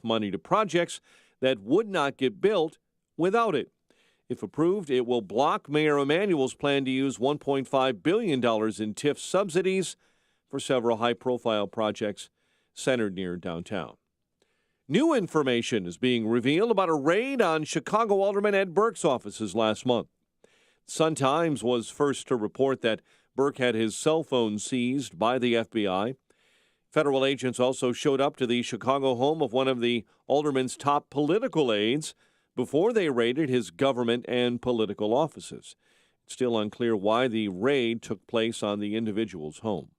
growth money to projects that would not get built without it. If approved, it will block Mayor Emanuel's plan to use $1.5 billion in TIF subsidies for several high-profile projects centered near downtown. New information is being revealed about a raid on Chicago Alderman Ed Burke's offices last month. Sun-Times was first to report that Burke had his cell phone seized by the FBI. Federal agents also showed up to the Chicago home of one of the alderman's top political aides before they raided his government and political offices. It's still unclear why the raid took place on the individual's home.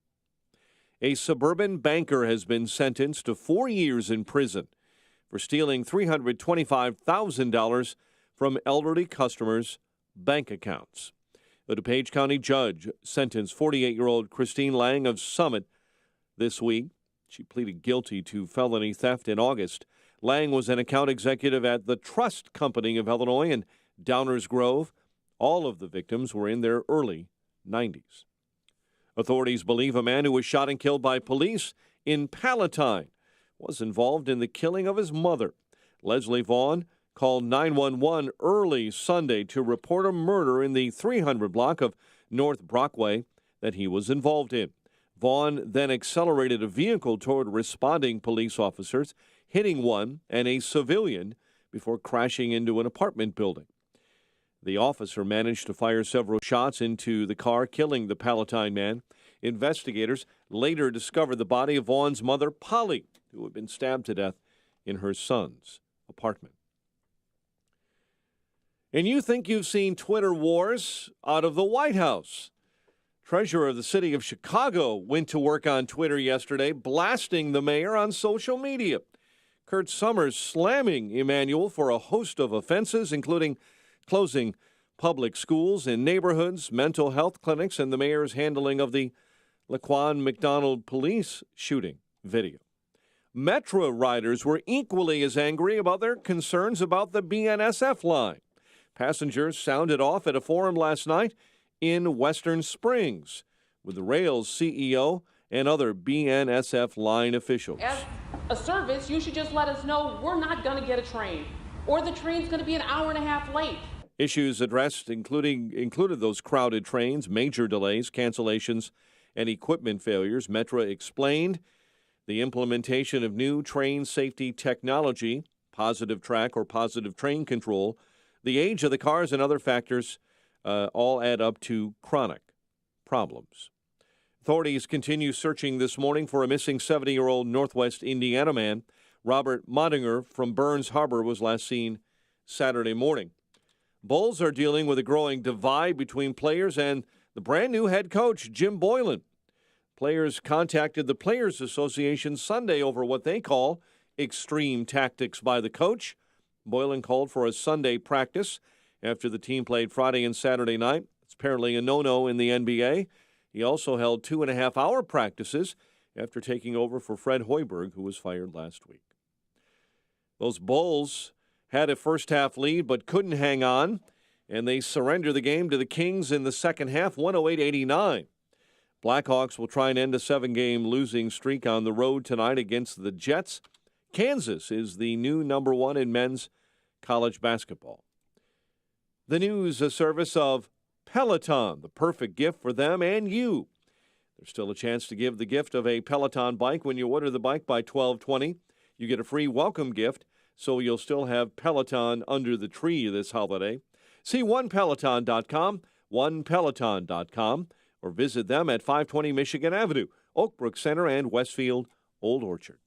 A suburban banker has been sentenced to 4 years in prison for stealing $325,000 from elderly customers' bank accounts. A DuPage County judge sentenced 48-year-old Christine Lang of Summit this week. She pleaded guilty to felony theft in August. Lang was an account executive at the Trust Company of Illinois in Downers Grove. All of the victims were in their early 90s. Authorities believe a man who was shot and killed by police in Palatine was involved in the killing of his mother. Leslie Vaughn called 911 early Sunday to report a murder in the 300 block of North Brockway that he was involved in. Vaughn then accelerated a vehicle toward responding police officers, hitting one and a civilian before crashing into an apartment building. The officer managed to fire several shots into the car, killing the Palatine man. Investigators later discovered the body of Vaughn's mother, Polly, who had been stabbed to death in her son's apartment. And you think you've seen Twitter wars out of the White House. Treasurer of the city of Chicago went to work on Twitter yesterday, blasting the mayor on social media. Kurt Summers slamming Emanuel for a host of offenses, including closing public schools and neighborhoods, mental health clinics, and the mayor's handling of the Laquan McDonald police shooting video. Metro riders were equally as angry about their concerns about the BNSF line. Passengers sounded off at a forum last night in Western Springs with the rail's CEO and other BNSF line officials. As a service, you should just let us know we're not going to get a train, or the train's going to be an hour and a half late. Issues addressed included those crowded trains, major delays, cancellations, and equipment failures. Metra explained the implementation of new train safety technology, positive track or positive train control, the age of the cars, and other factors all add up to chronic problems. Authorities continue searching this morning for a missing 70-year-old Northwest Indiana man. Robert Modinger from Burns Harbor was last seen Saturday morning. Bulls are dealing with a growing divide between players and the brand-new head coach, Jim Boylan. Players contacted the Players Association Sunday over what they call extreme tactics by the coach. Boylan called for a Sunday practice after the team played Friday and Saturday night. It's apparently a no-no in the NBA. He also held 2.5-hour practices after taking over for Fred Hoiberg, who was fired last week. Those Bulls had a first-half lead but couldn't hang on, and they surrendered the game to the Kings in the second half, 108-89. Blackhawks will try and end a 7-game losing streak on the road tonight against the Jets. Kansas is the new number 1 in men's college basketball. The news service of Peloton, the perfect gift for them and you. There's still a chance to give the gift of a Peloton bike when you order the bike by 12/20. You get a free welcome gift, so you'll still have Peloton under the tree this holiday. See onepeloton.com, onepeloton.com, or visit them at 520 Michigan Avenue, Oak Brook Center, and Westfield Old Orchard.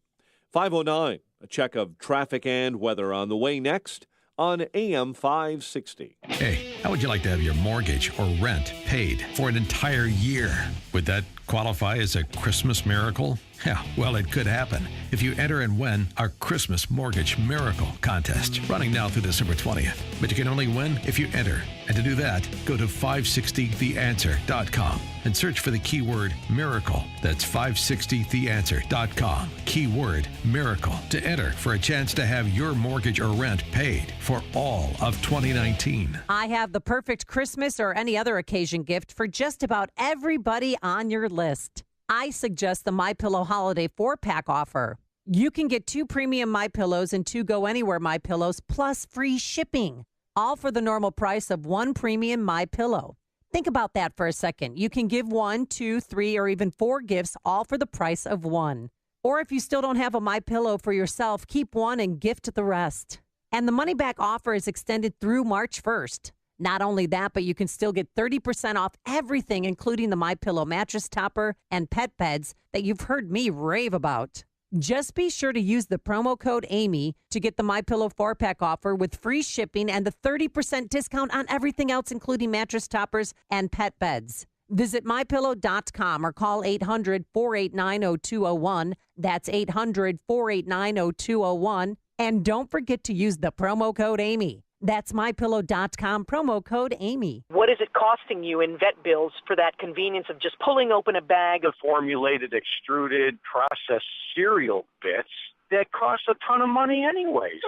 5:09, a check of traffic and weather on the way next on AM 560. Hey, how would you like to have your mortgage or rent paid for an entire year? Would that qualify as a Christmas miracle? Yeah, well, it could happen if you enter and win our Christmas Mortgage Miracle Contest, running now through December 20th. But you can only win if you enter. And to do that, go to 560theanswer.com and search for the keyword miracle. That's 560theanswer.com, keyword miracle, to enter for a chance to have your mortgage or rent paid for all of 2019. I have the perfect Christmas or any other occasion gift for just about everybody on your list. I suggest the MyPillow Holiday 4-pack offer. You can get 2 premium MyPillows and 2 Go Anywhere MyPillows plus free shipping, all for the normal price of 1 premium MyPillow. Think about that for a second. You can give 1, 2, 3, or even 4 gifts, all for the price of 1. Or if you still don't have a MyPillow for yourself, keep 1 and gift the rest. And the money-back offer is extended through March 1st. Not only that, but you can still get 30% off everything, including the MyPillow mattress topper and pet beds that you've heard me rave about. Just be sure to use the promo code Amy to get the MyPillow 4-pack offer with free shipping and the 30% discount on everything else, including mattress toppers and pet beds. Visit MyPillow.com or call 800-489-0201. That's 800-489-0201. And don't forget to use the promo code Amy. That's MyPillow.com, promo code Amy. What is it costing you in vet bills for that convenience of just pulling open a bag of formulated, extruded, processed cereal bits that cost a ton of money anyways?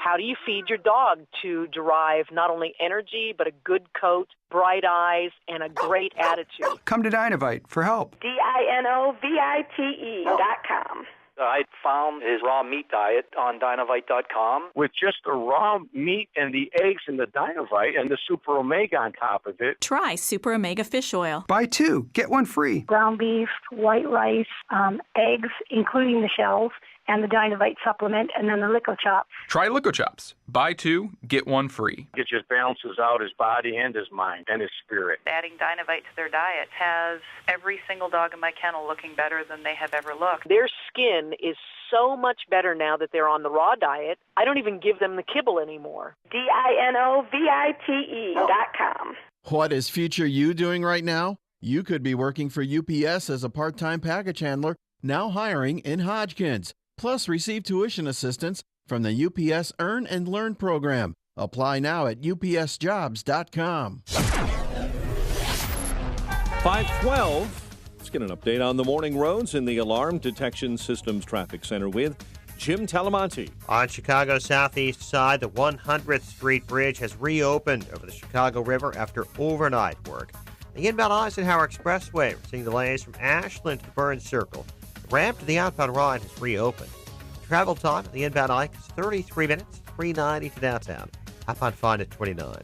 How do you feed your dog to derive not only energy, but a good coat, bright eyes, and a great attitude? Come to Dynovite for help. DINOVITE.com. I found his raw meat diet on Dynovite.com. With just the raw meat and the eggs and the Dynovite and the Super Omega on top of it. Try Super Omega Fish Oil. Buy 2, get 1 free. Ground beef, white rice, eggs, including the shells, and the Dynovite supplement, and then the Lico Chops. Try Lico Chops. Buy 2, get 1 free. It just balances out his body and his mind and his spirit. Adding Dynovite to their diet has every single dog in my kennel looking better than they have ever looked. Their skin is so much better now that they're on the raw diet. I don't even give them the kibble anymore. DINOVITE.com. What is Future You doing right now? You could be working for UPS as a part-time package handler, now hiring in Hodgkins. Plus, receive tuition assistance from the UPS Earn and Learn program. Apply now at upsjobs.com. 512. Let's get an update on the morning roads in the Alarm Detection Systems Traffic Center with Jim Talamonte. On Chicago's southeast side, the 100th Street Bridge has reopened over the Chicago River after overnight work. The inbound Eisenhower Expressway, we're seeing delays from Ashland to Burns Circle. The ramp to the outbound Ryan has reopened. Travel time at the inbound Ike is 33 minutes, 390 to downtown. Outbound Fine at 29.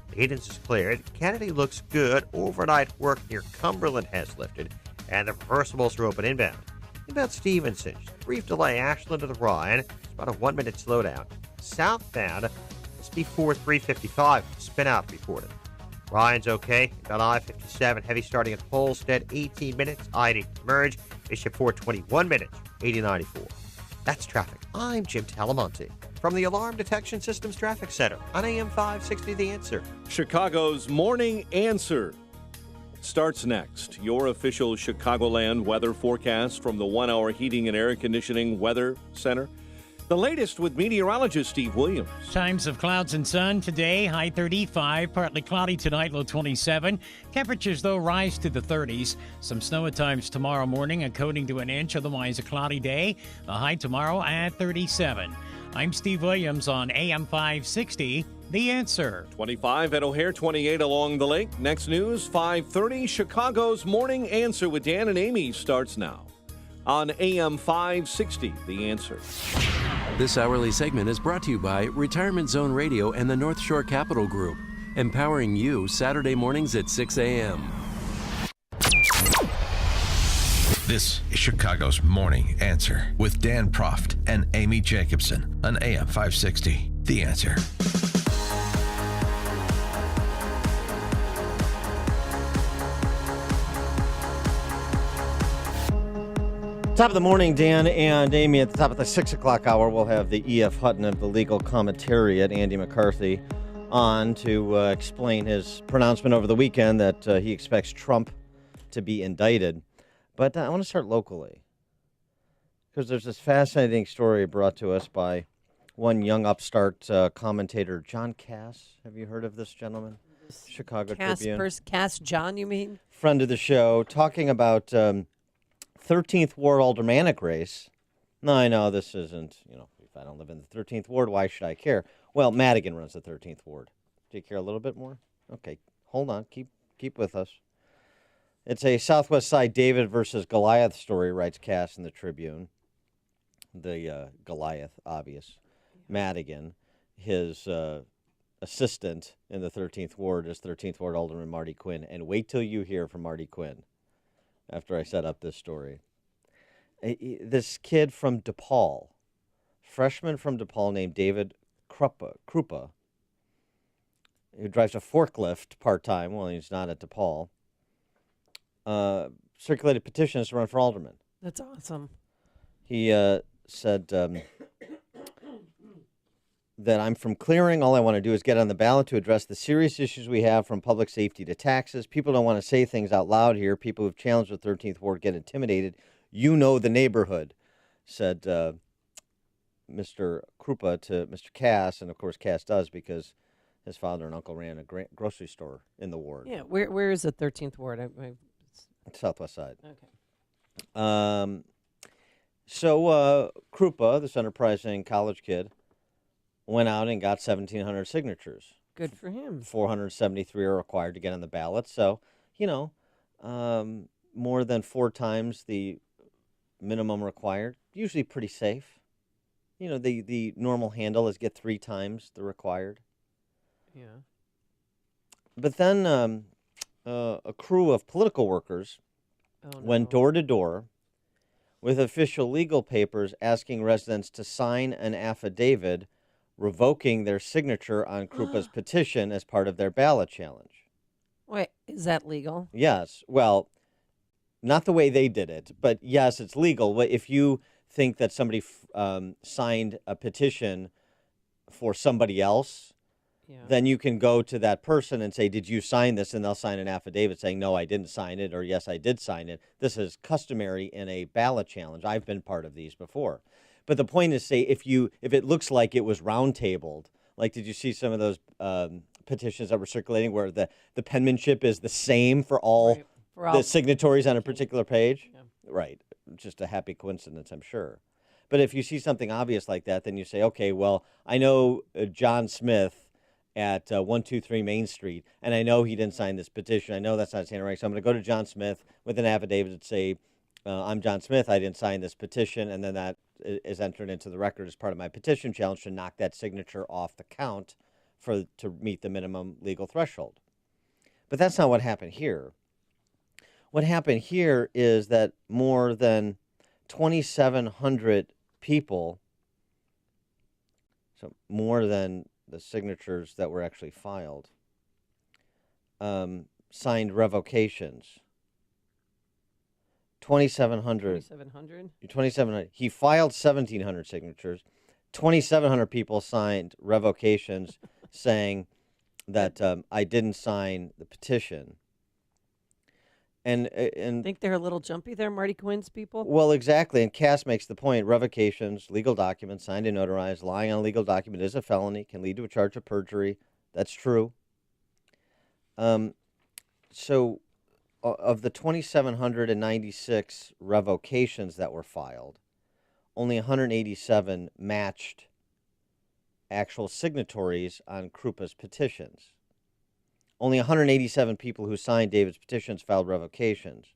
The Edens is cleared. Kennedy looks good. Overnight work near Cumberland has lifted, and the reversibles are open inbound. Inbound Stevenson, brief delay Ashland to the Ryan. It's about a 1-minute slowdown. Southbound, it's before 355. Spin out reported. Ryan's okay. Inbound I-57, heavy starting at Holstead, 18 minutes. I-80 to merge. Bishop 421 minutes, 8094. That's traffic. I'm Jim Talamonte from the Alarm Detection Systems Traffic Center on AM 560 The Answer. Chicago's Morning Answer starts next. Your official Chicagoland weather forecast from the 1-hour heating and air conditioning weather center. The latest with meteorologist Steve Williams. Times of clouds and sun today, high 35, partly cloudy tonight, low 27. Temperatures, though, rise to the 30s. Some snow at times tomorrow morning, a coating to an inch, otherwise a cloudy day. The high tomorrow at 37. I'm Steve Williams on AM 560, The Answer. 25 at O'Hare, 28 along the lake. Next news, 5:30. Chicago's Morning Answer with Dan and Amy starts now on AM 560, The Answer. This hourly segment is brought to you by Retirement Zone Radio and the North Shore Capital Group, empowering you Saturday mornings at 6 a.m. This is Chicago's Morning Answer with Dan Proft and Amy Jacobson on AM 560, The Answer. Top of the morning, Dan and Amy. At the top of the 6 o'clock hour, we'll have the E.F. Hutton of the Legal Commentariat, Andy McCarthy, on to explain his pronouncement over the weekend that he expects Trump to be indicted. But I want to start locally, because there's this fascinating story brought to us by one young upstart commentator, John Cass. Have you heard of this gentleman? Chicago Tribune. Cass John, you mean? Friend of the show, talking about 13th Ward aldermanic race. No, I know this isn't, if I don't live in the 13th Ward, why should I care? Well, Madigan runs the 13th Ward. Do you care a little bit more? Okay, hold on. Keep with us. It's a Southwest Side David versus Goliath story, writes Cass in the Tribune. the Goliath, obvious. Madigan, his assistant in the 13th Ward is 13th Ward Alderman Marty Quinn. And wait till you hear from Marty Quinn after I set up this story. This kid from DePaul, freshman from DePaul named David Krupa, who drives a forklift part-time while he's not at DePaul, circulated petitions to run for alderman. That's awesome. He said that I'm from Clearing. All I want to do is get on the ballot to address the serious issues we have, from public safety to taxes. People don't want to say things out loud here. People who've challenged the 13th Ward get intimidated. You know the neighborhood, said Mr. Krupa to Mr. Cass, and of course Cass does because his father and uncle ran a grocery store in the ward. Yeah, where is the 13th Ward? Southwest side. Okay. So Krupa, this enterprising college kid, went out and got 1,700 signatures. Good for him. 473 are required to get on the ballot. So, more than 4 times the minimum required. Usually pretty safe. The normal handle is get 3 times the required. Yeah. But then a crew of political workers went door to door with official legal papers asking residents to sign an affidavit revoking their signature on Krupa's petition as part of their ballot challenge. Wait, is that legal? Yes. Well, not the way they did it, but yes, it's legal. If you think that somebody signed a petition for somebody else, then you can go to that person and say, did you sign this? And they'll sign an affidavit saying, no, I didn't sign it, or yes, I did sign it. This is customary in a ballot challenge. I've been part of these before. But the point is, say, if it looks like it was round-tabled, like did you see some of those petitions that were circulating where the penmanship is the same for all the signatories on a particular page? Yeah. Right. Just a happy coincidence, I'm sure. But if you see something obvious like that, then you say, okay, well, I know John Smith at 123 Main Street, and I know he didn't sign this petition. I know that's not his handwriting, so I'm going to go to John Smith with an affidavit and say, I'm John Smith, I didn't sign this petition, and then that is entered into the record as part of my petition challenge to knock that signature off the count to meet the minimum legal threshold. But that's not what happened here. What happened here is that more than 2,700 people, so more than the signatures that were actually filed, signed revocations. 2,700. 2,700. He filed 1,700 signatures. 2,700 people signed revocations saying that I didn't sign the petition. And think they're a little jumpy there, Marty Quinn's people? Well, exactly. And Cass makes the point. Revocations, legal documents signed and notarized, lying on a legal document is a felony, can lead to a charge of perjury. That's true. So of the 2,796 revocations that were filed, only 187 matched actual signatories on Krupa's petitions. Only 187 people who signed David's petitions filed revocations.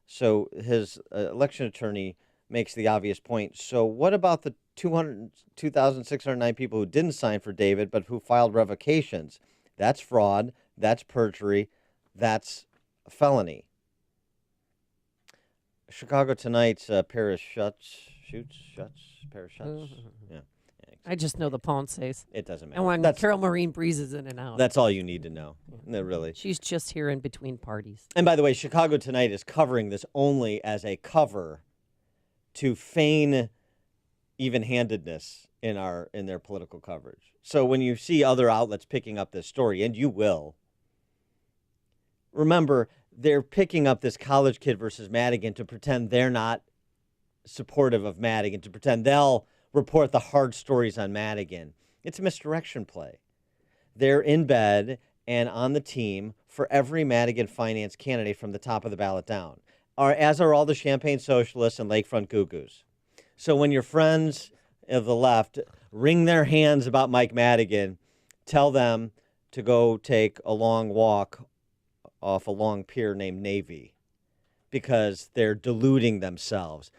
So his election attorney makes the obvious point. So what about the 2,609 people who didn't sign for David but who filed revocations? That's fraud. That's perjury. That's a felony. Chicago Tonight's Paris Schutz. Yeah. I just know the Ponces. It doesn't matter. And when Carol Maureen breezes in and out. That's all you need to know. No, really. She's just here in between parties. And by the way, Chicago Tonight is covering this only as a cover to feign even-handedness in their political coverage. So when you see other outlets picking up this story, and you will, remember, they're picking up this college kid versus Madigan to pretend they're not supportive of Madigan, to pretend they'll report the hard stories on Madigan. It's a misdirection play. They're in bed and on the team for every Madigan finance candidate from the top of the ballot down, as are all the Champaign Socialists and Lakefront Goo-Goos. So when your friends of the left wring their hands about Mike Madigan, tell them to go take a long walk off a long pier named Navy, because they're deluding themselves.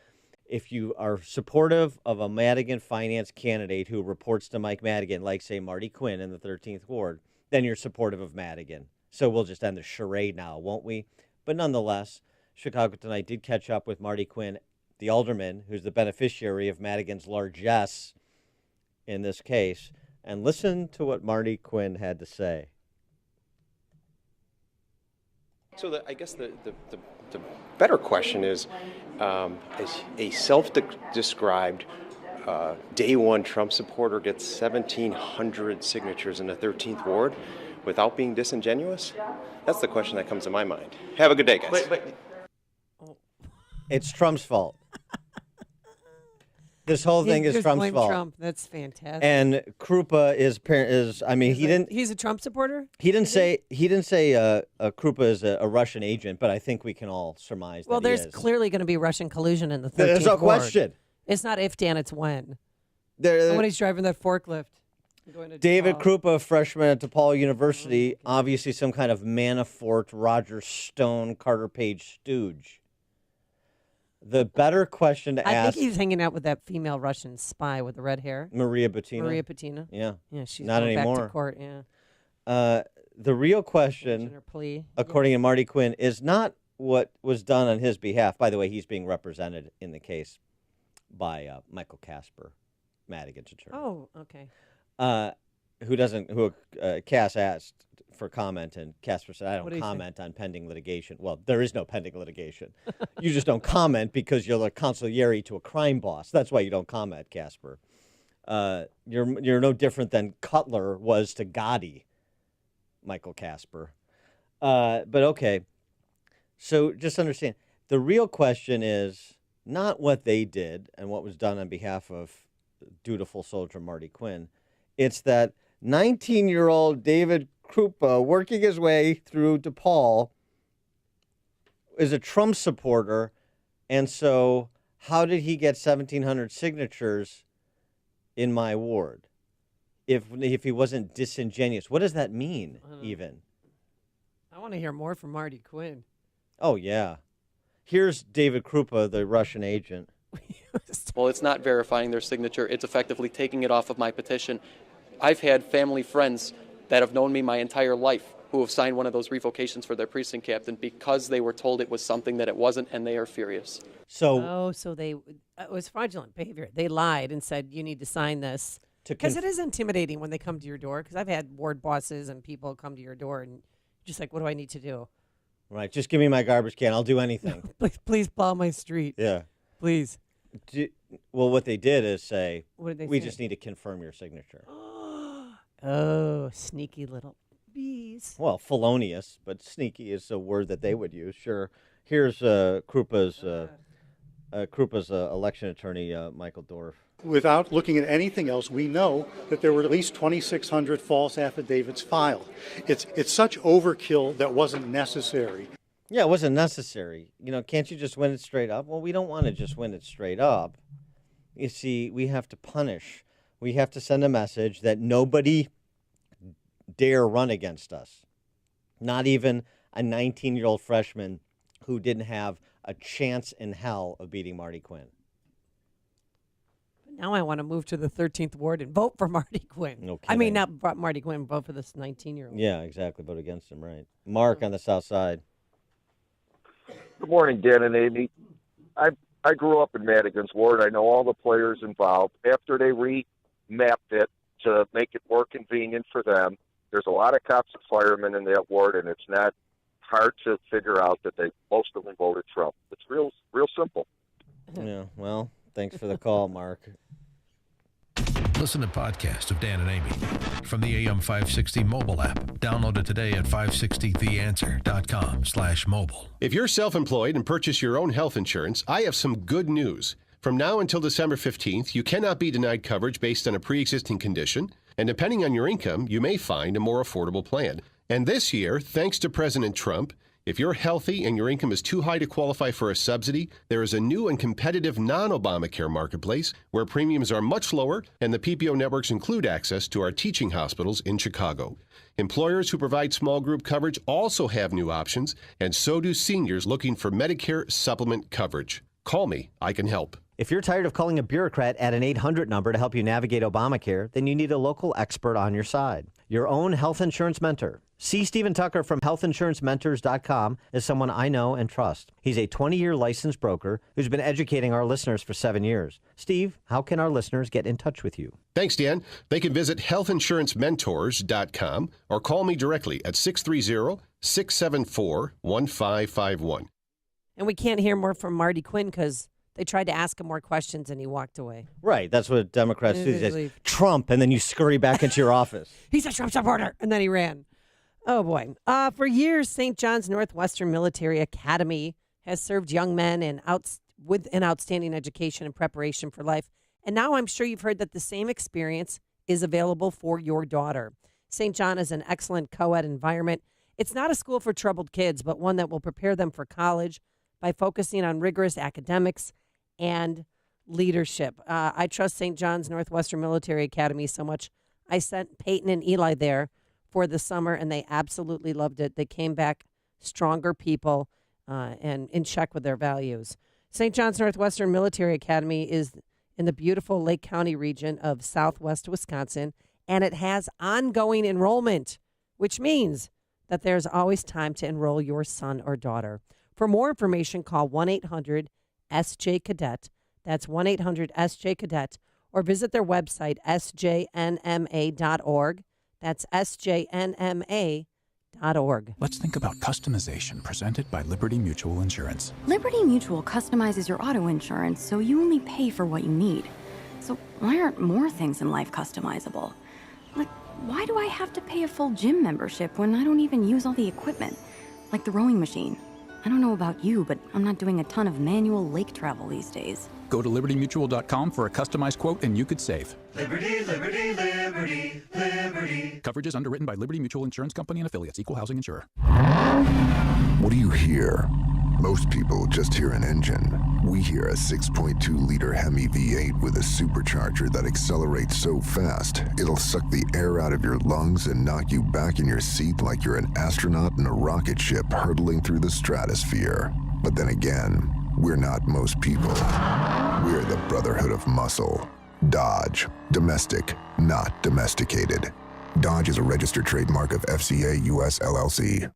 if you are supportive of a Madigan finance candidate who reports to Mike Madigan, like, say, Marty Quinn in the 13th Ward, then you're supportive of Madigan. So we'll just end the charade now, won't we? But nonetheless, Chicago Tonight did catch up with Marty Quinn, the alderman, who's the beneficiary of Madigan's largesse in this case. And listen to what Marty Quinn had to say. So I guess the better question is a self-described day one Trump supporter gets 1,700 signatures in the 13th Ward without being disingenuous? That's the question that comes to my mind. Have a good day, guys. It's Trump's fault. This whole thing is Trump's fault. Trump. That's fantastic. And Krupa is. I mean, He's a Trump supporter. He didn't say Krupa is a Russian agent, but I think we can all surmise. Well, that there's he is. clearly going to be Russian collusion in the 13th There's no Ward. question. It's not if, Dan, it's when. When he's driving that forklift. David Krupa, freshman at DePaul University, obviously some kind of Manafort, Roger Stone, Carter Page stooge. The better question to I ask... think he's hanging out with that female Russian spy with the red hair. Maria Butina. Maria Butina. Yeah. Yeah, she's not going anymore. back to court, yeah. The real question, according to Marty Quinn, is not what was done on his behalf. By the way, he's being represented in the case by Michael Casper, Madigan's attorney. Oh, okay. Cass asked for comment, and Casper said, I What don't did he comment on pending litigation. Well, there is no pending litigation. You just don't comment because you're the consigliere to a crime boss. That's why you don't comment, Casper. You're no different than Cutler was to Gotti, Michael Casper. But okay, so just understand, the real question is not what they did and what was done on behalf of dutiful soldier Marty Quinn. It's that 19-year-old David Krupa working his way through DePaul is a Trump supporter, and so how did he get 1,700 signatures in my ward if he wasn't disingenuous? What does that mean, even? I want to hear more from Marty Quinn. Oh, yeah. Here's David Krupa, the Russian agent. Well, it's not verifying their signature. It's effectively taking it off of my petition. I've had family friends that have known me my entire life who have signed one of those revocations for their precinct captain because they were told it was something that it wasn't, and they are furious. So it was fraudulent behavior. They lied and said, you need to sign this. Because it is intimidating when they come to your door, because I've had ward bosses and people come to your door and just like, what do I need to do? Right, just give me my garbage can. I'll do anything. Please plow my street. Yeah. Please. Well, what they did is say, What did they we say? just need to confirm your signature. Oh, sneaky little bees. Well, felonious, but sneaky is a word that they would use. Sure. Here's Krupa's election attorney, Michael Dorff. Without looking at anything else, we know that there were at least 2,600 false affidavits filed. It's such overkill that wasn't necessary. Yeah, it wasn't necessary. Can't you just win it straight up? Well, we don't want to just win it straight up. You see, we have to punish. We have to send a message that nobody dare run against us. Not even a 19-year-old freshman who didn't have a chance in hell of beating Marty Quinn. Now I want to move to the 13th Ward and vote for Marty Quinn. No I mean, kidding. not Marty Quinn, vote for this 19-year-old. Yeah, exactly. Vote against him, right. Mark on the south side. Good morning, Dan and Amy. I grew up in Madigan's ward. I know all the players involved. After they remapped it to make it more convenient for them, there's a lot of cops and firemen in that ward, and it's not hard to figure out that most of them voted Trump. It's real simple. Yeah, well, thanks for the call, Mark. Listen to podcasts of Dan and Amy from the AM 560 mobile app. Download it today at 560theanswer.com/mobile. If you're self-employed and purchase your own health insurance, I have some good news. From now until December 15th, you cannot be denied coverage based on a pre-existing condition, and depending on your income, you may find a more affordable plan. And this year, thanks to President Trump, if you're healthy and your income is too high to qualify for a subsidy, there is a new and competitive non-Obamacare marketplace where premiums are much lower and the PPO networks include access to our teaching hospitals in Chicago. Employers who provide small group coverage also have new options, and so do seniors looking for Medicare supplement coverage. Call me. I can help. If you're tired of calling a bureaucrat at an 800 number to help you navigate Obamacare, then you need a local expert on your side. Your own health insurance mentor. C. Stephen Tucker from healthinsurancementors.com is someone I know and trust. He's a 20-year licensed broker who's been educating our listeners for 7 years. Steve, how can our listeners get in touch with you? Thanks, Dan. They can visit healthinsurancementors.com or call me directly at 630-674-1551. And we can't hear more from Marty Quinn because they tried to ask him more questions and he walked away. Right. That's what Democrats do. They say, Leave. Trump, and then you scurry back into your office. He's a Trump supporter. And then he ran. Oh, boy. For years, St. John's Northwestern Military Academy has served young men with an outstanding education and preparation for life. And now I'm sure you've heard that the same experience is available for your daughter. St. John is an excellent co-ed environment. It's not a school for troubled kids, but one that will prepare them for college by focusing on rigorous academics and leadership. I trust St. John's Northwestern Military Academy so much. I sent Peyton and Eli there for the summer, and they absolutely loved it. They came back stronger people and in check with their values. St. John's Northwestern Military Academy is in the beautiful Lake County region of southwest Wisconsin, and it has ongoing enrollment, which means that there's always time to enroll your son or daughter. For more information, call 1-800-SJ-CADET. That's 1-800-SJ-CADET, or visit their website, sjnma.org. That's sjnma.org. Let's think about customization presented by Liberty Mutual Insurance. Liberty Mutual customizes your auto insurance so you only pay for what you need. So why aren't more things in life customizable? Like, why do I have to pay a full gym membership when I don't even use all the equipment? Like the rowing machine. I don't know about you, but I'm not doing a ton of manual lake travel these days. Go to libertymutual.com for a customized quote and you could save. Liberty, liberty, liberty, liberty. Coverage is underwritten by Liberty Mutual Insurance Company and affiliates. Equal housing insurer. What do you hear? Most people just hear an engine. We hear a 6.2-liter Hemi V8 with a supercharger that accelerates so fast, it'll suck the air out of your lungs and knock you back in your seat like you're an astronaut in a rocket ship hurtling through the stratosphere. But then again, we're not most people. We're the Brotherhood of Muscle. Dodge. Domestic, not domesticated. Dodge is a registered trademark of FCA US LLC.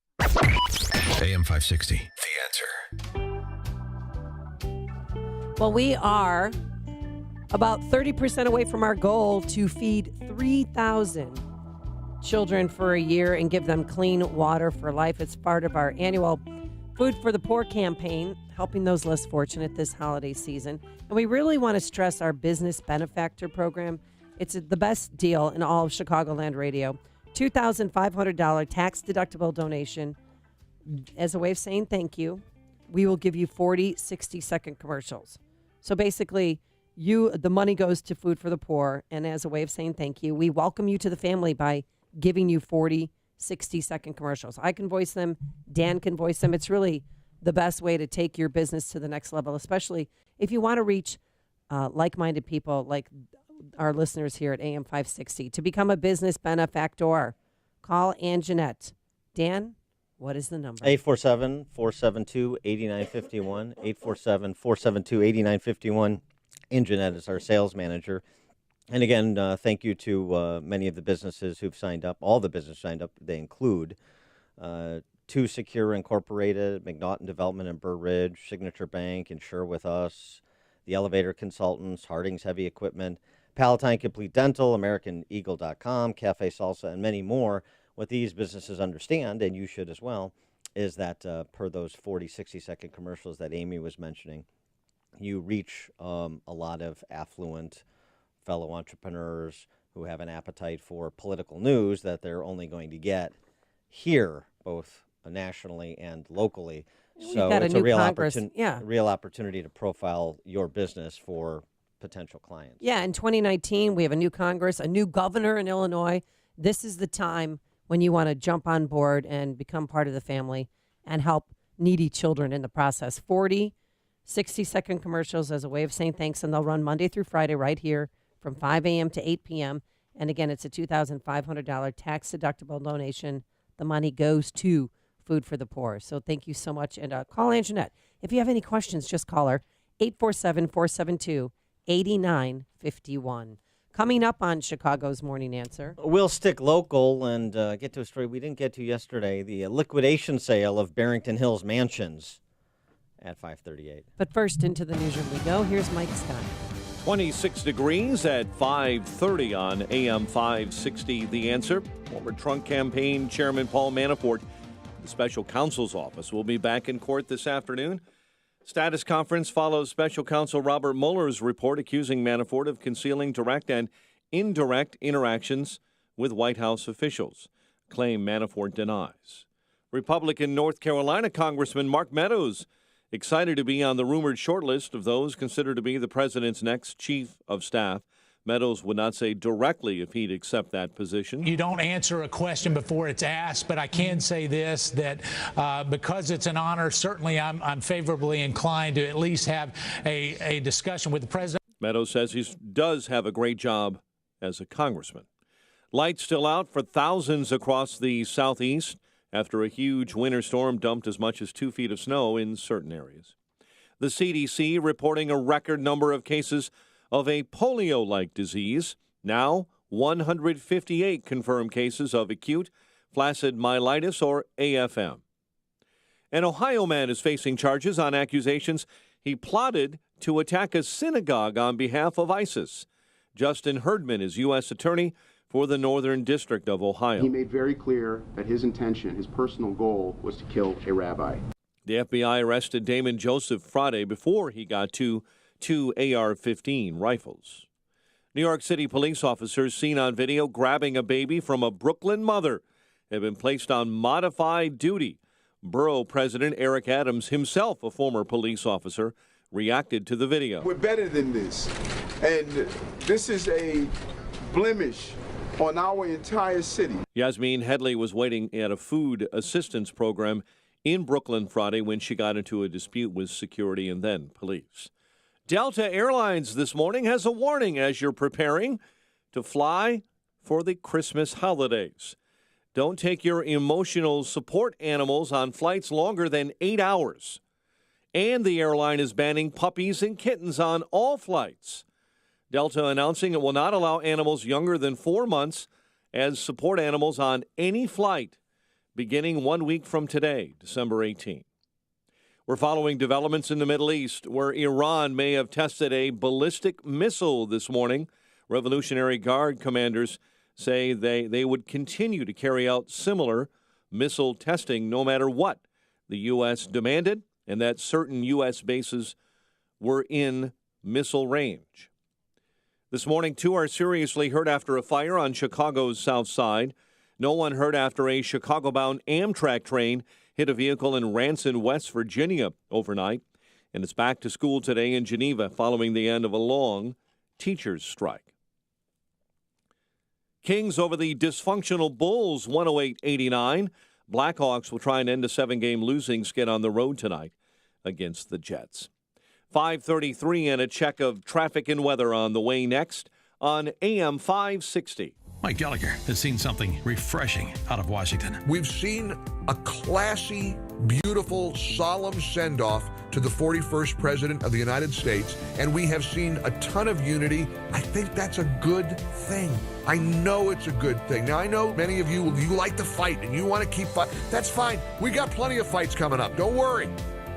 AM 560, The Answer. Well, we are about 30% away from our goal to feed 3,000 children for a year and give them clean water for life. It's part of our annual Food for the Poor campaign, helping those less fortunate this holiday season. And we really want to stress our business benefactor program. It's the best deal in all of Chicagoland radio. $2,500 tax-deductible donation. As a way of saying thank you, we will give you 40 60-second commercials. So basically, the money goes to Food for the Poor, and as a way of saying thank you, we welcome you to the family by giving you 40 60-second commercials. I can voice them. Dan can voice them. It's really the best way to take your business to the next level, especially if you want to reach like-minded people like our listeners here at AM 560. To become a business benefactor, call Ann Jeanette. Dan, what is the number? 847-472-8951. 847-472-8951. Ann Jeanette is our sales manager. And again, thank you to many of the businesses who've signed up. All the businesses signed up. They include Two Secure Incorporated, McNaughton Development in Burr Ridge, Signature Bank, Insure With Us, the Elevator Consultants, Harding's Heavy Equipment, Palatine Complete Dental, AmericanEagle.com, Cafe Salsa, and many more. What these businesses understand, and you should as well, is that per those 40, 60-second commercials that Amy was mentioning, you reach a lot of affluent fellow entrepreneurs who have an appetite for political news that they're only going to get here, both nationally and locally. So it's a real opportunity to profile your business for potential clients. Yeah, in 2019, we have a new Congress, a new governor in Illinois. This is the time when you want to jump on board and become part of the family and help needy children in the process. 40 60-second commercials as a way of saying thanks, and they'll run Monday through Friday right here from 5 a.m. to 8 p.m. And again, it's a $2,500 tax-deductible donation. The money goes to Food for the Poor. So thank you so much. And call Ann Jeanette. If you have any questions, just call her, 847-472-8951. Coming up on Chicago's Morning Answer. We'll stick local and get to a story we didn't get to yesterday, the liquidation sale of Barrington Hills Mansions at 5:38. But first, into the newsroom we go. Here's Mike Scott. 26 degrees at 5:30 on AM 560. The Answer. Former Trump campaign chairman Paul Manafort, the special counsel's office, will be back in court this afternoon. Status conference follows special counsel Robert Mueller's report accusing Manafort of concealing direct and indirect interactions with White House officials, claim Manafort denies. Republican North Carolina Congressman Mark Meadows excited to be on the rumored shortlist of those considered to be the president's next chief of staff. Meadows would not say directly if he'd accept that position. You don't answer a question before it's asked, but I can say this, that because it's an honor, certainly I'm favorably inclined to at least have a discussion with the president. Meadows says he does have a great job as a congressman. Lights still out for thousands across the southeast after a huge winter storm dumped as much as 2 feet of snow in certain areas. The CDC reporting a record number of cases of a polio-like disease. Now, 158 confirmed cases of acute flaccid myelitis, or AFM. An Ohio man is facing charges on accusations he plotted to attack a synagogue on behalf of ISIS. Justin Herdman is U.S. Attorney for the Northern District of Ohio. He made very clear that his intention, his personal goal, was to kill a rabbi. The FBI arrested Damon Joseph Friday before he got two AR-15 rifles. New York City police officers seen on video grabbing a baby from a Brooklyn mother have been placed on modified duty. Borough President Eric Adams, himself a former police officer, reacted to the video. We're better than this, and this is a blemish on our entire city. Yasmin Headley was waiting at a food assistance program in Brooklyn Friday when she got into a dispute with security and then police. Delta Airlines this morning has a warning as you're preparing to fly for the Christmas holidays. Don't take your emotional support animals on flights longer than 8 hours. And the airline is banning puppies and kittens on all flights. Delta announcing it will not allow animals younger than 4 months as support animals on any flight beginning 1 week from today, December 18th. We're following developments in the Middle East where Iran may have tested a ballistic missile this morning. Revolutionary Guard commanders say they would continue to carry out similar missile testing no matter what the U.S. demanded, and that certain U.S. bases were in missile range. This morning, 2 are seriously hurt after a fire on Chicago's south side. No one hurt after a Chicago-bound Amtrak train hit a vehicle in Ranson, West Virginia overnight. And it's back to school today in Geneva following the end of a long teachers' strike. Kings over the dysfunctional Bulls, 108-89. Blackhawks will try and end a 7-game losing skid on the road tonight against the Jets. 5:33 and a check of traffic and weather on the way next on AM 560. Mike Gallagher has seen something refreshing out of Washington. We've seen a classy, beautiful, solemn send-off to the 41st President of the United States, and we have seen a ton of unity. I think that's a good thing. I know it's a good thing. Now, I know many of you like to fight, and you want to keep fighting. That's fine. We got plenty of fights coming up. Don't worry.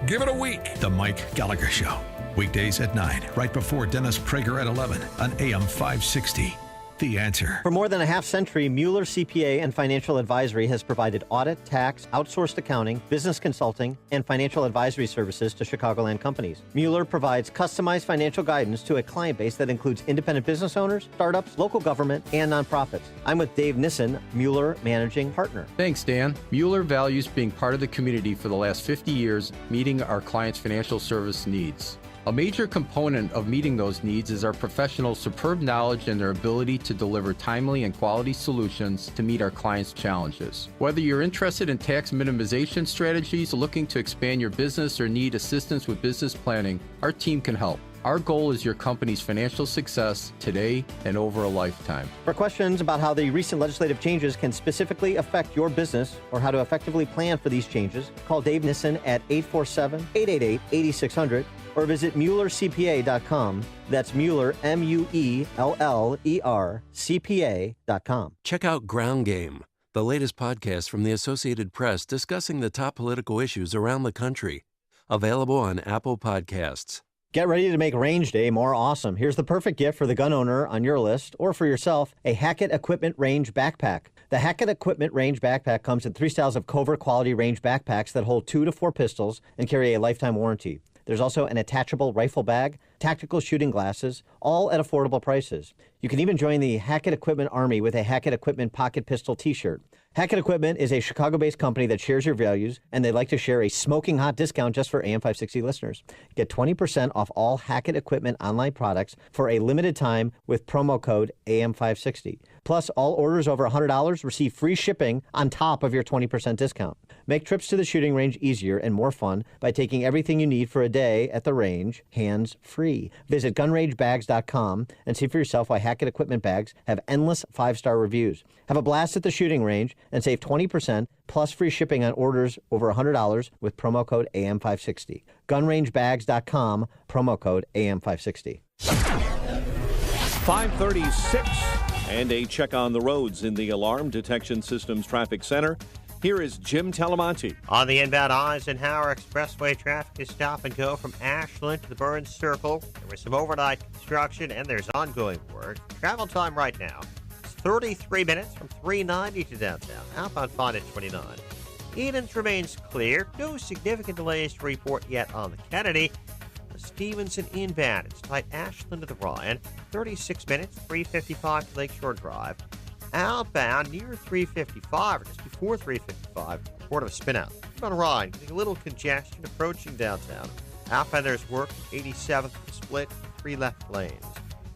Give it a week. The Mike Gallagher Show. Weekdays at 9, right before Dennis Prager at 11 on AM 560. The Answer. For more than a half century, Mueller CPA and Financial Advisory has provided audit, tax, outsourced accounting, business consulting, and financial advisory services to Chicagoland companies. Mueller provides customized financial guidance to a client base that includes independent business owners, startups, local government, and nonprofits. I'm with Dave Nissen, Mueller Managing Partner. Thanks, Dan. Mueller values being part of the community for the last 50 years, meeting our clients' financial service needs. A major component of meeting those needs is our professionals' superb knowledge and their ability to deliver timely and quality solutions to meet our clients' challenges. Whether you're interested in tax minimization strategies, looking to expand your business, or need assistance with business planning, our team can help. Our goal is your company's financial success today and over a lifetime. For questions about how the recent legislative changes can specifically affect your business or how to effectively plan for these changes, call Dave Nissen at 847-888-8600 or visit MuellerCPA.com. That's Mueller, Mueller, CPA.com. Check out Ground Game, the latest podcast from the Associated Press discussing the top political issues around the country. Available on Apple Podcasts. Get ready to make Range Day more awesome. Here's the perfect gift for the gun owner on your list, or for yourself, a Hackett Equipment Range backpack. The Hackett Equipment Range backpack comes in 3 styles of Covert quality range backpacks that hold 2 to 4 pistols and carry a lifetime warranty. There's also an attachable rifle bag, tactical shooting glasses, all at affordable prices. You can even join the Hackett Equipment Army with a Hackett Equipment Pocket Pistol t-shirt. Hackett Equipment is a Chicago-based company that shares your values, and they'd like to share a smoking hot discount just for AM 560 listeners. Get 20% off all Hackett Equipment online products for a limited time with promo code AM 560. Plus, all orders over $100 receive free shipping on top of your 20% discount. Make trips to the shooting range easier and more fun by taking everything you need for a day at the range hands-free. Visit gunrangebags.com and see for yourself why Hackett Equipment bags have endless 5-star reviews. Have a blast at the shooting range and save 20% plus free shipping on orders over $100 with promo code AM560. Gunrangebags.com, promo code AM560. 5:36, and a check on the roads in the Alarm Detection Systems Traffic Center. Here is Jim Talamonte. On the inbound Eisenhower Expressway, traffic is stop and go from Ashland to the Burns Circle. There was some overnight construction and there's ongoing work. Travel time right now is 33 minutes from 390 to downtown. Outbound fine at 29. Edens remains clear. No significant delays to report yet on the Kennedy. The Stevenson inbound, it's tight Ashland to the Ryan. 36 minutes, 355 to Lakeshore Drive. Outbound near 355, or just before 355, report of a spin out. On Ryan, getting a little congestion approaching downtown. Outbound there's work, 87th split, 3 left lanes.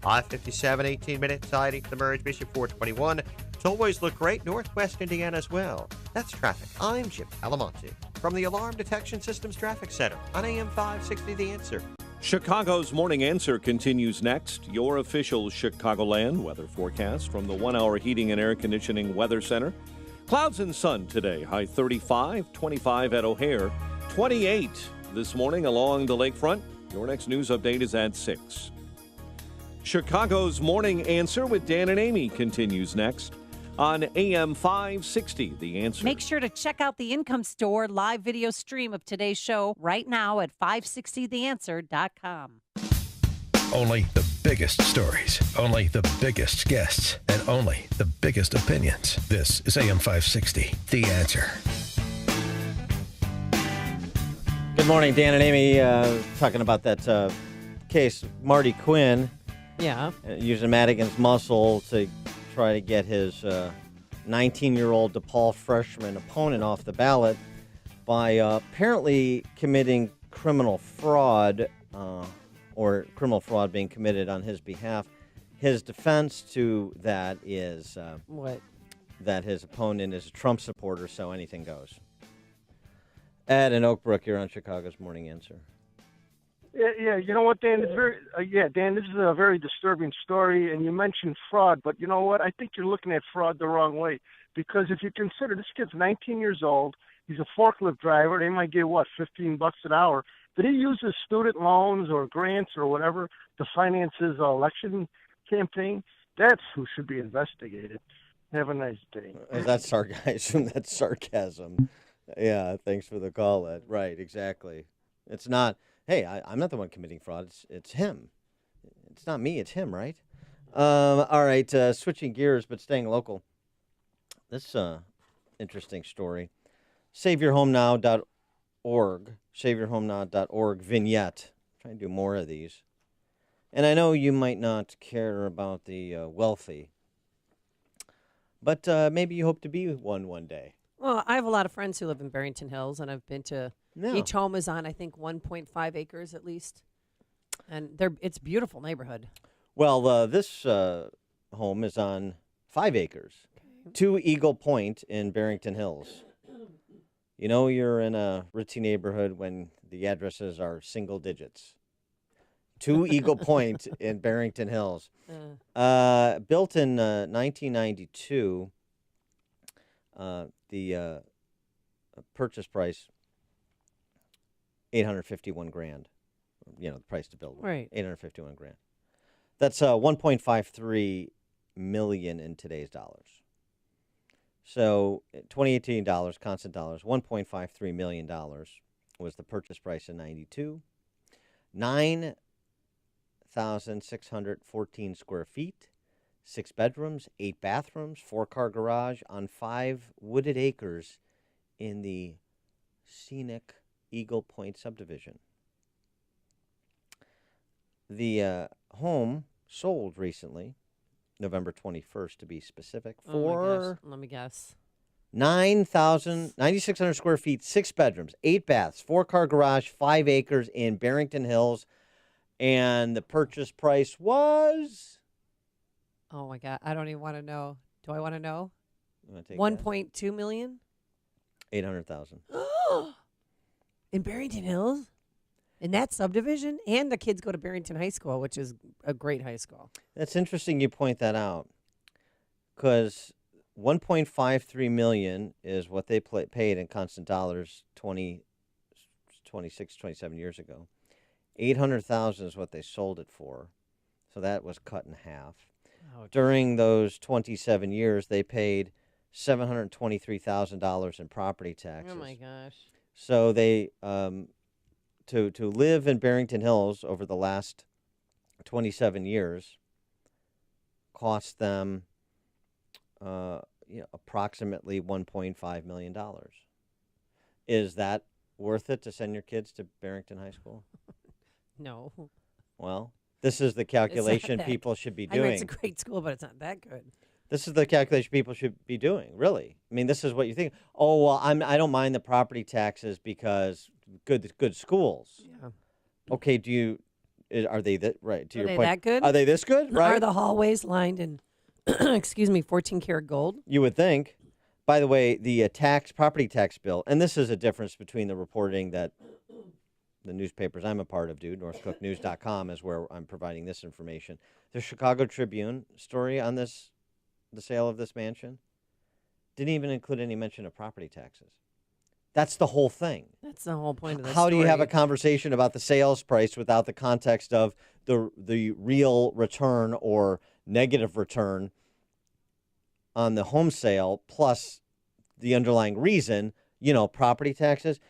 I-57, 18 minutes, side east the merge, Bishop 421. Tollways look great, northwest Indiana as well. That's traffic. I'm Jim Talamonte from the Alarm Detection Systems Traffic Center on AM 560 The Answer. Chicago's Morning Answer continues next. Your official Chicagoland weather forecast from the 1-hour heating and air conditioning weather center. Clouds and sun today. High 35, 25 at O'Hare, 28 this morning along the lakefront. Your next news update is at 6. Chicago's Morning Answer with Dan and Amy continues next on AM 560, The Answer. Make sure to check out the Income Store live video stream of today's show right now at 560theanswer.com. Only the biggest stories, only the biggest guests, and only the biggest opinions. This is AM 560, The Answer. Good morning, Dan and Amy. Talking about that case, Marty Quinn. Yeah. Using Madigan's muscle to try to get his 19-year-old DePaul freshman opponent off the ballot by apparently committing criminal fraud, or criminal fraud being committed on his behalf. His defense to that is what? That his opponent is a Trump supporter, so anything goes. Ed and Oak Brook, you're on Chicago's Morning Answer. Yeah, you know what, Dan? It's Dan, this is a very disturbing story, and you mentioned fraud, but you know what? I think you're looking at fraud the wrong way, because if you consider this kid's 19 years old, he's a forklift driver, they might get, $15 an hour. Did he use his student loans or grants or whatever to finance his election campaign? That's who should be investigated. Have a nice day. That's sarcasm. I assume that's sarcasm. Yeah, thanks for the call, Ed. Right, exactly. It's not... Hey, I'm not the one committing fraud. It's him. It's not me. It's him, right? All right, switching gears, but staying local. This interesting story. SaveYourHomeNow.org. SaveYourHomeNow.org vignette. I'm trying to do more of these. And I know you might not care about the wealthy, but maybe you hope to be one day. Well, I have a lot of friends who live in Barrington Hills, and I've been to each home is on, I think, 1.5 acres at least. And it's a beautiful neighborhood. Well, this home is on 5 acres. Okay. 2 Eagle Point in Barrington Hills. You know you're in a ritzy neighborhood when the addresses are single digits. 2 Eagle Point in Barrington Hills. Built in 1992. The purchase price, $851,000. the price to build one. Right. 851 grand. That's 1.53 million in today's dollars. So 2018 dollars, constant dollars, $1.53 million was the purchase price in 92. 9,614 square feet, 6 bedrooms, 8 bathrooms, 4-car garage on 5 wooded acres in the scenic Eagle Point subdivision. The home sold recently, November 21st to be specific, for let me guess. 9,600 square feet, 6 bedrooms, 8 baths, 4-car garage, 5 acres in Barrington Hills. And the purchase price was? Oh, my God. I don't even want to know. Do I want to know? 1.2 million? 800,000. In Barrington Hills? In that subdivision? And the kids go to Barrington High School, which is a great high school. That's interesting you point that out, because 1.53 million is what they paid in constant dollars 27 years ago. 800,000 is what they sold it for, so that was cut in half. Oh, during those 27 years, they paid $723,000 in property taxes. Oh my gosh! So they to live in Barrington Hills over the last 27 years cost them approximately $1.5 million. Is that worth it to send your kids to Barrington High School? No. Well, this is the calculation people should be doing. I mean, it's a great school, but it's not that good. This is the calculation people should be doing, really. I mean, this is what you think. Oh, well, I don't mind the property taxes because good schools. Yeah. Okay, are they that right? To Are your they point, that good? Are they this good? Right? Are the hallways lined in, 14 karat gold? You would think. By the way, the property tax bill, and this is a difference between the reporting that the newspapers I'm a part of do, NorthCookNews.com is where I'm providing this information. The Chicago Tribune story on the sale of this mansion, didn't even include any mention of property taxes. That's the whole thing. That's the whole point of this How do you have a story. conversation about the sales price without the context of the real return or negative return on the home sale plus the underlying reason, property taxes?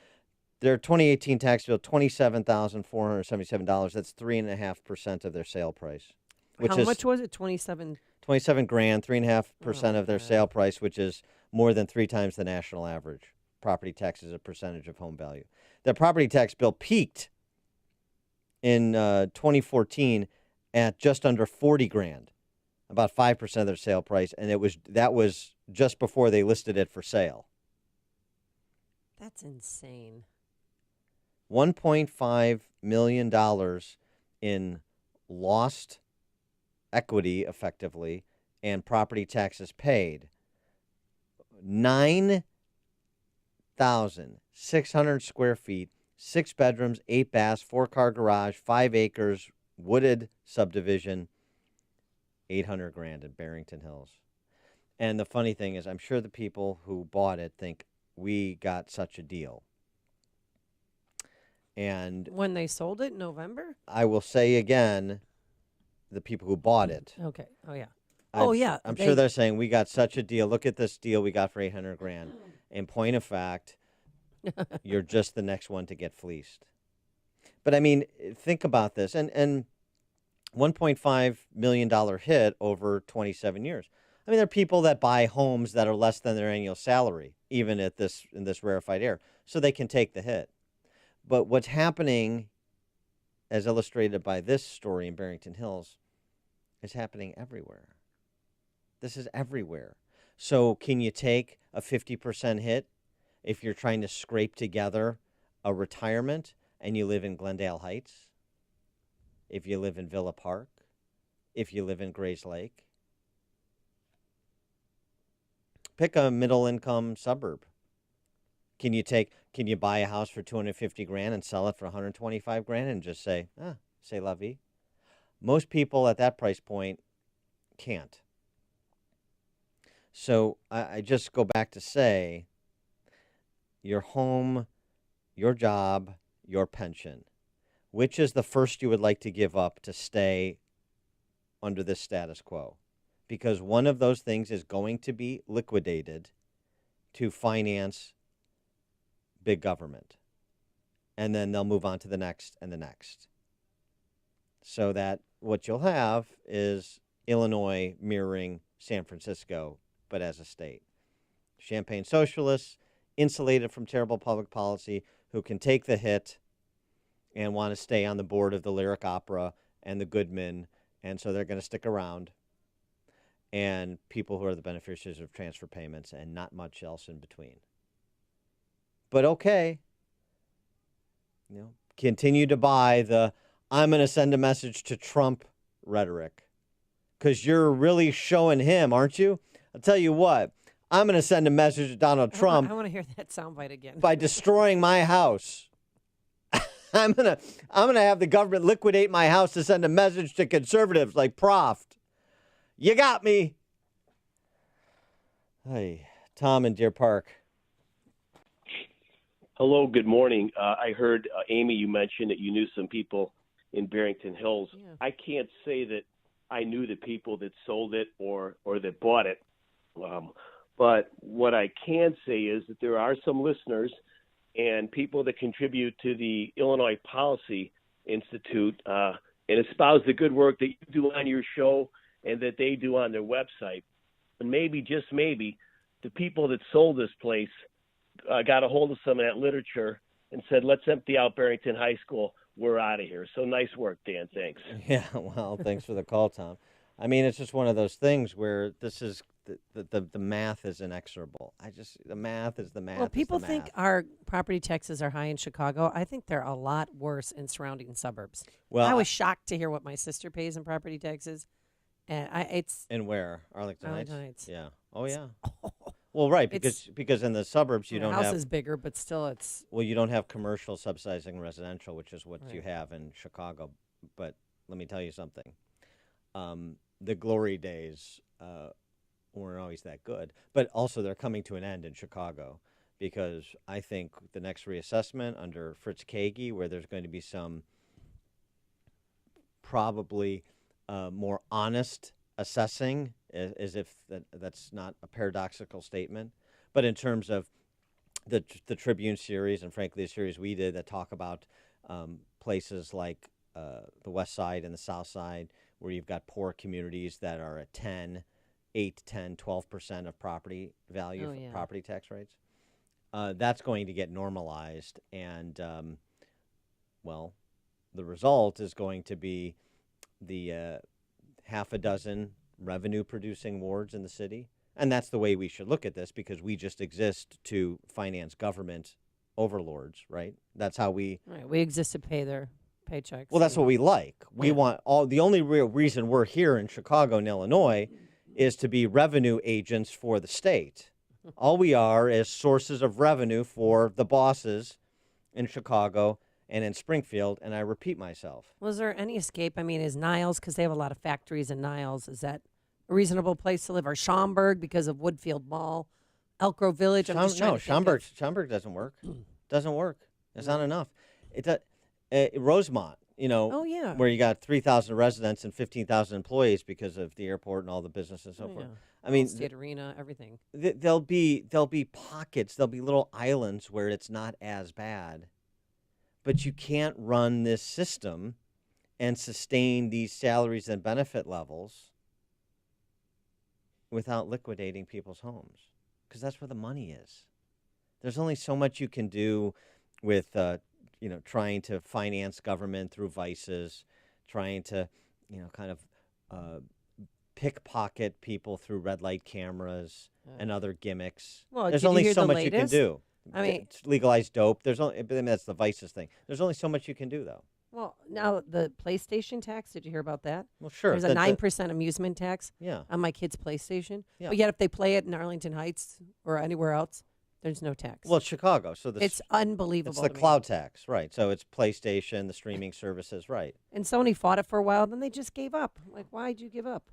Their 2018 tax bill, $27,477. That's 3.5% of their sale price. How much was it? 27. 27 grand, 3.5% of their sale price, which is more than 3 times the national average. Property tax is a percentage of home value. Their property tax bill peaked in 2014 at just under 40 grand, about 5% of their sale price, and that was just before they listed it for sale. That's insane. $1.5 million in lost equity, effectively, and property taxes paid. 9,600 square feet, 6 bedrooms, 8 baths, 4-car garage, 5 acres, wooded subdivision, 800 grand in Barrington Hills. And the funny thing is, I'm sure the people who bought it think we got such a deal. And when they sold it in November? I will say again, the people who bought it. Okay. Oh, yeah. I'm sure they're saying we got such a deal. Look at this deal we got for 800 grand. In point of fact, you're just the next one to get fleeced. But I mean, think about this. And $1.5 million hit over 27 years. I mean, there are people that buy homes that are less than their annual salary, even in this rarefied air, so they can take the hit. But what's happening, as illustrated by this story in Barrington Hills, is happening everywhere. This is everywhere. So can you take a 50% hit if you're trying to scrape together a retirement and you live in Glendale Heights? If you live in Villa Park? If you live in Grays Lake? Pick a middle-income suburb. Can you buy a house for 250 grand and sell it for 125 grand and just say, c'est la vie? Most people at that price point can't. So I just go back to say, your home, your job, your pension. which is the first you would like to give up to stay under this status quo? Because one of those things is going to be liquidated to finance big government. And then they'll move on to the next and the next. So that what you'll have is Illinois mirroring San Francisco, but as a state. Champagne socialists, insulated from terrible public policy, who can take the hit and want to stay on the board of the Lyric Opera and the Goodman, and so they're going to stick around. And people who are the beneficiaries of transfer payments and not much else in between. But okay, continue to buy the I'm going to send a message to Trump rhetoric, because you're really showing him, aren't you? I'll tell you what, I'm going to send a message to Donald Trump. I want to hear that soundbite again. By destroying my house. I'm gonna have the government liquidate my house to send a message to conservatives like Proft. You got me. Hey, Tom in Deer Park. Hello, good morning. I heard, Amy, you mentioned that you knew some people in Barrington Hills. Yeah. I can't say that I knew the people that sold it or that bought it. But what I can say is that there are some listeners and people that contribute to the Illinois Policy Institute and espouse the good work that you do on your show and that they do on their website. And maybe, just maybe, the people that sold this place got a hold of some of that literature and said, let's empty out Barrington High School. We're out of here. So nice work, Dan. Thanks. Yeah, well, thanks for the call, Tom. I mean, it's just one of those things where this is the math is inexorable. The math is the math. Well, people think our property taxes are high in Chicago. I think they're a lot worse in surrounding suburbs. Well, I was shocked to hear what my sister pays in property taxes. And it's and where? Arlington Heights. Yeah. Oh yeah. Well, right, because in the suburbs you don't have. The house is bigger, but still it's. Well, you don't have commercial subsidizing residential, which is what you have in Chicago. But let me tell you something. The glory days weren't always that good, but also they're coming to an end in Chicago, because I think the next reassessment under Fritz Kagi, where there's going to be some probably more honest assessing, as if that's not a paradoxical statement, but in terms of the Tribune series, and frankly the series we did that talk about places like the West Side and the South Side, where you've got poor communities that are at 8, 10, 12% of property value, property tax rates. That's going to get normalized, and well, the result is going to be the half a dozen revenue-producing wards in the city. And that's the way we should look at this, because we just exist to finance government overlords, right? That's how we... Right, we exist to pay their paychecks. Well, that's what we like. We want the only real reason we're here in Chicago and Illinois is to be revenue agents for the state. All we are is sources of revenue for the bosses in Chicago and in Springfield, and I repeat myself. Was there any escape? I mean, is Niles, because they have a lot of factories in Niles, is that a reasonable place to live? Or Schaumburg because of Woodfield Mall, Elk Grove Village? Schaumburg doesn't work. Doesn't work. It's not enough. Rosemont, where you got 3,000 residents and 15,000 employees because of the airport and all the business and so forth. I mean, State Arena, everything. There'll be pockets, there'll be little islands where it's not as bad. But you can't run this system and sustain these salaries and benefit levels without liquidating people's homes, because that's where the money is. There's only so much you can do with, trying to finance government through vices, trying to, kind of pickpocket people through red light cameras and other gimmicks. Well, there's only so much you can do. I mean, legalize dope. That's the vices thing. There's only so much you can do, though. Well, now the PlayStation tax. Did you hear about that? Well, sure. There's a 9% amusement tax. Yeah. On my kid's PlayStation. Yeah. But yet, if they play it in Arlington Heights or anywhere else, there's no tax. Well, it's Chicago, so it's unbelievable. It's the cloud tax, right? So it's PlayStation, the streaming services, right? And Sony fought it for a while, then they just gave up. Like, why'd you give up?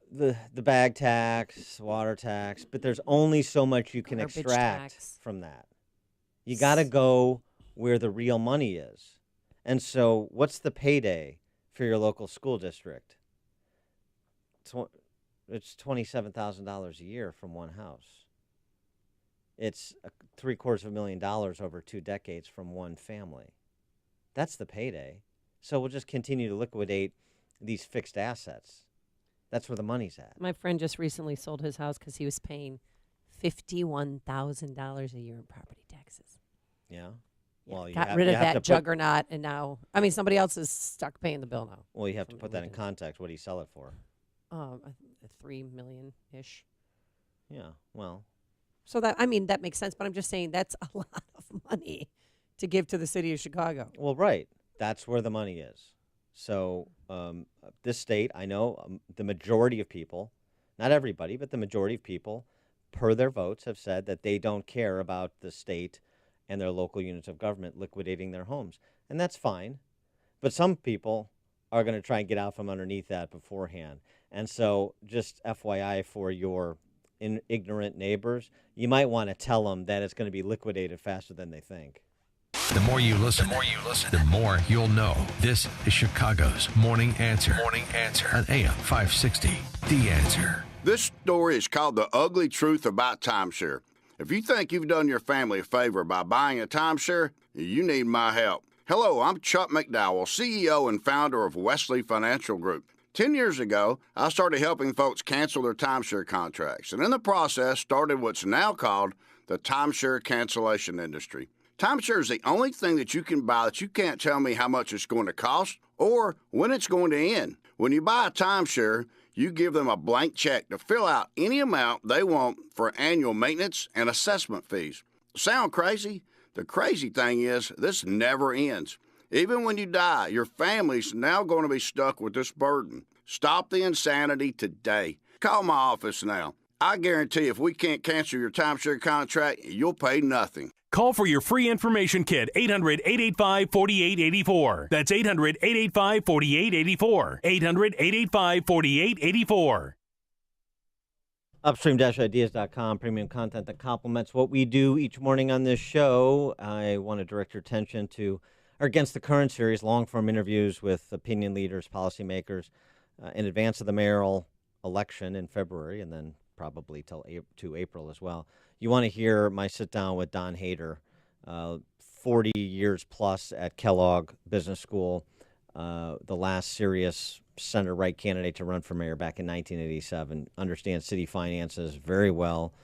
The bag tax, water tax, but there's only so much you can extract from that. You got to go where the real money is. And so what's the payday for your local school district? It's $27,000 a year from one house. It's $750,000 over 2 decades from one family. That's the payday. So we'll just continue to liquidate these fixed assets. That's where the money's at. My friend just recently sold his house because he was paying $51,000 a year in property taxes. Yeah. Well, Got rid of that juggernaut, and now, somebody else is stuck paying the bill now. Well, you have to put that in context. What did he sell it for? $3 million-ish. Yeah, well. So that makes sense, but I'm just saying that's a lot of money to give to the city of Chicago. Well, right. That's where the money is. So this state, I know the majority of people, not everybody, but the majority of people, per their votes, have said that they don't care about the state and their local units of government liquidating their homes. And that's fine. But some people are going to try and get out from underneath that beforehand. And so just FYI for your ignorant neighbors, you might want to tell them that it's going to be liquidated faster than they think. The more you listen, the more you'll know. This is Chicago's Morning Answer. Morning Answer on AM 560. The Answer. This story is called The Ugly Truth About Timeshare. If you think you've done your family a favor by buying a timeshare, you need my help. Hello, I'm Chuck McDowell, CEO and founder of Wesley Financial Group. 10 years ago, I started helping folks cancel their timeshare contracts, and in the process started what's now called the timeshare cancellation industry. Timeshare is the only thing that you can buy that you can't tell me how much it's going to cost or when it's going to end. When you buy a timeshare, you give them a blank check to fill out any amount they want for annual maintenance and assessment fees. Sound crazy? The crazy thing is, this never ends. Even when you die, your family's now going to be stuck with this burden. Stop the insanity today. Call my office now. I guarantee if we can't cancel your timeshare contract, you'll pay nothing. Call for your free information kit, 800-885-4884. That's 800-885-4884. 800-885-4884. Upstream-ideas.com, premium content that complements what we do each morning on this show. I want to direct your attention to our Against the Current series, long-form interviews with opinion leaders, policymakers, in advance of the mayoral election in February, and then probably to April as well. You want to hear my sit-down with Don Hayter, 40 years plus at Kellogg Business School, the last serious center-right candidate to run for mayor back in 1987, understands city finances very well,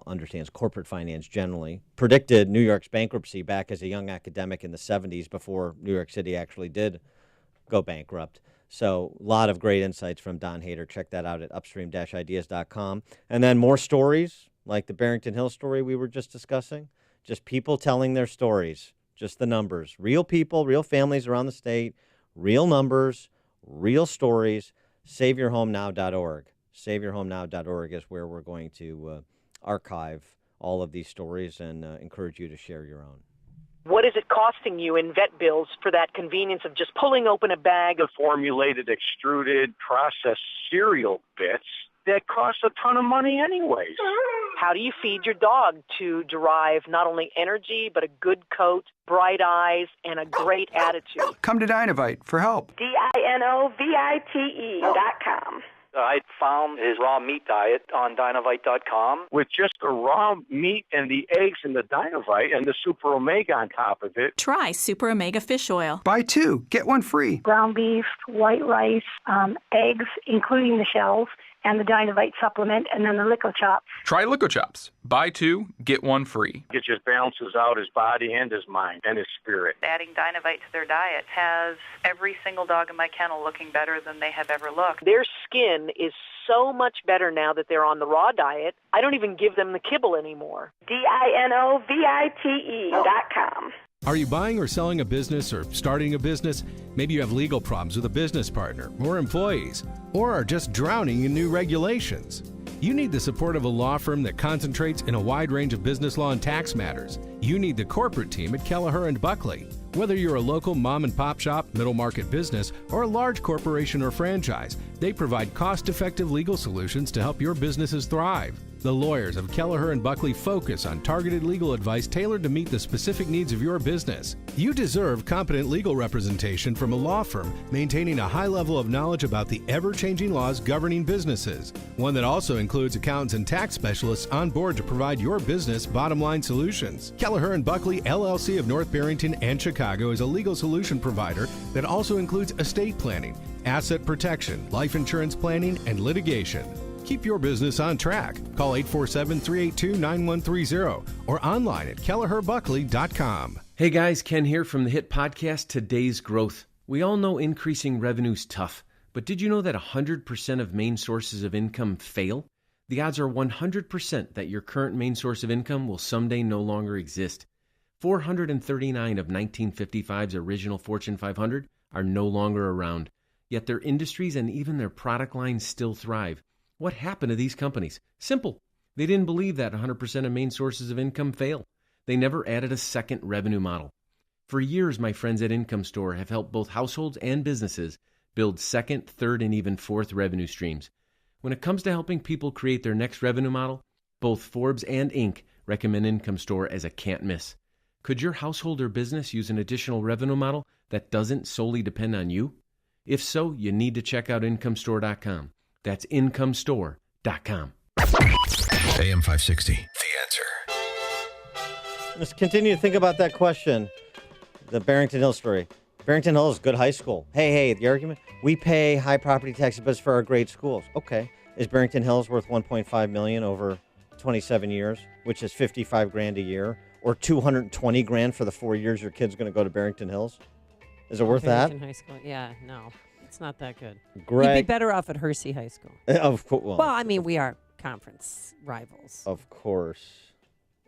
understands corporate finance generally, predicted New York's bankruptcy back as a young academic in the 70s before New York City actually did go bankrupt. So a lot of great insights from Don Hayter. Check that out at upstream-ideas.com. And then more stories like the Barrington Hills story we were just discussing, just people telling their stories, just the numbers. Real people, real families around the state, real numbers, real stories. SaveYourHomeNow.org. SaveYourHomeNow.org is where we're going to archive all of these stories and encourage you to share your own. What is it costing you in vet bills for that convenience of just pulling open a bag of formulated, extruded, processed cereal bits that cost a ton of money anyways? How do you feed your dog to derive not only energy, but a good coat, bright eyes, and a great attitude? Come to Dynovite for help. DINOVITE.com. I found his raw meat diet on Dynovite.com. With just the raw meat and the eggs and the Dynovite and the Super Omega on top of it. Try Super Omega Fish Oil. Buy 2, get 1 free. Ground beef, white rice, eggs, including the shells, and the Dynovite supplement, and then the Lico Chops. Try Lico Chops. Buy 2, get 1 free. It just balances out his body and his mind and his spirit. Adding Dynovite to their diet has every single dog in my kennel looking better than they have ever looked. Their skin is so much better now that they're on the raw diet. I don't even give them the kibble anymore. DINOVITE.com. Are you buying or selling a business or starting a business? Maybe you have legal problems with a business partner or employees, or are just drowning in new regulations. You need the support of a law firm that concentrates in a wide range of business law and tax matters. You need the corporate team at Kelleher & Buckley. Whether you're a local mom and pop shop, middle market business, or a large corporation or franchise, They provide cost-effective legal solutions to help your businesses thrive. The lawyers of Kelleher and Buckley focus on targeted legal advice tailored to meet the specific needs of your business. You deserve competent legal representation from a law firm maintaining a high level of knowledge about the ever-changing laws governing businesses. One that also includes accountants and tax specialists on board to provide your business bottom-line solutions. Kelleher and Buckley, LLC of North Barrington and Chicago is a legal solution provider that also includes estate planning, asset protection, life insurance planning, and litigation. Keep your business on track. Call 847-382-9130 or online at kelleherbuckley.com. Hey guys, Ken here from the hit podcast Today's Growth. We all know increasing revenue's tough, but did you know that 100% of main sources of income fail? The odds are 100% that your current main source of income will someday no longer exist. 439 of 1955's original Fortune 500 are no longer around, yet their industries and even their product lines still thrive. What happened to these companies? Simple. They didn't believe that 100% of main sources of income fail. They never added a second revenue model. For years, my friends at Income Store have helped both households and businesses build second, third, and even fourth revenue streams. When it comes to helping people create their next revenue model, both Forbes and Inc. recommend Income Store as a can't miss. Could your household or business use an additional revenue model that doesn't solely depend on you? If so, you need to check out IncomeStore.com. That's IncomeStore.com. AM 560, The Answer. Let's continue to think about that question. The Barrington Hills story. Barrington Hills is a good high school. Hey, the argument, we pay high property taxes for our great schools. Okay. Is Barrington Hills worth $1.5 million over 27 years, which is $55,000 a year, or $220,000 for the 4 years your kid's going to go to Barrington Hills? Is it worth Barrington that? High School. Yeah, no. It's not that good. Greg, You'd be better off at Hersey High School. Of course. Well, I mean, we are conference rivals. Of course.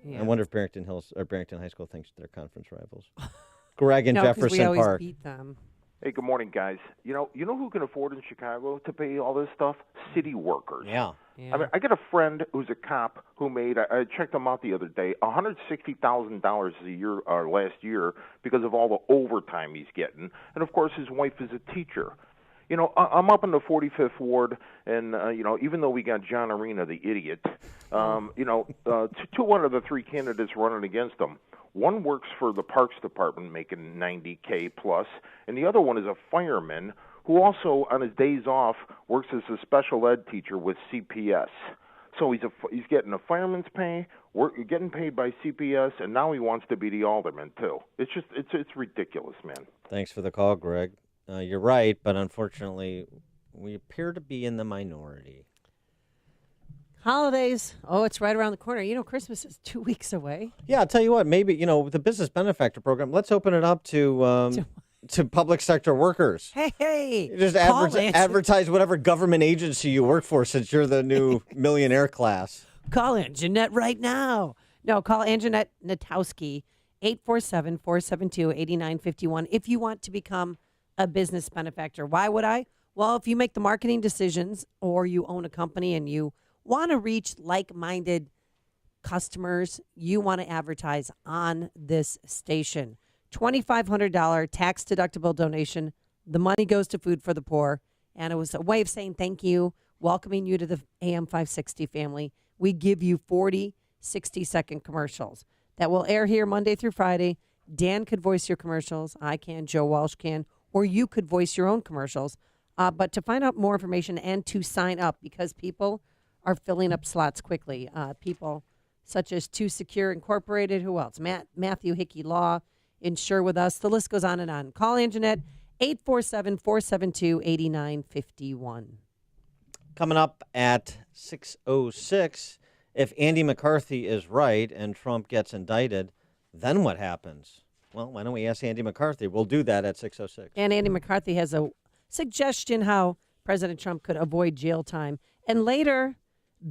Yeah. I wonder if Barrington Hills or Barrington High School thinks they're conference rivals. Greg in No, 'cause Jefferson we always Park. beat them. Hey, good morning, guys. You know who can afford in Chicago to pay all this stuff? City workers. Yeah. I mean, I got a friend who's a cop who made, I checked him out the other day, $160,000 a year or last year because of all the overtime he's getting. And, of course, his wife is a teacher. You know, I'm up in the 45th Ward, and, even though we got John Arena, the idiot, two out of the three candidates running against him. One works for the Parks Department making $90K plus, and the other one is a fireman who also, on his days off, works as a special ed teacher with CPS. So he's getting a fireman's pay, getting paid by CPS, and now he wants to be the alderman, too. It's ridiculous, man. Thanks for the call, Greg. You're right, but unfortunately, we appear to be in the minority. Holidays. Oh, it's right around the corner. You know, Christmas is 2 weeks away. Yeah, I'll tell you what, maybe, the business benefactor program, let's open it up to public sector workers. Hey. You just advertise whatever government agency you work for since you're the new millionaire class. Call Anjanette right now. No, call Anjanette Natowski, 847-472-8951 if you want to become a business benefactor. Why would I? Well, if you make the marketing decisions or you own a company and you want to reach like-minded customers, you want to advertise on this station. $2,500 tax-deductible donation. The money goes to Food for the Poor, and it was a way of saying thank you, welcoming you to the AM 560 family. We give you 40 60-second commercials that will air here Monday through Friday. Dan could voice your commercials. I can. Joe Walsh can. Or you could voice your own commercials. But to find out more information and to sign up, because people are filling up slots quickly. People such as Too Secure Incorporated. Who else? Matthew Hickey Law. Insure with us. The list goes on and on. Call Anjanette, 847-472-8951. Coming up at 6:06, if Andy McCarthy is right and Trump gets indicted, then what happens? Well, why don't we ask Andy McCarthy? We'll do that at 6:06. And Andy McCarthy has a suggestion how President Trump could avoid jail time. And later,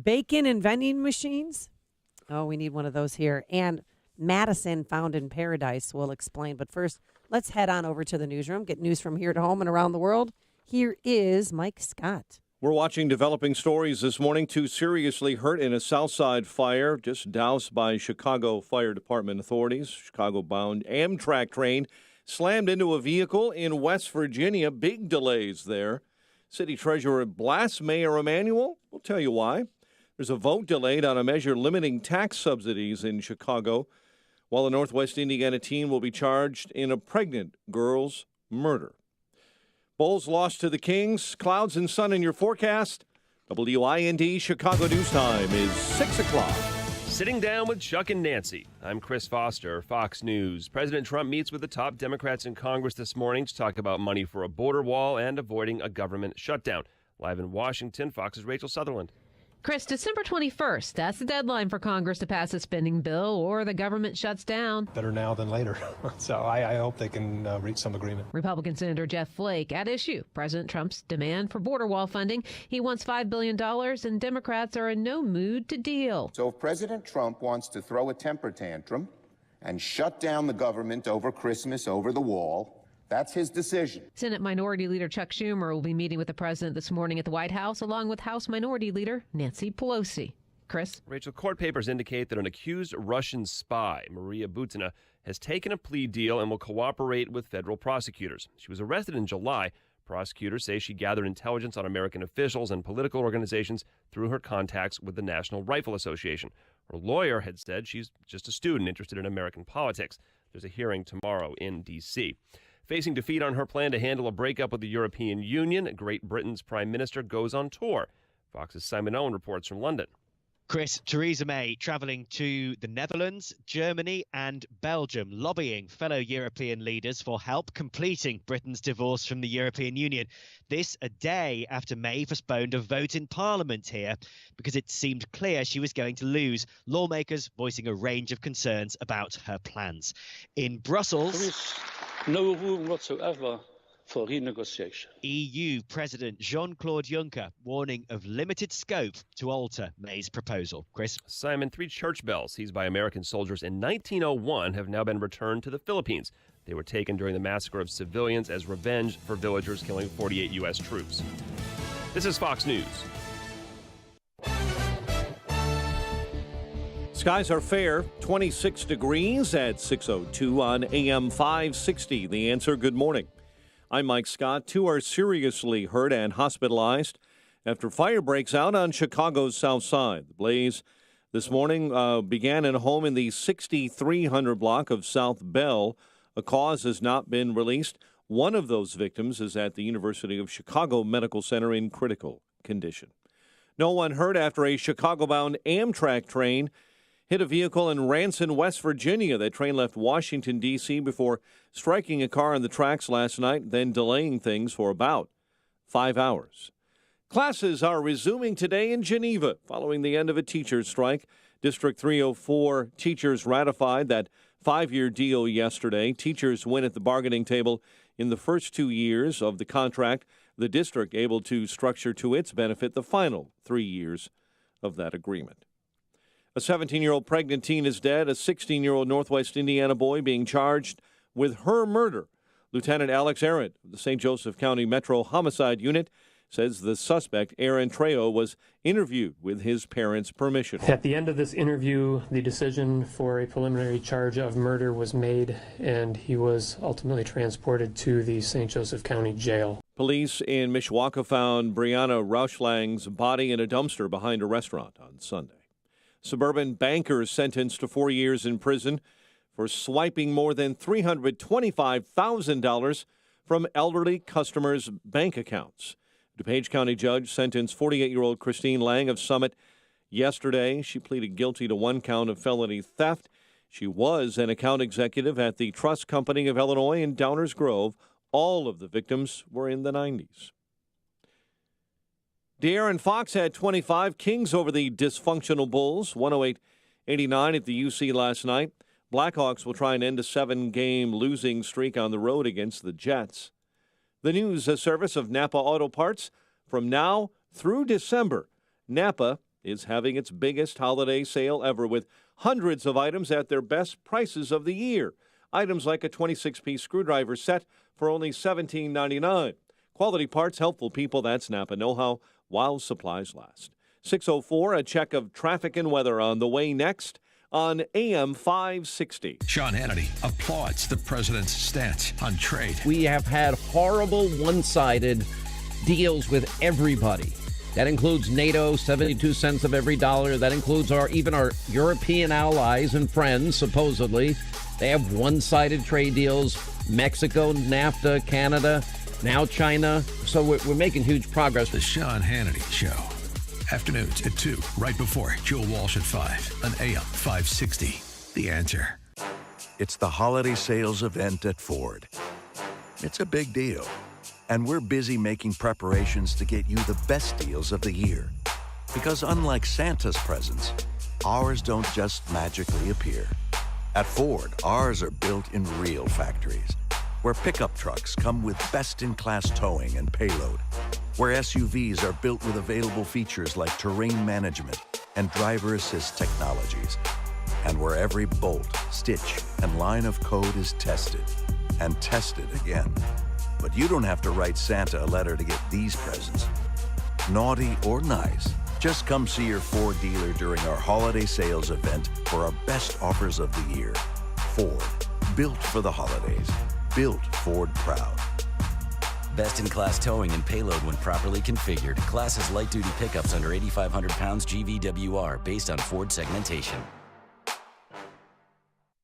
bacon and vending machines. Oh, we need one of those here. And Madison found in paradise. We'll explain. But first, let's head on over to the newsroom, get news from here at home and around the world. Here is Mike Scott. We're watching developing stories this morning. 2 seriously hurt in a Southside fire, just doused by Chicago Fire Department authorities. Chicago-bound Amtrak train slammed into a vehicle in West Virginia. Big delays there. City Treasurer blasts Mayor Emanuel. We'll tell you why. There's a vote delayed on a measure limiting tax subsidies in Chicago, while a Northwest Indiana teen will be charged in a pregnant girl's murder. Bulls lost to the Kings. Clouds and sun in your forecast. WIND Chicago News Time is 6 o'clock. Sitting down with Chuck and Nancy. I'm Chris Foster, Fox News. President Trump meets with the top Democrats in Congress this morning to talk about money for a border wall and avoiding a government shutdown. Live in Washington, Fox's Rachel Sutherland. Chris, December 21st, that's the deadline for Congress to pass a spending bill or the government shuts down. Better now than later. So I hope they can reach some agreement. Republican Senator Jeff Flake at issue President Trump's demand for border wall funding. He wants $5 billion, and Democrats are in no mood to deal. So if President Trump wants to throw a temper tantrum and shut down the government over Christmas, over the wall, that's his decision. Senate Minority Leader Chuck Schumer will be meeting with the president this morning at the White House, along with House Minority Leader Nancy Pelosi. Chris? Rachel, court papers indicate that an accused Russian spy, Maria Butina, has taken a plea deal and will cooperate with federal prosecutors. She was arrested in July. Prosecutors say she gathered intelligence on American officials and political organizations through her contacts with the National Rifle Association. Her lawyer had said she's just a student interested in American politics. There's a hearing tomorrow in D.C. Facing defeat on her plan to handle a breakup with the European Union, Great Britain's Prime Minister goes on tour. Fox's Simon Owen reports from London. Chris, Theresa May travelling to the Netherlands, Germany and Belgium, lobbying fellow European leaders for help completing Britain's divorce from the European Union. This a day after May postponed a vote in Parliament here because it seemed clear she was going to lose, lawmakers voicing a range of concerns about her plans. In Brussels, there is no room whatsoever for renegotiation. EU President Jean-Claude Juncker warning of limited scope to alter May's proposal. Chris? Simon, 3 church bells seized by American soldiers in 1901 have now been returned to the Philippines. They were taken during the massacre of civilians as revenge for villagers killing 48 U.S. troops. This is Fox News. Skies are fair, 26 degrees at 6:02 on AM 560. The Answer, good morning. I'm Mike Scott. 2 are seriously hurt and hospitalized after fire breaks out on Chicago's south side. The blaze this morning began in a home in the 6300 block of South Bell. A cause has not been released. One of those victims is at the University of Chicago Medical Center in critical condition. No one hurt after a Chicago-bound Amtrak train hit a vehicle in Ranson, West Virginia. That train left Washington, D.C. before striking a car on the tracks last night, then delaying things for about 5 hours. Classes are resuming today in Geneva following the end of a teacher's strike. District 304 teachers ratified that 5-year deal yesterday. Teachers win at the bargaining table in the first 2 years of the contract. The district able to structure to its benefit the final 3 years of that agreement. A 17-year-old pregnant teen is dead. A 16-year-old Northwest Indiana boy being charged with her murder. Lieutenant Alex Arendt of the St. Joseph County Metro Homicide Unit says the suspect, Aaron Trejo, was interviewed with his parents' permission. At the end of this interview, the decision for a preliminary charge of murder was made, and he was ultimately transported to the St. Joseph County Jail. Police in Mishawaka found Brianna Rauschlang's body in a dumpster behind a restaurant on Sunday. Suburban bankers sentenced to 4 years in prison for swiping more than $325,000 from elderly customers' bank accounts. DuPage County judge sentenced 48-year-old Christine Lang of Summit yesterday. She pleaded guilty to 1 count of felony theft. She was an account executive at the Trust Company of Illinois in Downers Grove. All of the victims were in the 90s. De'Aaron Fox had 25 Kings over the dysfunctional Bulls, 108-89 at the UC last night. Blackhawks will try and end a 7-game losing streak on the road against the Jets. The news service of Napa Auto Parts. From now through December, Napa is having its biggest holiday sale ever with hundreds of items at their best prices of the year. Items like a 26-piece screwdriver set for only $17.99. Quality parts, helpful people, that's Napa know-how while supplies last. 6:04, a check of traffic and weather on the way next on AM 560. Sean Hannity applauds the president's stance on trade. We have had horrible one-sided deals with everybody. That includes NATO, 72 cents of every dollar. That includes even our European allies and friends, supposedly. They have one-sided trade deals. Mexico, NAFTA, Canada, now China. So we're making huge progress. The Sean Hannity Show. Afternoons at 2, right before Joe Walsh at 5 on AM 560. The Answer. It's the holiday sales event at Ford. It's a big deal, and we're busy making preparations to get you the best deals of the year. Because unlike Santa's presents, ours don't just magically appear. At Ford, ours are built in real factories, where pickup trucks come with best-in-class towing and payload, where SUVs are built with available features like terrain management and driver assist technologies, and where every bolt, stitch, and line of code is tested and tested again. But you don't have to write Santa a letter to get these presents. Naughty or nice, just come see your Ford dealer during our holiday sales event for our best offers of the year. Ford, built for the holidays. Built Ford proud. Best-in-class towing and payload when properly configured. Class is light-duty pickups under 8,500 pounds GVWR based on Ford segmentation.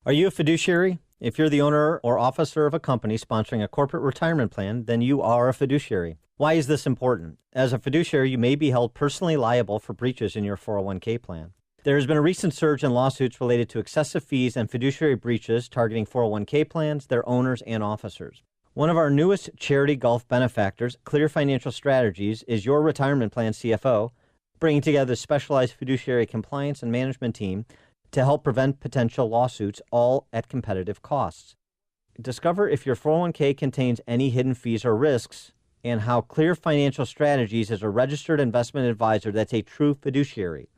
Are you a fiduciary? If you're the owner or officer of a company sponsoring a corporate retirement plan, then you are a fiduciary. Why is this important? As a fiduciary, you may be held personally liable for breaches in your 401k plan. There has been a recent surge in lawsuits related to excessive fees and fiduciary breaches targeting 401k plans, their owners, and officers. One of our newest charity golf benefactors, Clear Financial Strategies, is your retirement plan CFO, bringing together a specialized fiduciary compliance and management team to help prevent potential lawsuits, all at competitive costs. Discover if your 401k contains any hidden fees or risks, and how Clear Financial Strategies is a registered investment advisor that's a true fiduciary.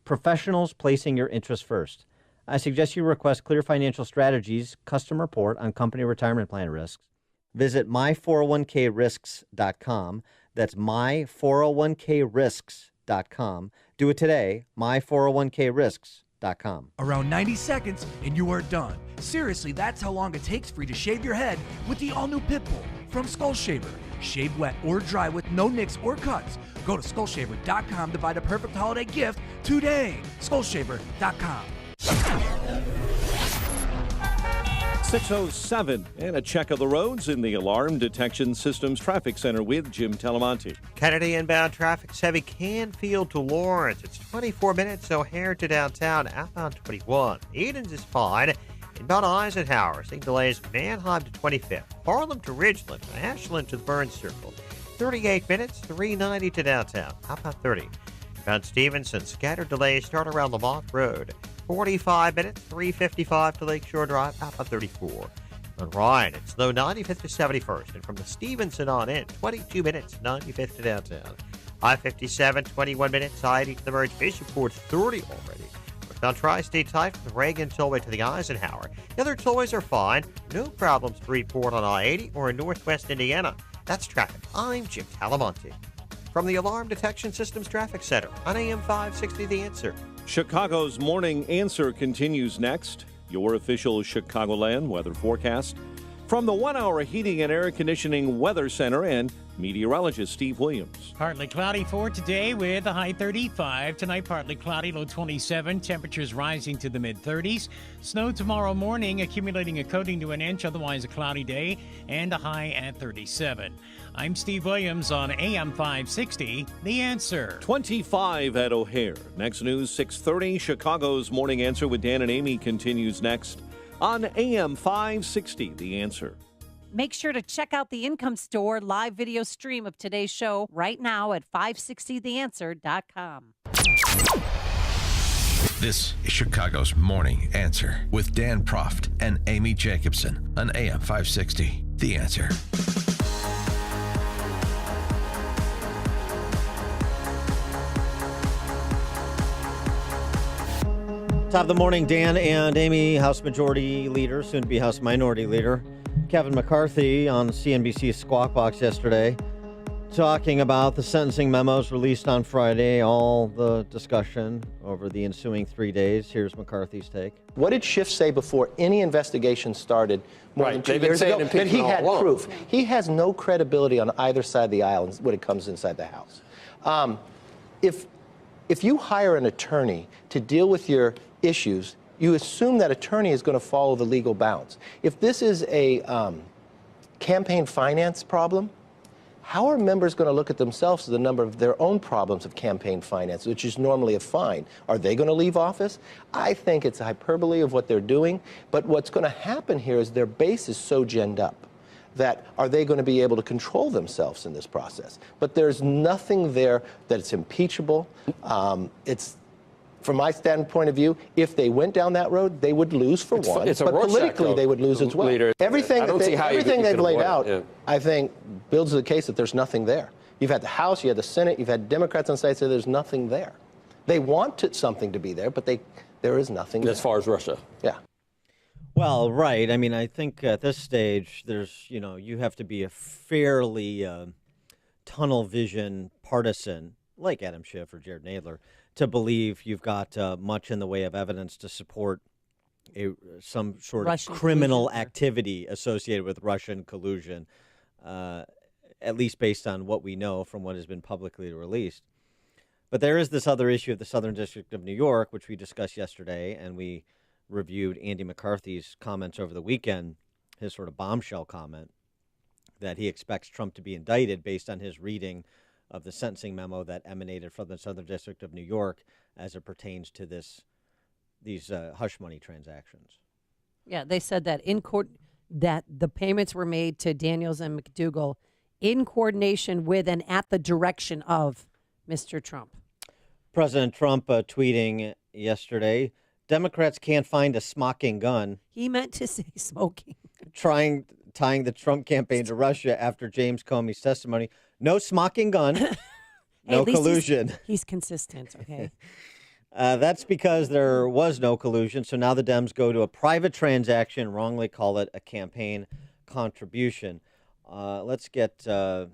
Professionals placing your interests first. I suggest you request Clear Financial Strategies custom report on company retirement plan risks. Visit my401krisks.com. That's my401krisks.com. Do it today, my401krisks.com. Around 90 seconds and you are done. Seriously, that's how long it takes for you to shave your head with the all-new Pitbull from Skull Shaver. Shave wet or dry with no nicks or cuts. Go to SkullShaver.com to buy the perfect holiday gift today. SkullShaver.com. 6:07 and a check of the roads in the Alarm Detection Systems Traffic Center with Jim Talamonte. Kennedy inbound traffic's heavy Canfield to Lawrence. It's 24 minutes O'Hare to downtown. Outbound 21. Edens is fine. Inbound Eisenhower. Seeing delays Manheim to 25th. Harlem to Ridgeland. Ashland to the Burns Circle. 38 minutes. 390 to downtown. Outbound 30. Inbound Stevenson. Scattered delays start around Lamont Road. 45 minutes, 355 to Lakeshore Drive, outbound 34. On Ryan, it's slow 95th to 71st, and from the Stevenson on in, 22 minutes, 95th to downtown. I-57, 21 minutes, I-80 to the Merge Bishopport, 30 already. Westbound Tri-State tight from the Reagan Tollway to the Eisenhower. The other tollways are fine, no problems to report on I-80 or in Northwest Indiana. That's traffic. I'm Jim Talamonte. From the Alarm Detection Systems Traffic Center on AM 560 The Answer. Chicago's Morning Answer continues next. Your official Chicagoland weather forecast from the 1 Hour Heating and Air Conditioning Weather Center and meteorologist Steve Williams. Partly cloudy for today with a high 35. Tonight, partly cloudy, low 27. Temperatures rising to the mid-30s. Snow tomorrow morning, accumulating a coating to an inch. Otherwise, a cloudy day and a high at 37. I'm Steve Williams on AM 560, The Answer. 25 at O'Hare. Next news, 6:30. Chicago's Morning Answer with Dan and Amy continues next on AM 560, The Answer. Make sure to check out the Income Store live video stream of today's show right now at 560theanswer.com. This is Chicago's Morning Answer with Dan Proft and Amy Jacobson on AM 560, The Answer. Top of the morning, Dan and Amy, House Majority Leader, soon to be House Minority Leader, Kevin McCarthy on CNBC's Squawk Box yesterday Talking about the sentencing memos released on Friday, all the discussion over the ensuing 3 days. Here's McCarthy's take. What did Schiff say before any investigation started more than 2 They've been years saying ago? That he impeachment had all along. proof. He has no credibility on either side of the aisle when it comes inside the House. If you hire an attorney to deal with your issues, you assume that attorney is going to follow the legal bounds. If this is a campaign finance problem, how are members going to look at themselves as the number of their own problems of campaign finance, which is normally a fine? Are they going to leave office? I think it's a hyperbole of what they're doing. But what's going to happen here is their base is so ginned up that are they going to be able to control themselves in this process? But there's nothing there that's impeachable. From my standpoint of view, if they went down that road, they would lose for one. it's a But Rorschach, politically, though, they would lose as well. leader. Everything, I don't see how you everything could they've laid avoid it, out, yeah. I think, builds the case that there's nothing there. You've had the House, you had the Senate, you've had Democrats on site say there's nothing there. They wanted something to be there, but there is nothing there. As far as Russia. Yeah. Well, right. I mean, I think at this stage, you have to be a fairly tunnel vision partisan, like Adam Schiff or Jared Nadler, to believe you've got much in the way of evidence to support some sort Russian of criminal collusion. activity associated with Russian collusion, at least based on what we know from what has been publicly released. But there is this other issue of the Southern District of New York, which we discussed yesterday, and we reviewed Andy McCarthy's comments over the weekend, his sort of bombshell comment that he expects Trump to be indicted based on his reading of the sentencing memo that emanated from the Southern District of New York as it pertains to these hush money transactions. Yeah, they said that in court that the payments were made to Daniels and McDougal in coordination with and at the direction of Mr. Trump. President Trump tweeting yesterday, Democrats can't find a smoking gun. He meant to say smoking. Tying the Trump campaign to Russia after James Comey's testimony. No smoking gun, no at least collusion. He's consistent, okay? That's because there was no collusion. So now the Dems go to a private transaction, wrongly call it a campaign contribution. Let's get the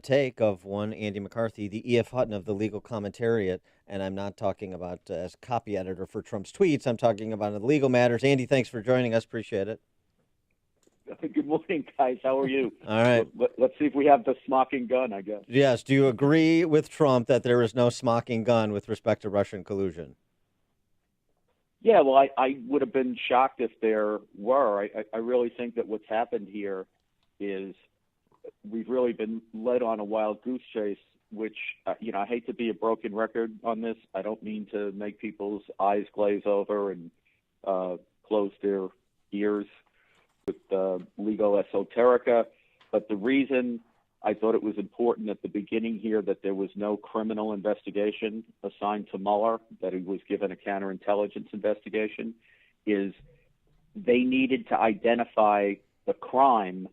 take of one Andy McCarthy, the E.F. Hutton of the legal commentariat. And I'm not talking about as copy editor for Trump's tweets. I'm talking about the legal matters. Andy, thanks for joining us. Appreciate it. Good morning, guys. How are you? All right. Let's see if we have the smoking gun, I guess. Yes. Do you agree with Trump that there is no smoking gun with respect to Russian collusion? Yeah, well, I would have been shocked if there were. I really think that what's happened here is we've really been led on a wild goose chase, which, I hate to be a broken record on this. I don't mean to make people's eyes glaze over and close their ears with legal esoterica. But the reason I thought it was important at the beginning here that there was no criminal investigation assigned to Mueller, that he was given a counterintelligence investigation, is they needed to identify the crime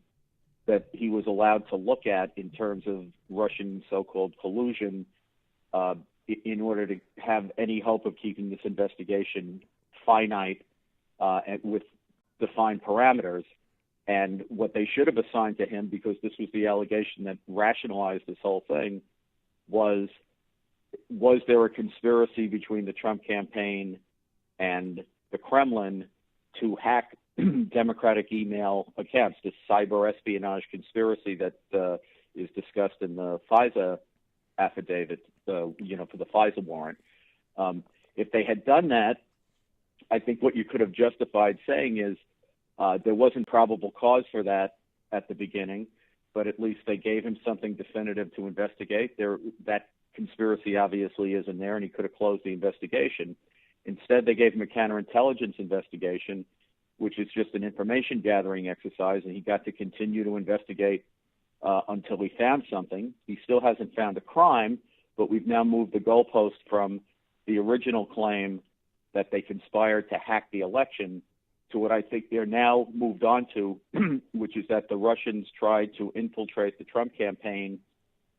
that he was allowed to look at in terms of Russian so-called collusion in order to have any hope of keeping this investigation finite and with defined parameters. And what they should have assigned to him, because this was the allegation that rationalized this whole thing, was there a conspiracy between the Trump campaign and the Kremlin to hack Democratic email accounts, this cyber espionage conspiracy that is discussed in the FISA affidavit, for the FISA warrant. If they had done that, I think what you could have justified saying is there wasn't probable cause for that at the beginning, but at least they gave him something definitive to investigate. That conspiracy obviously isn't there, and he could have closed the investigation. Instead, they gave him a counterintelligence investigation, which is just an information gathering exercise, and he got to continue to investigate until he found something. He still hasn't found a crime, but we've now moved the goalpost from the original claim that they conspired to hack the election to what I think they're now moved on to, which is that the Russians tried to infiltrate the Trump campaign.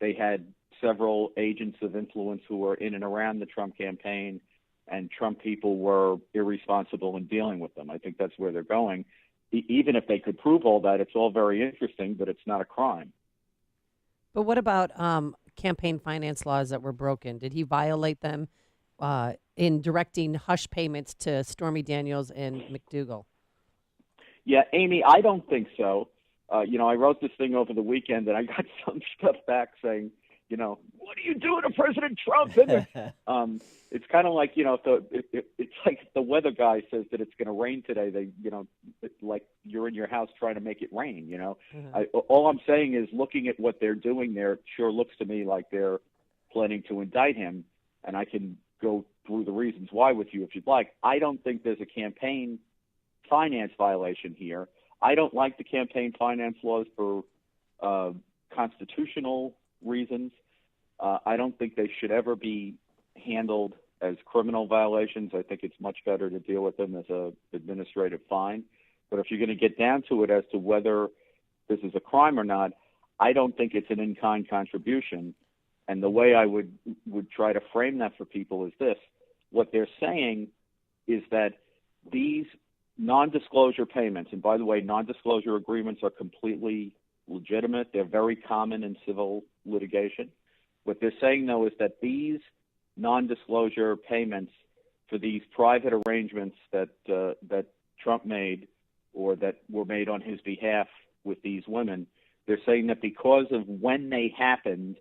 They had several agents of influence who were in and around the Trump campaign, and Trump people were irresponsible in dealing with them. I think that's where they're going. Even if they could prove all that, it's all very interesting, but it's not a crime. But what about campaign finance laws that were broken? Did he violate them in directing hush payments to Stormy Daniels and McDougal? Yeah, Amy, I don't think so. I wrote this thing over the weekend, and I got some stuff back saying, what are you doing to President Trump? It's kind of like, it's like the weather guy says that it's going to rain today. It's like you're in your house trying to make it rain, all I'm saying is looking at what they're doing there, it sure looks to me like they're planning to indict him, and I can go through the reasons why with you if you'd like. I don't think there's a campaign finance violation here. I don't like the campaign finance laws for constitutional reasons. I don't think they should ever be handled as criminal violations. I think it's much better to deal with them as a administrative fine. But if you're going to get down to it as to whether this is a crime or not, I don't think it's an in-kind contribution. And the way I would try to frame that for people is this. What they're saying is that these non-disclosure payments, and by the way, non-disclosure agreements are completely legitimate. They're very common in civil litigation. What they're saying, though, is that these non-disclosure payments for these private arrangements that Trump made or that were made on his behalf with these women, they're saying that because of when they happened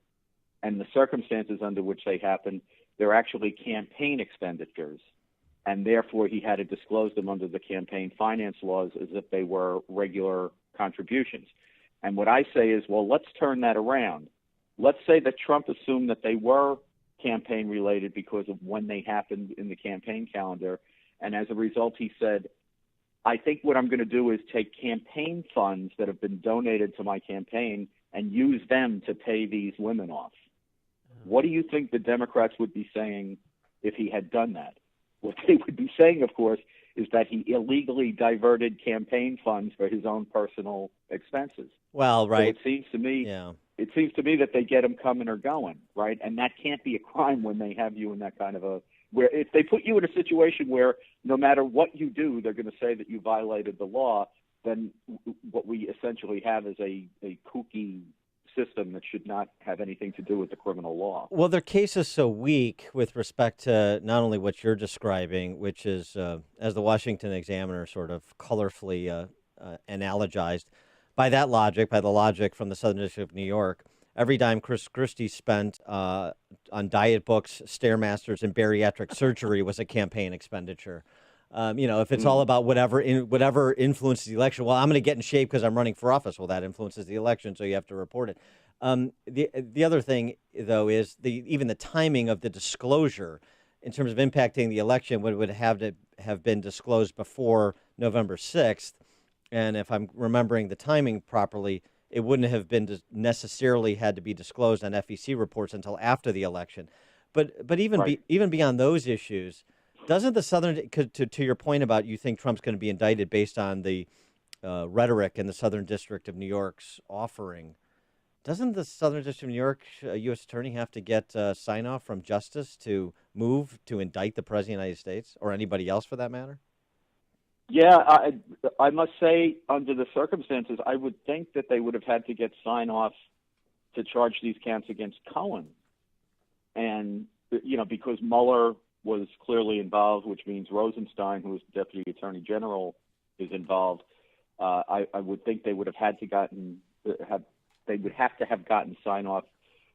and the circumstances under which they happened, they're actually campaign expenditures. And therefore, he had to disclose them under the campaign finance laws as if they were regular contributions. And what I say is, well, let's turn that around. Let's say that Trump assumed that they were campaign related because of when they happened in the campaign calendar. And as a result, he said, I think what I'm going to do is take campaign funds that have been donated to my campaign and use them to pay these women off. What do you think the Democrats would be saying if he had done that? What they would be saying, of course, is that he illegally diverted campaign funds for his own personal expenses. Well, right. So it seems to me that they get him coming or going, right? And that can't be a crime when they have you in that kind of where if they put you in a situation where no matter what you do, they're going to say that you violated the law, then what we essentially have is a kooky system that should not have anything to do with the criminal law. Well, their case is so weak with respect to not only what you're describing, which is, as the Washington Examiner sort of colorfully analogized, by the logic from the Southern District of New York, every dime Chris Christie spent on diet books, Stairmasters, and bariatric surgery was a campaign expenditure. If it's all about whatever influences the election, well, I'm going to get in shape because I'm running for office. Well, that influences the election, so you have to report it. The other thing, though, is even the timing of the disclosure in terms of impacting the election would have to have been disclosed before November 6th. And if I'm remembering the timing properly, it wouldn't have been necessarily had to be disclosed on FEC reports until after the election. But even right. Even beyond those issues, doesn't the Southern, to your point about you think Trump's going to be indicted based on the rhetoric in the Southern District of New York's offering, doesn't the Southern District of New York U.S. Attorney have to get sign-off from Justice to move to indict the President of the United States or anybody else for that matter? Yeah, I must say, under the circumstances, I would think that they would have had to get sign-off to charge these counts against Cohen. And, because Mueller was clearly involved, which means Rosenstein, who is Deputy Attorney General, is involved. I would think they would have had to have gotten sign-off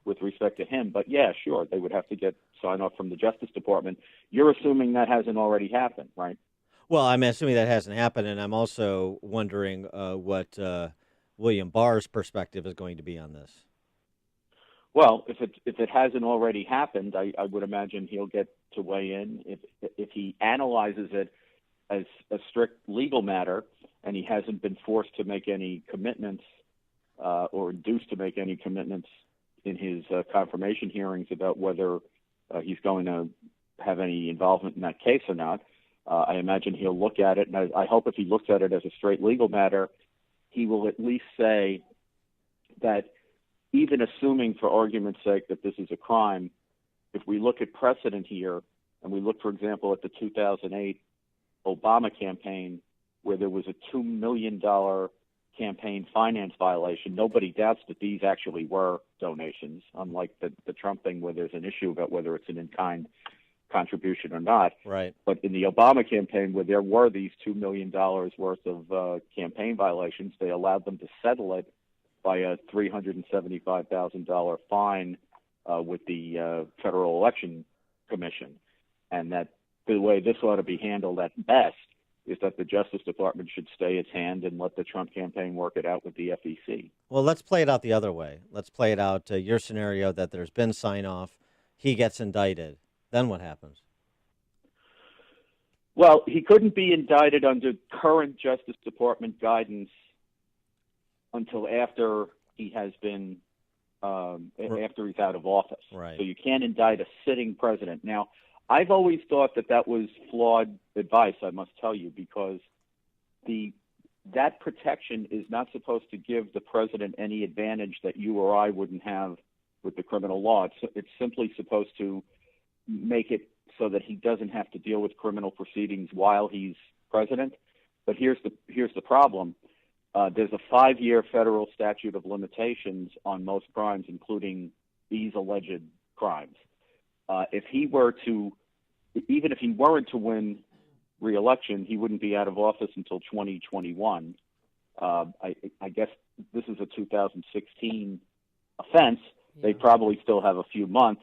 with respect to him. But yeah, sure, they would have to get sign-off from the Justice Department. You're assuming that hasn't already happened, right? Well, I'm assuming that hasn't happened, and I'm also wondering what William Barr's perspective is going to be on this. Well, if it hasn't already happened, I would imagine he'll get to weigh in. If he analyzes it as a strict legal matter, and he hasn't been forced to make any commitments or induced to make any commitments in his confirmation hearings about whether he's going to have any involvement in that case or not, I imagine he'll look at it, and I hope if he looks at it as a straight legal matter, he will at least say that even assuming for argument's sake that this is a crime, if we look at precedent here, and we look, for example, at the 2008 Obama campaign, where there was a $2 million campaign finance violation. Nobody doubts that these actually were donations, unlike the Trump thing where there's an issue about whether it's an in-kind contribution or not. Right. But in the Obama campaign, where there were these $2 million worth of campaign violations, they allowed them to settle it by a $375,000 fine with the Federal Election Commission. And that the way this ought to be handled at best is that the Justice Department should stay its hand and let the Trump campaign work it out with the FEC. Well, let's play it out the other way. Let's play it out your scenario that there's been sign-off, he gets indicted. Then what happens? Well, he couldn't be indicted under current Justice Department guidance until after he has been, after he's out of office. Right. So you can't indict a sitting president. Now, I've always thought that was flawed advice, I must tell you, because that protection is not supposed to give the president any advantage that you or I wouldn't have with the criminal law. It's simply supposed to make it so that he doesn't have to deal with criminal proceedings while he's president. But here's the problem. There's a 5-year federal statute of limitations on most crimes, including these alleged crimes. Even if he weren't to win re-election, he wouldn't be out of office until 2021. I guess this is a 2016 offense. Yeah. They probably still have a few months.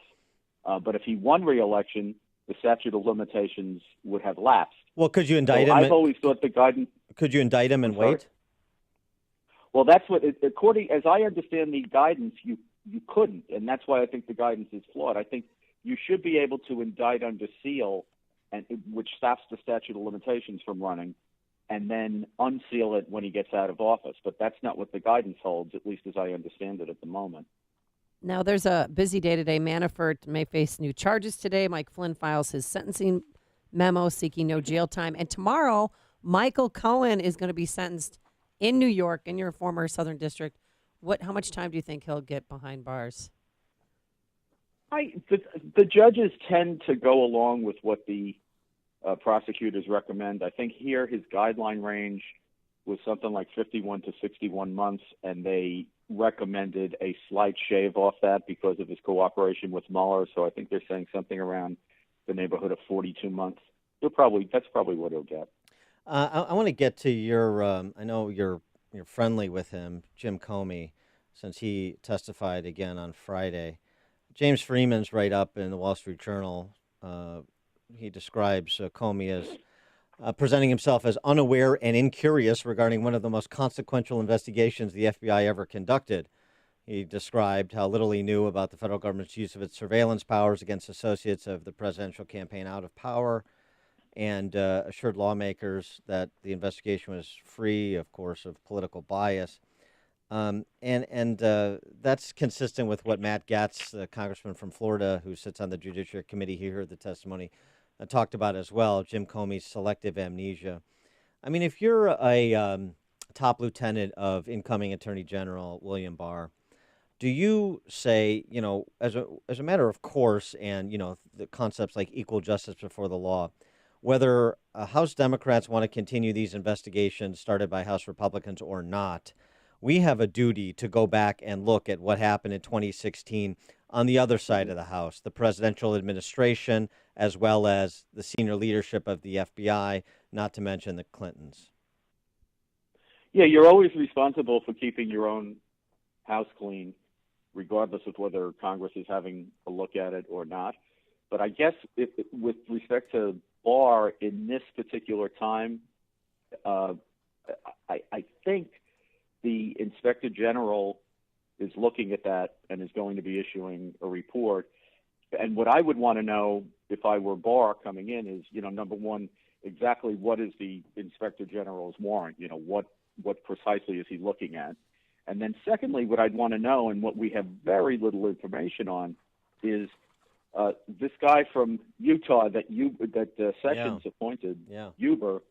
But if he won re-election, the statute of limitations would have lapsed. Well, could you indict him? I've always thought the guidance. Could you indict him and wait? Well, that's what, according as I understand the guidance, you couldn't, and that's why I think the guidance is flawed. I think you should be able to indict under seal, which stops the statute of limitations from running, and then unseal it when he gets out of office. But that's not what the guidance holds, at least as I understand it at the moment. Now, there's a busy day today. Manafort may face new charges today. Mike Flynn files his sentencing memo seeking no jail time. And tomorrow, Michael Cohen is going to be sentenced in New York, in your former Southern District. How much time do you think he'll get behind bars? The judges tend to go along with what the prosecutors recommend. I think here his guideline range was something like 51 to 61 months, and they recommended a slight shave off that because of his cooperation with Mueller. So I think they're saying something around the neighborhood of 42 months. That's probably what he'll get. I want to get to your. I know you're friendly with him, Jim Comey, since he testified again on Friday. James Freeman's right up in the Wall Street Journal. He describes Comey as presenting himself as unaware and incurious regarding one of the most consequential investigations the FBI ever conducted. He described how little he knew about the federal government's use of its surveillance powers against associates of the presidential campaign out of power, and assured lawmakers that the investigation was free, of course, of political bias. And that's consistent with what Matt Gaetz, the congressman from Florida who sits on the Judiciary Committee, he heard the testimony, talked about as well, Jim Comey's selective amnesia. I mean, if you're a top lieutenant of incoming Attorney General William Barr, do you say, as a matter of course, and, the concepts like equal justice before the law, whether House Democrats want to continue these investigations started by House Republicans or not, we have a duty to go back and look at what happened in 2016 on the other side of the House, the presidential administration, as well as the senior leadership of the FBI, not to mention the Clintons. Yeah, you're always responsible for keeping your own house clean, regardless of whether Congress is having a look at it or not. But I guess with respect to Barr in this particular time, I think the Inspector General is looking at that and is going to be issuing a report. And what I would want to know if I were Barr coming in is, number one, exactly what is the Inspector General's warrant? What precisely is he looking at? And then secondly, what I'd want to know, and what we have very little information on, is this guy from Utah that Sessions appointed, Huber,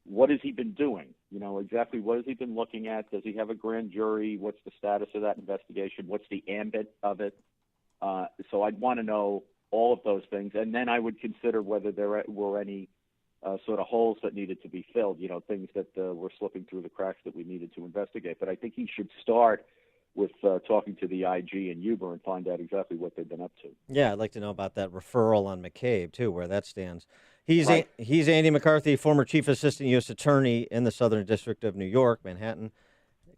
what has he been doing? Exactly what has he been looking at? Does he have a grand jury? What's the status of that investigation? What's the ambit of it? So I'd want to know all of those things. And then I would consider whether there were any sort of holes that needed to be filled, things that were slipping through the cracks that we needed to investigate. But I think he should start with talking to the IG and Uber and find out exactly what they've been up to. Yeah, I'd like to know about that referral on McCabe, too, where that stands. He's Right. he's Andy McCarthy, former Chief Assistant U.S. Attorney in the Southern District of New York, Manhattan,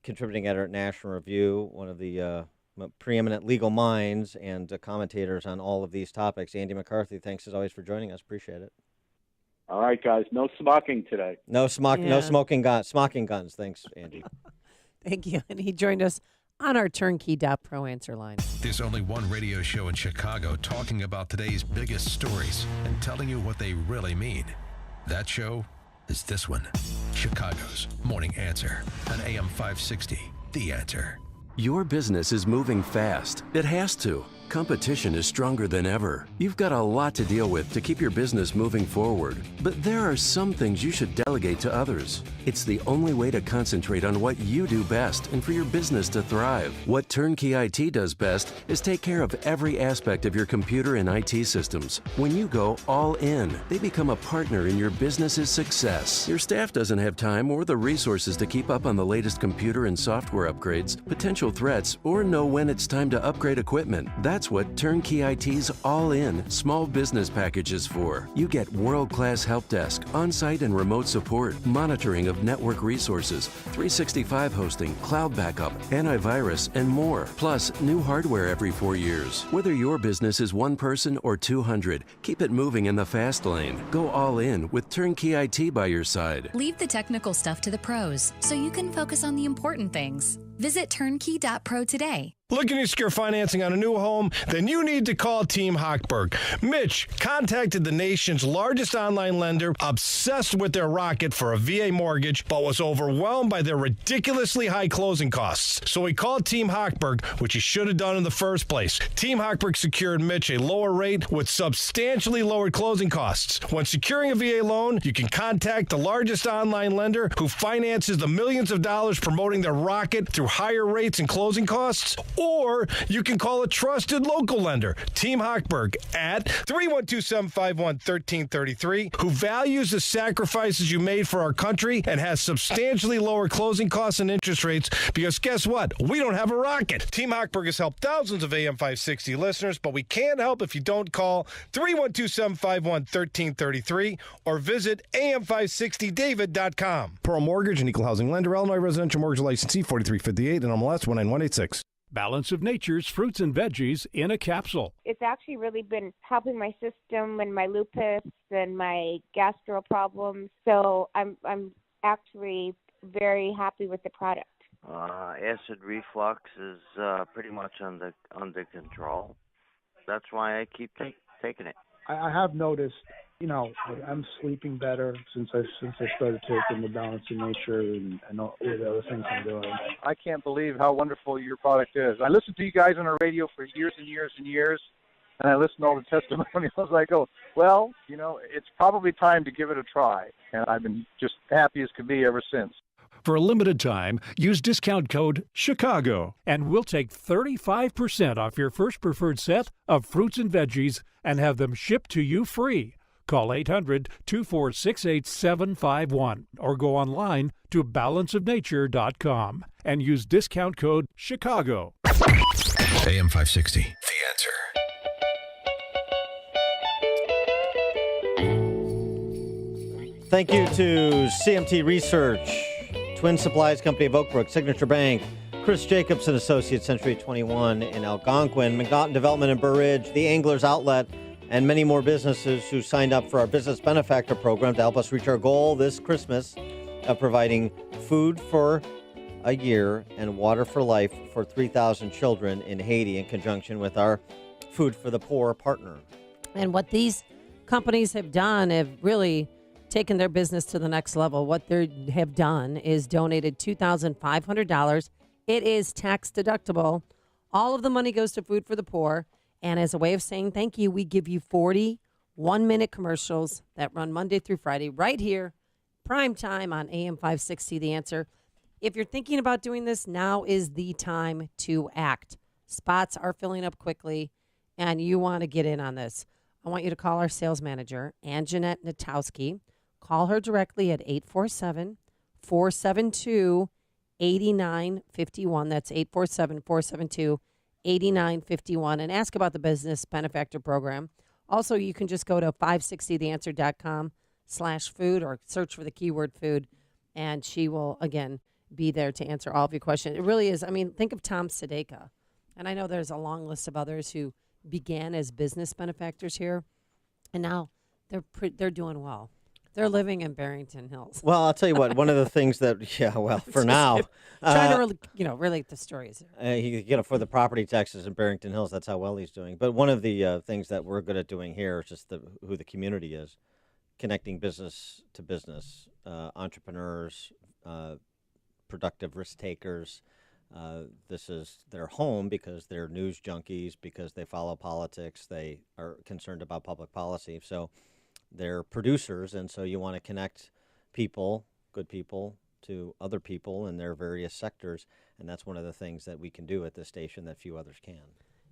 contributing editor at National Review, one of the preeminent legal minds and commentators on all of these topics. Andy McCarthy, thanks as always for joining us. Appreciate it. All right, guys, no smocking today. No Yeah. smocking guns. Thanks, Andy. Thank you. And he joined us on our Turnkey.pro answer line. There's only one radio show in Chicago talking about today's biggest stories and telling you what they really mean. That show is this one, Chicago's Morning Answer on AM 560, The Answer. Your business is moving fast. It has to. Competition is stronger than ever. You've got a lot to deal with to keep your business moving forward. But there are some things you should delegate to others. It's the only way to concentrate on what you do best and for your business to thrive. What Turnkey IT does best is take care of every aspect of your computer and IT systems. When you go all in, they become a partner in your business's success. Your staff doesn't have time or the resources to keep up on the latest computer and software upgrades, potential threats, or know when it's time to upgrade equipment. That's what Turnkey IT's all-in small business package is for. You get world-class help desk, on-site and remote support, monitoring of network resources, 365 hosting, cloud backup, antivirus, and more. Plus, new hardware every 4 years. Whether your business is 1 person or 200, keep it moving in the fast lane. Go all in with Turnkey IT by your side. Leave the technical stuff to the pros so you can focus on the important things. Visit turnkey.pro today. Looking to secure financing on a new home? Then you need to call Team Hochberg. Mitch contacted the nation's largest online lender, obsessed with their rocket for a VA mortgage, but was overwhelmed by their ridiculously high closing costs. So he called Team Hochberg, which he should have done in the first place. Team Hochberg secured Mitch a lower rate with substantially lowered closing costs. When securing a VA loan, you can contact the largest online lender who finances the millions of dollars promoting their rocket through higher rates and closing costs. Or you can call a trusted local lender, Team Hochberg, at 312-751-1333, who values the sacrifices you made for our country and has substantially lower closing costs and interest rates because guess what? We don't have a rocket. Team Hochberg has helped thousands of AM 560 listeners, but we can't help if you don't call 312-751-1333 or visit am560david.com. Pearl Mortgage, an equal housing lender, Illinois residential mortgage licensee 4358 and MLS 19186. Balance of Nature's fruits and veggies in a capsule. It's actually really been helping my system and my lupus and my gastro problems. So I'm actually very happy with the product. Acid reflux is pretty much under control. That's why I keep taking it. I have noticed, I'm sleeping better since I started taking the Balance of Nature and all the other things I'm doing. I can't believe how wonderful your product is. I listened to you guys on the radio for years and years and years, and I listened to all the testimonials. I go, well, it's probably time to give it a try. And I've been just happy as can be ever since. For a limited time, use discount code CHICAGO, and we'll take 35% off your first preferred set of fruits and veggies and have them shipped to you free. Call 800-246-8751 or go online to balanceofnature.com and use discount code CHICAGO. AM 560, The Answer. Thank you to CMT Research, Twin Supplies Company of Oakbrook, Signature Bank, Chris Jacobs and Associates, Century 21 in Algonquin, McNaughton Development in Burr Ridge, the Anglers Outlet, and many more businesses who signed up for our Business Benefactor Program to help us reach our goal this Christmas of providing food for a year and water for life for 3,000 children in Haiti in conjunction with our Food for the Poor partner. And what these companies have done have really taken their business to the next level. What they have done is donated $2,500. It is tax deductible. All of the money goes to Food for the Poor. And as a way of saying thank you, we give you 40 one-minute commercials that run Monday through Friday right here, prime time on AM 560, The Answer. If you're thinking about doing this, now is the time to act. Spots are filling up quickly, and you want to get in on this. I want you to call our sales manager, Anjanette Natowski. Call her directly at 847-472-8951. That's 847-472-8951. And ask about the business benefactor program. Also, you can just go to 560theanswer.com/food or search for the keyword food, and she will, again, be there to answer all of your questions. It really is. I mean, think of Tom Sedeka. And I know there's a long list of others who began as business benefactors here, and now they're doing well. They're living in Barrington Hills. Well, I'll tell you what. One of the things that, for now, trying to relate the stories. For the property taxes in Barrington Hills, that's how well he's doing. But one of the things that we're good at doing here is just who the community is, connecting business to business, entrepreneurs, productive risk takers. This is their home because they're news junkies, because they follow politics, they are concerned about public policy. So they're producers, and so you want to connect people, good people, to other people in their various sectors, and that's one of the things that we can do at this station that few others can.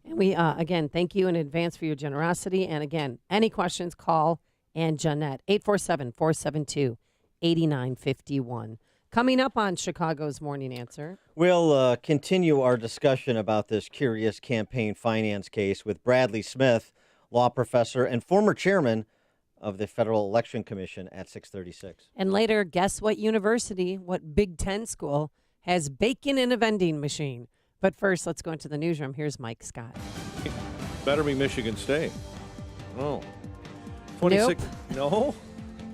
And we, again, thank you in advance for your generosity. And again, any questions, call Ann Jeanette, 847-472-8951. Coming up on Chicago's Morning Answer. We'll continue our discussion about this curious campaign finance case with Bradley Smith, law professor and former chairman of the Federal Election Commission at 6:36. And later, guess what university, what Big Ten school, has bacon in a vending machine? But first, let's go into the newsroom. Here's Mike Scott. Better be Michigan State. Oh. 26. Nope. No?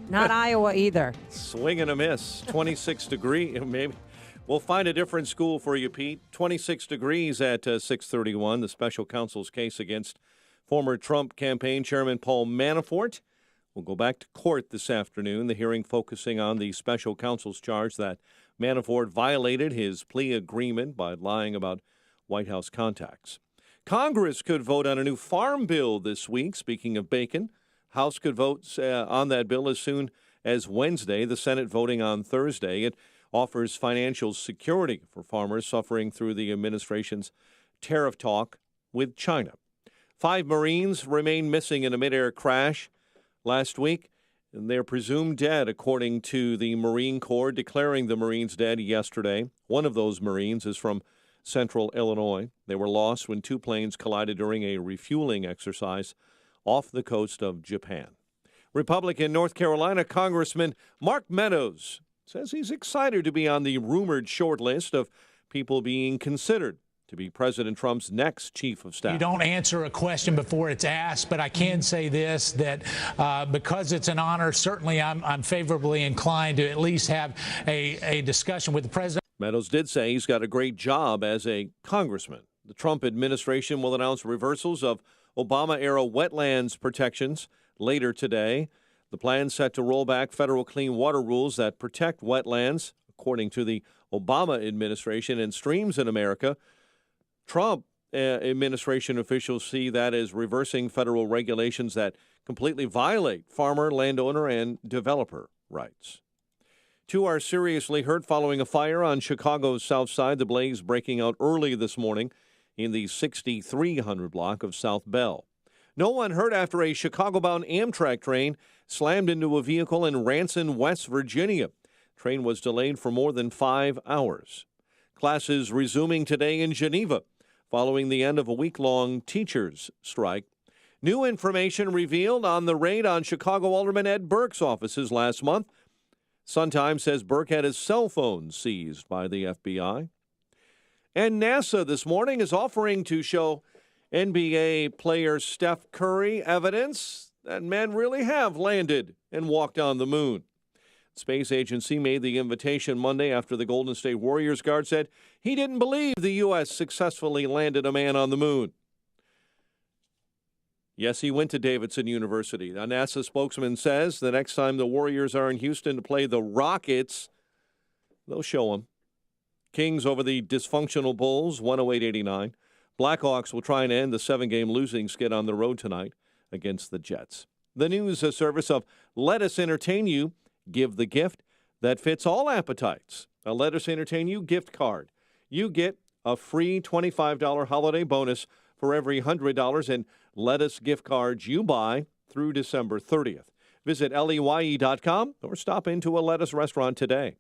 Not Iowa either. Swing and a miss. 26 degrees, maybe. We'll find a different school for you, Pete. 26 degrees at 6:31. The special counsel's case against former Trump campaign chairman Paul Manafort will go back to court this afternoon. The hearing focusing on the special counsel's charge that Manafort violated his plea agreement by lying about White House contacts. Congress could vote on a new farm bill this week. Speaking of bacon, House could vote on that bill as soon as Wednesday, the Senate voting on Thursday. It offers financial security for farmers suffering through the administration's tariff talk with China. 5 Marines remain missing in a midair crash last week, and they're presumed dead, according to the Marine Corps, declaring the Marines dead yesterday. One of those Marines is from central Illinois. They were lost when 2 planes collided during a refueling exercise off the coast of Japan. Republican North Carolina Congressman Mark Meadows says he's excited to be on the rumored short list of people being considered to be President Trump's next chief of staff. You don't answer a question before it's asked, but I can say this, that because it's an honor, certainly I'm favorably inclined to at least have a discussion with the president. Meadows did say he's got a great job as a congressman. The Trump administration will announce reversals of Obama-era wetlands protections later today. The plan set to roll back federal clean water rules that protect wetlands, according to the Obama administration, and streams in America. Trump administration officials see that as reversing federal regulations that completely violate farmer, landowner, and developer rights. 2 are seriously hurt following a fire on Chicago's South Side. The blaze breaking out early this morning in the 6300 block of South Bell. No one hurt after a Chicago-bound Amtrak train slammed into a vehicle in Ranson, West Virginia. Train was delayed for more than 5 hours. Classes resuming today in Geneva following the end of a week-long teachers' strike. New information revealed on the raid on Chicago Alderman Ed Burke's offices last month. Sun-Times says Burke had his cell phone seized by the FBI. And NASA this morning is offering to show NBA player Steph Curry evidence that men really have landed and walked on the moon. Space Agency made the invitation Monday after the Golden State Warriors guard said he didn't believe the U.S. successfully landed a man on the moon. Yes, he went to Davidson University. A NASA spokesman says the next time the Warriors are in Houston to play the Rockets, they'll show him. Kings over the dysfunctional Bulls, 108-89. Blackhawks will try and end the 7-game losing skid on the road tonight against the Jets. The news service of Let Us Entertain You. Give the gift that fits all appetites. A Let Us Entertain You gift card. You get a free $25 holiday bonus for every $100 in Let Us gift cards you buy through December 30th. Visit LEYE.com or stop into a lettuce restaurant today.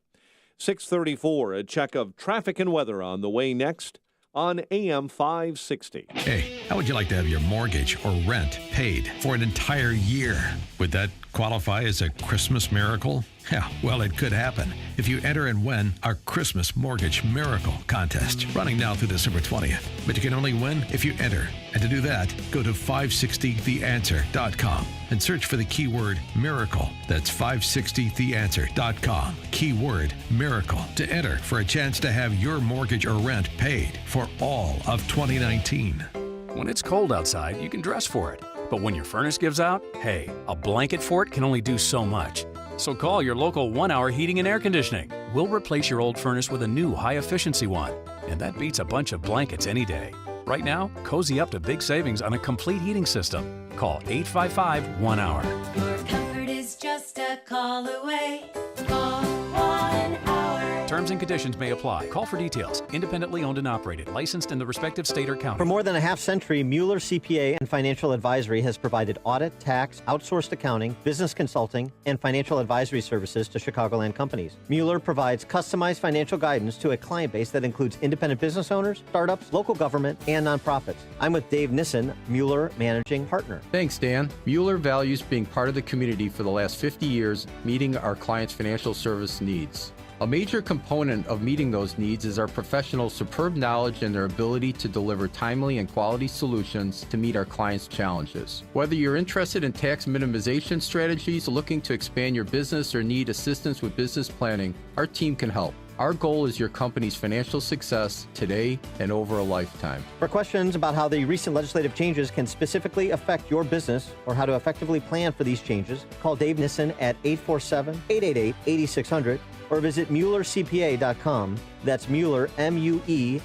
6:34, a check of traffic and weather on the way next on AM 560. Hey, how would you like to have your mortgage or rent paid for an entire year? Would that qualify as a Christmas miracle? Yeah, well, it could happen if you enter and win our Christmas Mortgage Miracle Contest, running now through December 20th. But you can only win if you enter. And to do that, go to 560theanswer.com and search for the keyword miracle. That's 560theanswer.com, keyword miracle, to enter for a chance to have your mortgage or rent paid for all of 2019. When it's cold outside, you can dress for it. But when your furnace gives out, hey, a blanket fort can only do so much. So call your local 1 Hour Heating and Air Conditioning. We'll replace your old furnace with a new high-efficiency one. And that beats a bunch of blankets any day. Right now, cozy up to big savings on a complete heating system. Call 855-1-HOUR. Your comfort is just a call away. Call 1 Hour. Terms and conditions may apply. Call for details. Independently owned and operated. Licensed in the respective state or county. For more than a half-century, Mueller CPA and Financial Advisory has provided audit, tax, outsourced accounting, business consulting, and financial advisory services to Chicagoland companies. Mueller provides customized financial guidance to a client base that includes independent business owners, startups, local government, and nonprofits. I'm with Dave Nissen, Mueller Managing Partner. Thanks, Dan. Mueller values being part of the community for the last 50 years, meeting our clients' financial service needs. A major component of meeting those needs is our professionals' superb knowledge and their ability to deliver timely and quality solutions to meet our clients' challenges. Whether you're interested in tax minimization strategies, looking to expand your business, or need assistance with business planning, our team can help. Our goal is your company's financial success today and over a lifetime. For questions about how the recent legislative changes can specifically affect your business or how to effectively plan for these changes, call Dave Nissen at 847-888-8600 or visit MuellerCPA.com. That's Mueller, Mueller,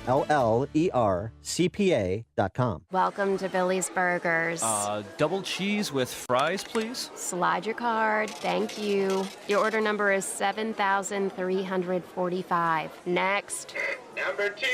CPA.com. Welcome to Billy's Burgers. Double cheese with fries, please. Slide your card. Thank you. Your order number is 7,345. Next. Number 2,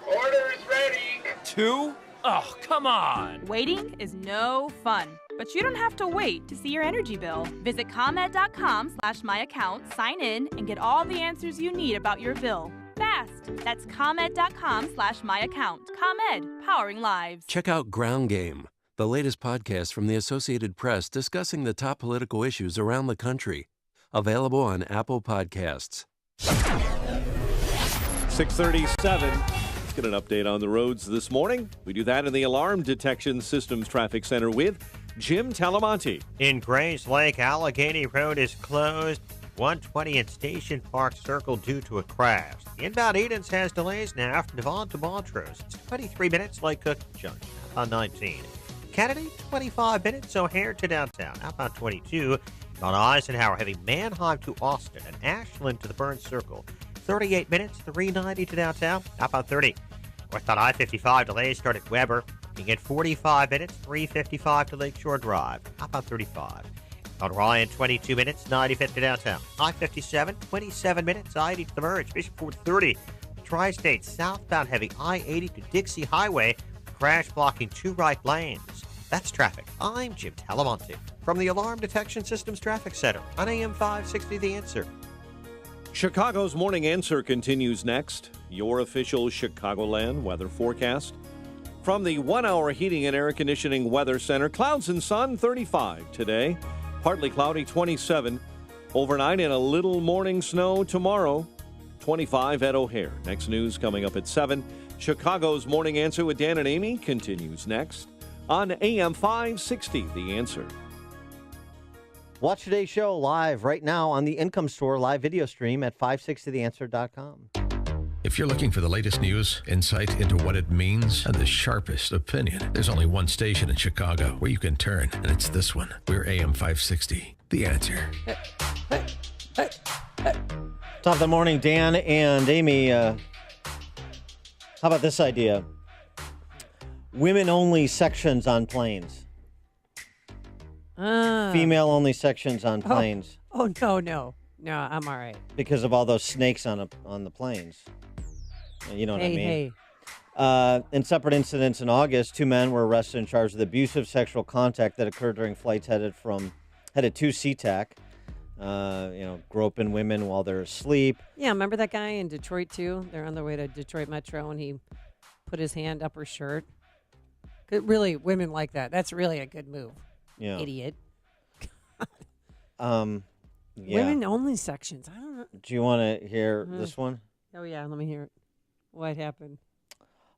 order is ready. 2? Oh, come on. Waiting is no fun. But you don't have to wait to see your energy bill. Visit ComEd.com/myaccount, sign in, and get all the answers you need about your bill. Fast. That's ComEd.com/myaccount. ComEd, powering lives. Check out Ground Game, the latest podcast from the Associated Press discussing the top political issues around the country. Available on Apple Podcasts. 6:37. Let's get an update on the roads this morning. We do that in the Alarm Detection Systems Traffic Center with Jim Talamonte. In Grays Lake, Allegheny Road is closed. 120 at Station Park Circle due to a crash. Inbound Edens has delays now from Devon to Montrose. It's 23 minutes, Lake Cook Junction, on 19. Kennedy, 25 minutes, O'Hare to downtown. Outbound 22, on Eisenhower, heavy Manheim to Austin and Ashland to the Burns Circle. 38 minutes, 390 to downtown. Outbound 30. Northbound I-55 delays start at Weber. You get 45 minutes, 355 to Lakeshore Drive. Outbound 35. On Ryan, 22 minutes, 95 to downtown. I-57, 27 minutes, I-80 to the Merge. Bishopford, 30. Tri-State southbound heavy I-80 to Dixie Highway. Crash blocking 2 right lanes. That's traffic. I'm Jim Talamonte from the Alarm Detection Systems Traffic Center on AM 560 The Answer. Chicago's Morning Answer continues next. Your official Chicagoland weather forecast. From the 1 Hour Heating and Air Conditioning Weather Center, clouds and sun, 35 today. Partly cloudy, 27. Overnight and a little morning snow tomorrow, 25 at O'Hare. Next news coming up at 7. Chicago's Morning Answer with Dan and Amy continues next on AM 560, The Answer. Watch today's show live right now on the Income Store live video stream at 560theanswer.com. If you're looking for the latest news, insight into what it means, and the sharpest opinion, there's only one station in Chicago where you can turn, and it's this one. We're AM 560, The Answer. Top of the morning, Dan and Amy. How about this idea? Women-only sections on planes. Female-only sections on planes. Oh, no, I'm all right. Because of all those snakes on the planes. You know what I mean? Hey. In separate incidents in August, 2 men were arrested and charged with abusive sexual contact that occurred during flights headed from Headed to SeaTac. Groping women while they're asleep. Yeah, remember that guy in Detroit, too? They're on their way to Detroit Metro, and he put his hand up her shirt. Really, women like that. That's really a good move. Yeah. Idiot. Yeah. Women-only sections. I don't know. Do you want to hear this one? Oh, yeah, let me hear it. What happened?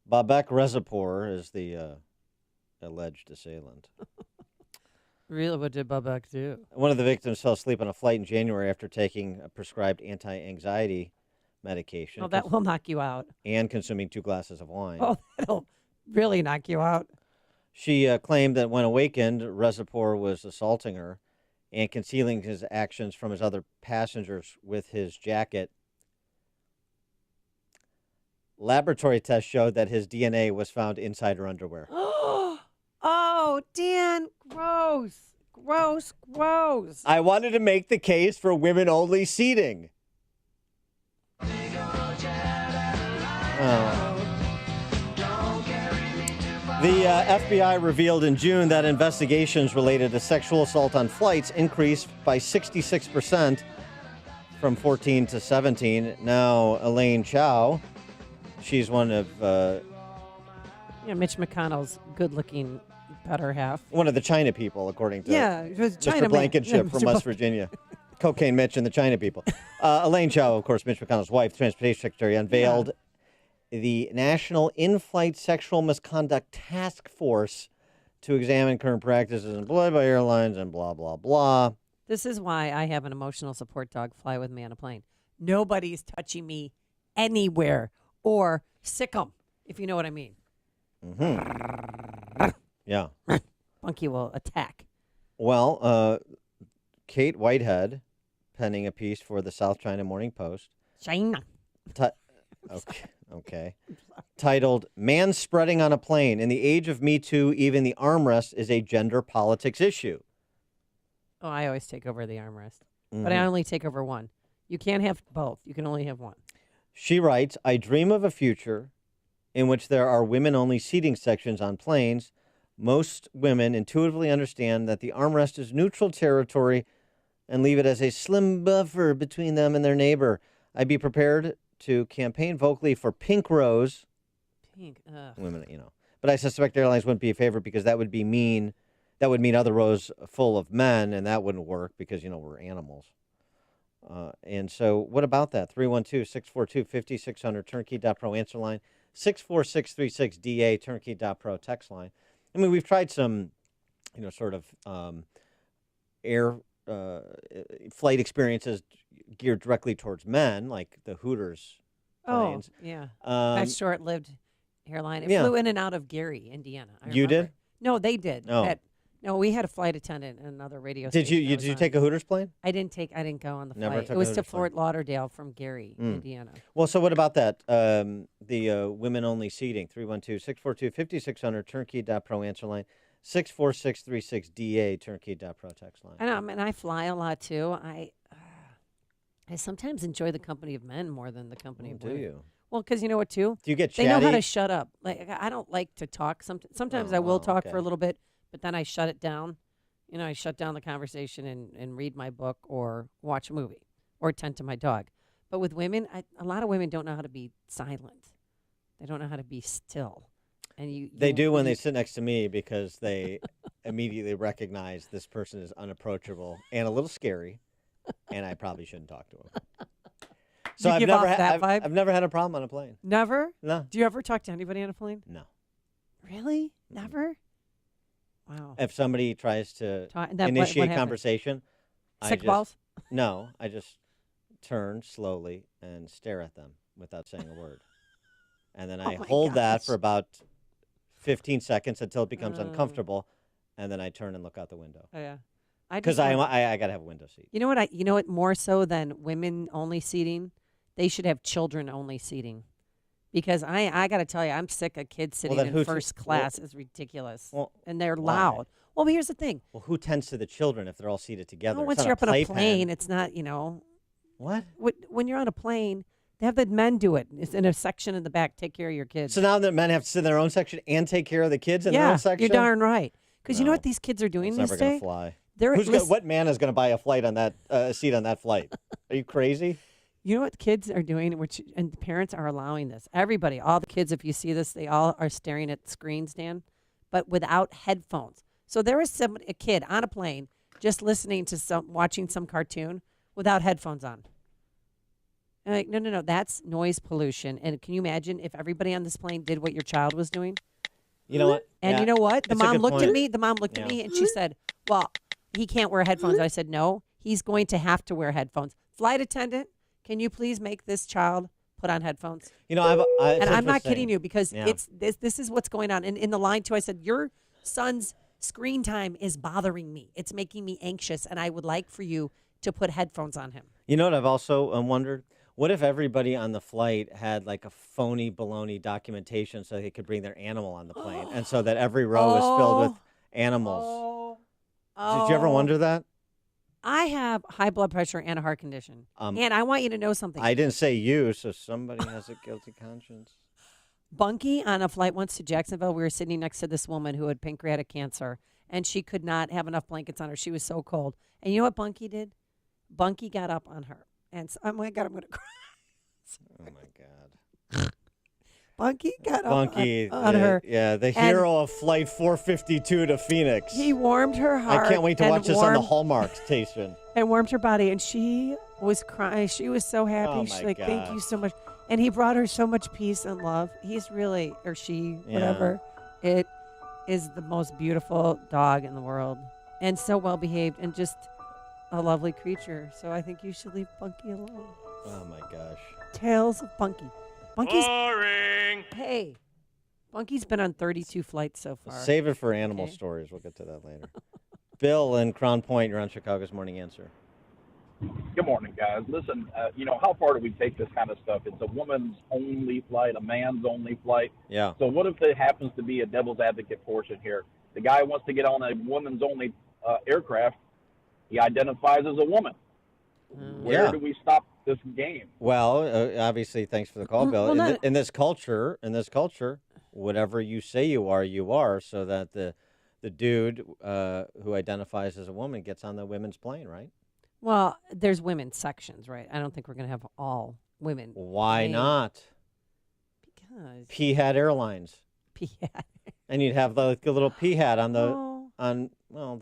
Babak Rezapour is the alleged assailant. Really, what did Babak do? One of the victims fell asleep on a flight in January after taking a prescribed anti-anxiety medication. Oh, that will knock you out. And consuming 2 glasses of wine. Oh, that'll really knock you out. She claimed that when awakened, Rezapour was assaulting her and concealing his actions from his other passengers with his jacket. Laboratory tests showed that his DNA was found inside her underwear. Oh, Dan, gross. Gross, gross. I wanted to make the case for women-only seating. The FBI revealed in June that investigations related to sexual assault on flights increased by 66% from 14 to 17. Now, Elaine Chao, she's one of... Mitch McConnell's good-looking better half. One of the China people, according to China Mr. Blankenship from West Virginia. Cocaine Mitch and the China people. Elaine Chao, of course, Mitch McConnell's wife, Transportation Secretary, unveiled the National In-Flight Sexual Misconduct Task Force to examine current practices employed by airlines and blah, blah, blah. This is why I have an emotional support dog fly with me on a plane. Nobody's touching me anywhere, or sick 'em, if you know what I mean. Mm-hmm. Yeah. Funky will attack. Well, Kate Whitehead, penning a piece for the South China Morning Post. China. Okay. Titled, Man Spreading on a Plane. In the age of Me Too, even the armrest is a gender politics issue. Oh, I always take over the armrest. But I only take over one. You can't have both. You can only have one. She writes, I dream of a future in which there are women-only seating sections on planes. Most women intuitively understand that the armrest is neutral territory and leave it as a slim buffer between them and their neighbor. I'd be prepared to campaign vocally for pink rows. Pink, women, But I suspect airlines wouldn't be a favorite because that would mean other rows full of men, and that wouldn't work because, we're animals. And so what about that? 312-642-5600, turnkey.pro answer line, 64636DA, turnkey.pro text line. I mean, we've tried some, air flight experiences geared directly towards men, like the Hooters planes. Oh, yeah. That short-lived airline. It flew in and out of Gary, Indiana. You did? No, they did. Oh. No, we had a flight attendant in another radio Did station. you take a Hooters plane? I didn't go on the Never flight. took It was a to Hooters Fort Lauderdale from Gary, Indiana. Well, so what about that? The women-only seating, 312-642-5600, turnkey.pro answer line, 64636DA, turnkey.pro text line. I know, and I fly a lot, too. I sometimes enjoy the company of men more than the company of women. Do you? Well, because you know what, too? Do you get chatty? They know how to shut up. Like, I don't like to talk. Sometimes I will talk okay. for a little bit, but then I shut it down. I shut down the conversation and read my book or watch a movie or tend to my dog. But with women, a lot of women don't know how to be silent. They don't know how to be still. And they do when they sit next to me because they immediately recognize this person is unapproachable and a little scary, and I probably shouldn't talk to him. So I've never had a problem on a plane. Never? No. Do you ever talk to anybody on a plane? No. Really? Never? Wow. If somebody tries to initiate conversation, sick balls? No, I just turn slowly and stare at them without saying a word. And then I hold that for about 15 seconds until it becomes uncomfortable, and then I turn and look out the window. Oh, yeah. Because I got to have a window seat. You know what? You know what? More so than women-only seating, they should have children-only seating. Because I got to tell you, I'm sick of kids sitting in first class. It's ridiculous. And they're loud. Well, but here's the thing. Well, who tends to the children if they're all seated together? Once you're up on a plane, it's not, What? When you're on a plane, they have the men do it. It's in a section in the back. Take care of your kids. So now the men have to sit in their own section and take care of the kids in their own section? You're darn right. Because you know what these kids are doing these days? Fly. What man is going to buy a flight on that seat on that flight? Are you crazy? You know what kids are doing, and parents are allowing this. Everybody, all the kids, if you see this, they all are staring at screens, Dan, but without headphones. So there is a kid on a plane just listening to watching some cartoon without headphones on. I'm like, no, that's noise pollution. And can you imagine if everybody on this plane did what your child was doing? You know what? And Yeah. you know what? The That's a mom good looked point. at me. The mom looked at me, and she said, "Well, he can't wear headphones." I said, "No, he's going to have to wear headphones." Flight attendant, can you please make this child put on headphones? You know, and I'm not kidding you because Yeah. it's this is what's going on. And in the line too, I said, "Your son's screen time is bothering me. It's making me anxious, and I would like for you to put headphones on him." You know what I've also wondered? What if everybody on the flight had like a phony baloney documentation so they could bring their animal on the plane, and so that every row is filled with animals? Did you ever wonder that? I have high blood pressure and a heart condition, Um, and I want you to know something. I didn't say you, so somebody has a guilty conscience. Bunky on a flight once to Jacksonville, we were sitting next to this woman who had pancreatic cancer, and she could not have enough blankets on her. She was so cold. And you know what Bunky did? Bunky got up on her. And so, oh my God, I'm going to cry. Oh, my God. Bunky got Bunky, up on her. Yeah, the And hero of Flight 452 to Phoenix. He warmed her heart. I can't wait to and watch this on the warmed- Hallmark station. And warmed her body. And she was crying. She was so happy. Oh, She's my like, "Thank God. you so much." And he brought her so much peace and love. He's really, or she, Yeah. whatever. It is the most beautiful dog in the world. And so well behaved and just a lovely creature. So I think you should leave Bunky alone. Oh, my gosh. Tales of Bunky. Bunky's Boring. Hey, Bunky's been on 32 flights so far. Save it for animal Okay. stories. We'll get to that later. Bill in Crown Point, you're on Chicago's Morning Answer. Good morning, guys. Listen, how far do we take this kind of stuff? It's a woman's only flight, a man's only flight. Yeah. So what if there happens to be a devil's advocate portion here? The guy wants to get on a woman's only aircraft. He identifies as a woman. Where Yeah. do we stop this game? Well, obviously, thanks for the call, Bill. well, In this culture, whatever you say you are, so that the dude who identifies as a woman gets on the women's plane, right? Well, there's women's sections, right? I don't think we're going to have all women. Why named not? Because P-Hat Airlines. P-Hat. And you'd have the little P-Hat on the Oh. I don't know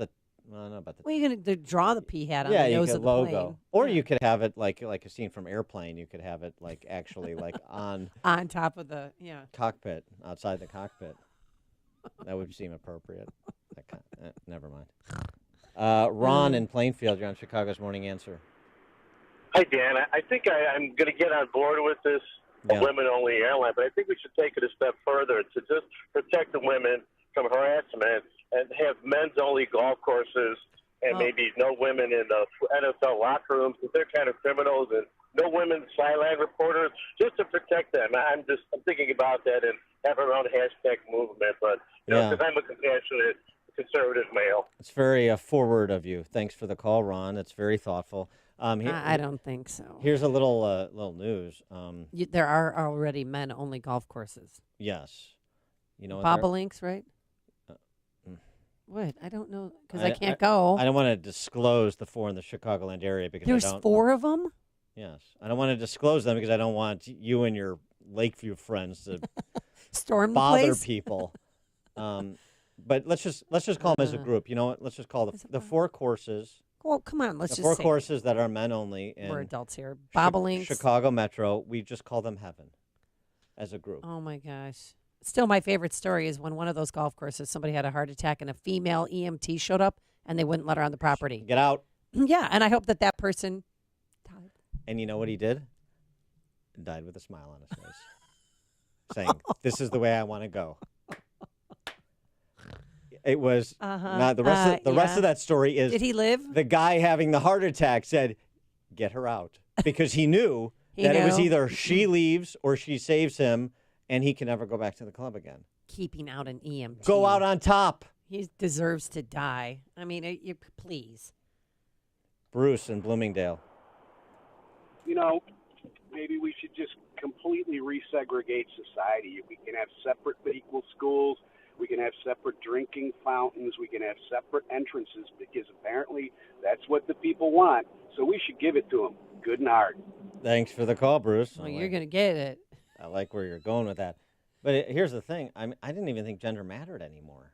about the Well, you're going to draw the P hat on yeah, the you nose get of the logo, plane. or you could have it like a scene from Airplane. You could have it like actually like on On top of the, cockpit, outside the cockpit. That would seem appropriate. Never mind. Ron in Plainfield, you're on Chicago's Morning Answer. Hi, Dan. I think I'm going to get on board with this Yeah. women-only airline, but I think we should take it a step further to just protect the women from harassment and have men's-only golf courses and maybe no women in the NFL locker rooms because they're kind of criminals, and no women sideline reporters just to protect them. I'm thinking about that and have our own hashtag movement, but Yeah. because I'm a compassionate conservative male. It's very forward of you. Thanks for the call, Ron. It's very thoughtful. I don't think so. Here's a little news. There are already men-only golf courses. Yes. You know what? Bobolinks, right? What? I don't know because I can't go. I don't want to disclose the 4 in the Chicagoland area because There's I don't. 4 of them? Yes, I don't want to disclose them because I don't want you and your Lakeview friends to Storm the bother place? people. But let's just call them as a group. You know what? Let's just call the 4 courses. Well, come on. Let's The just 4 say courses that are men only. we're in adults here. Bobolinks. Chicago Metro. We just call them Heaven, as a group. Oh my gosh. Still, my favorite story is when one of those golf courses, somebody had a heart attack and a female EMT showed up and they wouldn't let her on the property. Get out. Yeah, and I hope that person died. And you know what he did? Died with a smile on his face, saying, "This is the way I want to go." It was not the rest. The rest of that story is. Did he live? The guy having the heart attack said, "Get her out," because he knew that it was knew. either she leaves or she saves him, and he can never go back to the club again. Keeping out an EMT. Go out on top. He deserves to die. I mean, please. Bruce in Bloomingdale. Maybe we should just completely resegregate society. We can have separate but equal schools. We can have separate drinking fountains. We can have separate entrances because apparently that's what the people want. So we should give it to them. Good and hard. Thanks for the call, Bruce. Well, you're going to get it. I like where you're going with that. But here's the thing. I didn't even think gender mattered anymore.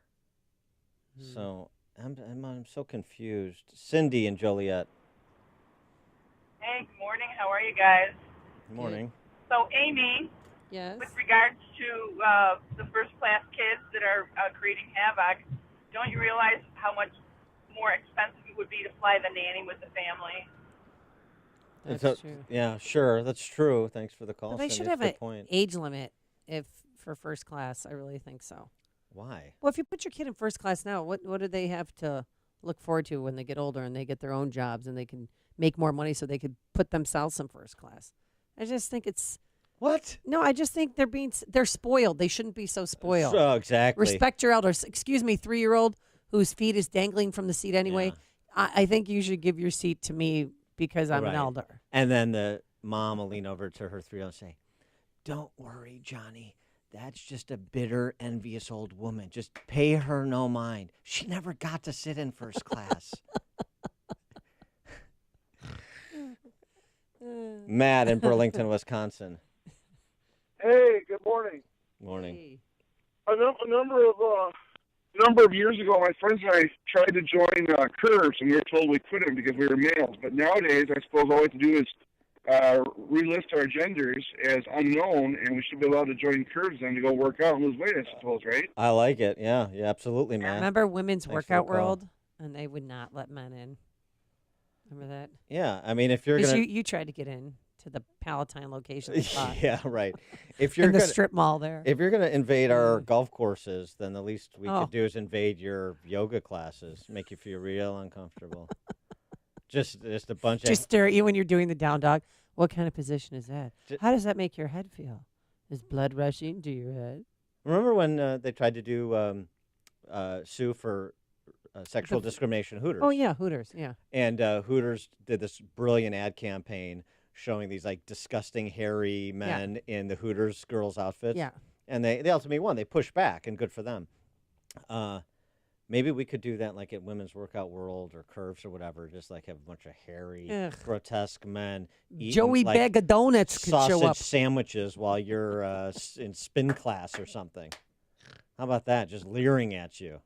So I'm so confused. Cindy and Joliet. Hey, good morning. How are you guys? Good morning. So, Amy, yes. With regards to the first-class kids that are creating havoc, don't you realize how much more expensive it would be to fly the nanny with the family? That's true. Yeah, sure. That's true. Thanks for the call. But they should have an age limit for first class. I really think so. Why? Well, if you put your kid in first class now, what do they have to look forward to when they get older and they get their own jobs and they can make more money so they could put themselves in first class? I just think it's... What? No, I just think they're spoiled. They shouldn't be so spoiled. So, exactly. Respect your elders. Excuse me, 3-year-old whose feet is dangling from the seat anyway. Yeah. I think you should give your seat to me because I'm an elder. And then the mom will lean over to her 3-year-old and say, "Don't worry, Johnny. That's just a bitter, envious old woman. Just pay her no mind. She never got to sit in first class." Matt in Burlington, Wisconsin. Hey, good morning. Morning. Hey. A number of years ago, my friends and I tried to join Curves, and we were told we couldn't because we were males. But nowadays, I suppose all we have to do is relist our genders as unknown, and we should be allowed to join Curves then to go work out and lose weight, I suppose, right? I like it. Yeah, absolutely, I Matt. remember Women's Thanks for the Workout call. World, and they would not let men in. Remember that? Yeah, I mean, if you're 'Cause gonna, you tried to get in to the Palatine location spot. yeah, right. If you're in the gonna, strip mall there. if you're gonna invade our golf courses, then the least we Oh. could do is invade your yoga classes, make you feel real uncomfortable. just a bunch Just of stare at you when you're doing the down dog. What kind of position is that? How does that make your head feel? Is blood rushing to your head? Remember when they tried to do sue for sexual discrimination at Hooters? Oh, yeah, Hooters, yeah. And Hooters did this brilliant ad campaign showing these like disgusting hairy men in the Hooters girls' outfits. Yeah. And they ultimately won. They pushed back, and good for them. Maybe we could do that like at Women's Workout World or Curves or whatever, just like have a bunch of hairy, Ugh. grotesque men eating Joey like Bag of Donuts could show sausage up. sandwiches while you're in spin class or something. How about that? Just leering at you.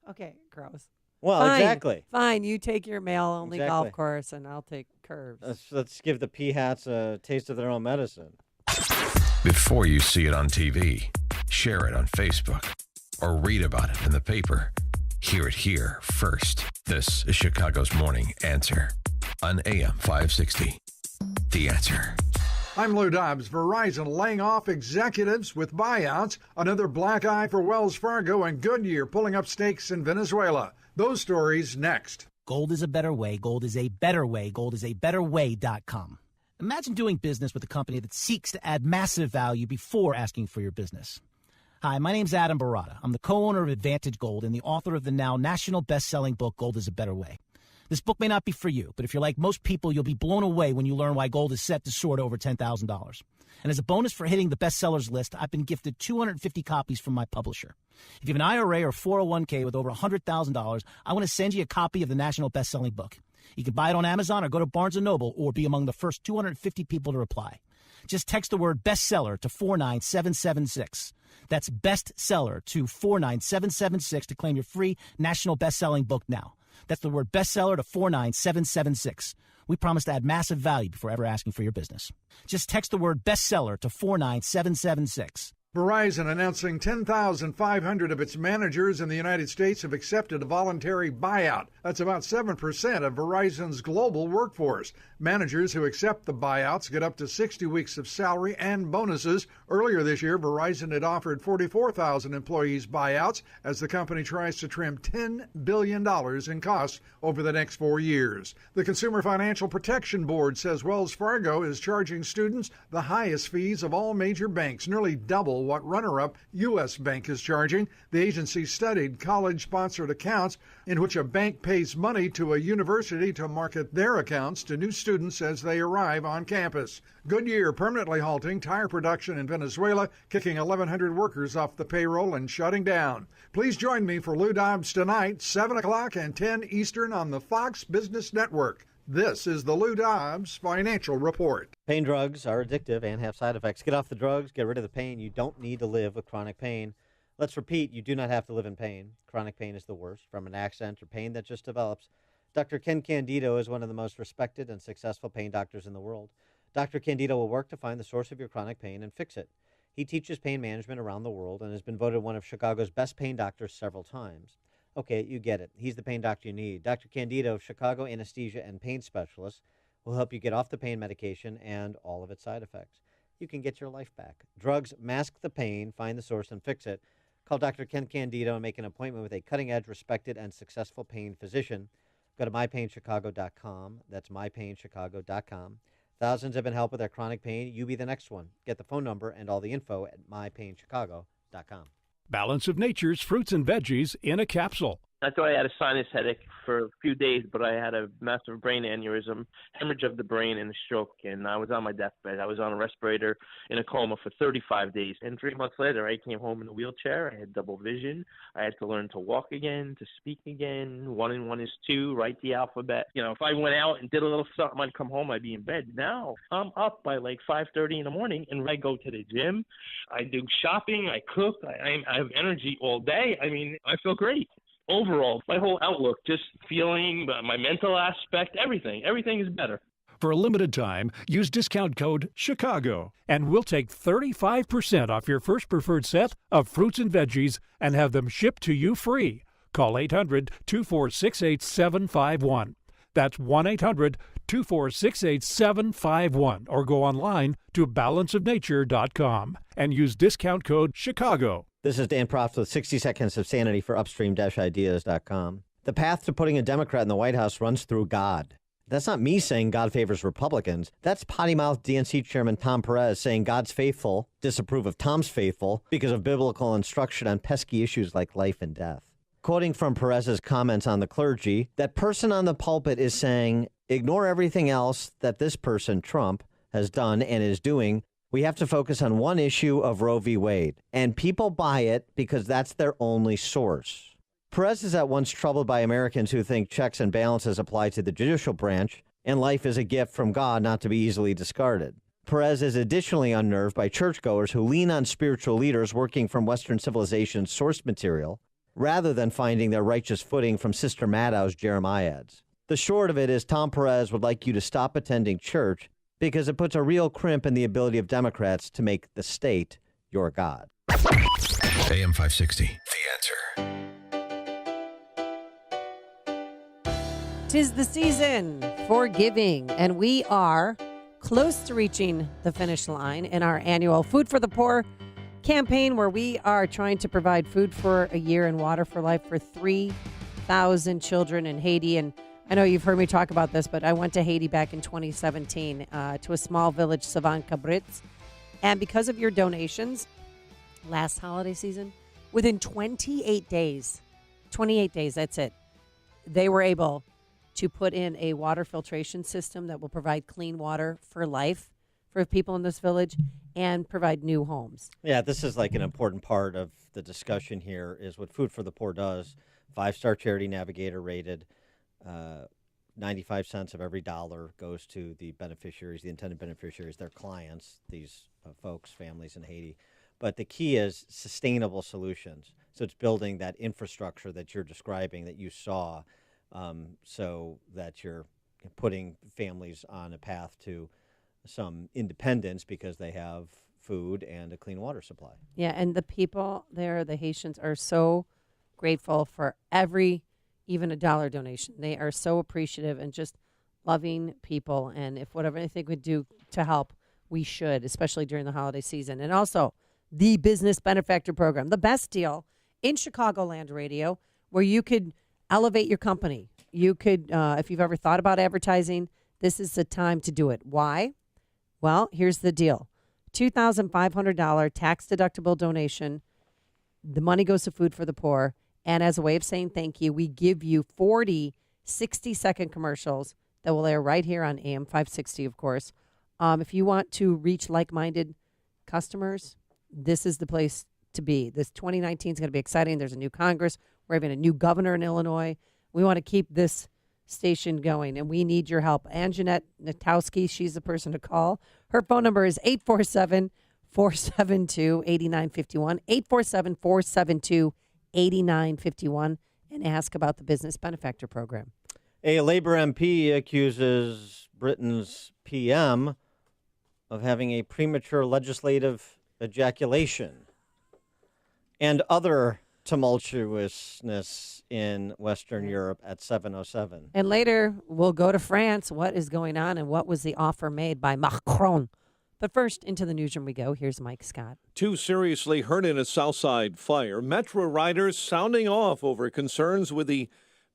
Okay, gross. Well, Fine, exactly. Fine, you take your male-only Exactly. golf course, and I'll take Curves. Let's give the P-hats a taste of their own medicine. Before you see it on TV, share it on Facebook, or read about it in the paper. Hear it here first. This is Chicago's Morning Answer on AM 560. The Answer. I'm Lou Dobbs. Verizon laying off executives with buyouts. Another black eye for Wells Fargo and Goodyear pulling up stakes in Venezuela. Those stories next. Gold is a better way. Gold is a better way. Gold is a betterway.com. Imagine doing business with a company that seeks to add massive value before asking for your business. Hi, my name's Adam Barata. I'm the co-owner of Advantage Gold and the author of the now national best-selling book, Gold is a Better Way. This book may not be for you, but if you're like most people, you'll be blown away when you learn why gold is set to soar to over $10,000. And as a bonus for hitting the bestsellers list, I've been gifted 250 copies from my publisher. If you have an IRA or 401k with over $100,000, I want to send you a copy of the national best-selling book. You can buy it on Amazon or go to Barnes & Noble or be among the first 250 people to reply. Just text the word bestseller to 49776. That's bestseller to 49776 to claim your free national best-selling book now. That's the word bestseller to 49776. We promise to add massive value before ever asking for your business. Just text the word bestseller to 49776. Verizon announcing 10,500 of its managers in the United States have accepted a voluntary buyout. That's about 7% of Verizon's global workforce. Managers who accept the buyouts get up to 60 weeks of salary and bonuses. Earlier this year, Verizon had offered 44,000 employees buyouts as the company tries to trim $10 billion in costs over the next 4 years. The Consumer Financial Protection Board says Wells Fargo is charging students the highest fees of all major banks, nearly double double what runner-up U.S. Bank is charging. The agency studied college-sponsored accounts in which a bank pays money to a university to market their accounts to new students as they arrive on campus. Goodyear permanently halting tire production in Venezuela, kicking 1,100 workers off the payroll and shutting down. Please join me for Lou Dobbs tonight, 7 o'clock and 10 Eastern on the Fox Business Network. This is the Lou Dobbs Financial Report. Pain drugs are addictive and have side effects. Get off the drugs, get rid of the pain. You don't need to live with chronic pain. Let's repeat, you do not have to live in pain. Chronic pain is the worst, from an accident or pain that just develops. Dr. Ken Candido is one of the most respected and successful pain doctors in the world. Dr. Candido will work to find the source of your chronic pain and fix it. He teaches pain management around the world and has been voted one of Chicago's best pain doctors several times. Okay, you get it. He's the pain doctor you need. Dr. Candido, Chicago anesthesia and pain specialist, will help you get off the pain medication and all of its side effects. You can get your life back. Drugs mask the pain, find the source, and fix it. Call Dr. Ken Candido and make an appointment with a cutting-edge, respected, and successful pain physician. Go to mypainchicago.com. That's mypainchicago.com. Thousands have been helped with their chronic pain. You be the next one. Get the phone number and all the info at mypainchicago.com. Balance of Nature's fruits and veggies in a capsule. I thought I had a sinus headache for a few days, but I had a massive brain aneurysm, hemorrhage of the brain, and a stroke. And I was on my deathbed. I was on a respirator in a coma for 35 days. And 3 months later, I came home in a wheelchair. I had double vision. I had to learn to walk again, to speak again. 1 and 1 is 2, write the alphabet. You know, if I went out and did a little something, I'd come home, I'd be in bed. Now I'm up by like 5:30 in the morning, and I go to the gym. I do shopping. I cook. I have energy all day. I mean, I feel great. Overall, my whole outlook, just feeling, my mental aspect, everything is better. For a limited time, use discount code CHICAGO, and we'll take 35% off your first preferred set of fruits and veggies and have them shipped to you free. Call 800-246-8751. That's 1-800-246-8751, or go online to balanceofnature.com and use discount code CHICAGO. This is Dan Proft with 60 Seconds of Sanity for Upstream-Ideas.com. The path to putting a Democrat in the White House runs through God. That's not me saying God favors Republicans. That's potty-mouthed DNC Chairman Tom Perez saying God's faithful disapprove of Tom's faithful because of biblical instruction on pesky issues like life and death. Quoting from Perez's comments on the clergy, that person on the pulpit is saying, ignore everything else that this person, Trump, has done and is doing. We have to focus on one issue of Roe v. Wade. And people buy it because that's their only source. Perez is at once troubled by Americans who think checks and balances apply to the judicial branch and life is a gift from God not to be easily discarded. Perez is additionally unnerved by churchgoers who lean on spiritual leaders working from Western civilization's source material rather than finding their righteous footing from Sister Maddow's Jeremiads. The short of it is Tom Perez would like you to stop attending church because it puts a real crimp in the ability of Democrats to make the state your God. AM 560, The Answer. 'Tis the season for giving, and we are close to reaching the finish line in our annual Food for the Poor campaign, where we are trying to provide food for a year and water for life for 3,000 children in Haiti. And I know you've heard me talk about this, but I went to Haiti back in 2017 to a small village, Savant Cabritz. And because of your donations last holiday season, within 28 days, that's it, they were able to put in a water filtration system that will provide clean water for life for people in this village and provide new homes. Yeah, this is like an important part of the discussion here is what Food for the Poor does. 5-star Charity Navigator rated. 95 cents of every dollar goes to the beneficiaries, the intended beneficiaries, their clients, these folks, families in Haiti. But the key is sustainable solutions. So it's building that infrastructure that you're describing, that you saw, so that you're putting families on a path to some independence because they have food and a clean water supply. Yeah, and the people there, the Haitians, are so grateful for every even a dollar donation. They are so appreciative and just loving people. And if whatever they think we do to help, we should, especially during the holiday season. And also the Business Benefactor Program, the best deal in Chicagoland radio, where you could elevate your company. You could, if you've ever thought about advertising, this is the time to do it. Why? Well, here's the deal. $2,500 tax-deductible donation. The money goes to Food for the Poor. And as a way of saying thank you, we give you 40 60-second commercials that will air right here on AM 560, of course. If you want to reach like-minded customers, this is the place to be. This 2019 is going to be exciting. There's a new Congress. We're having a new governor in Illinois. We want to keep this station going, and we need your help. Anjanette Natowski, she's the person to call. Her phone number is 847-472-8951, 847-472-8951, and ask about the Business Benefactor Program. A Labour MP accuses Britain's PM of having a premature legislative ejaculation and other tumultuousness in Western Europe at 7:07. And later, we'll go to France. What is going on, and what was the offer made by Macron? But first, into the newsroom we go. Here's Mike Scott. 2 seriously hurt in a Southside fire. Metro riders sounding off over concerns with the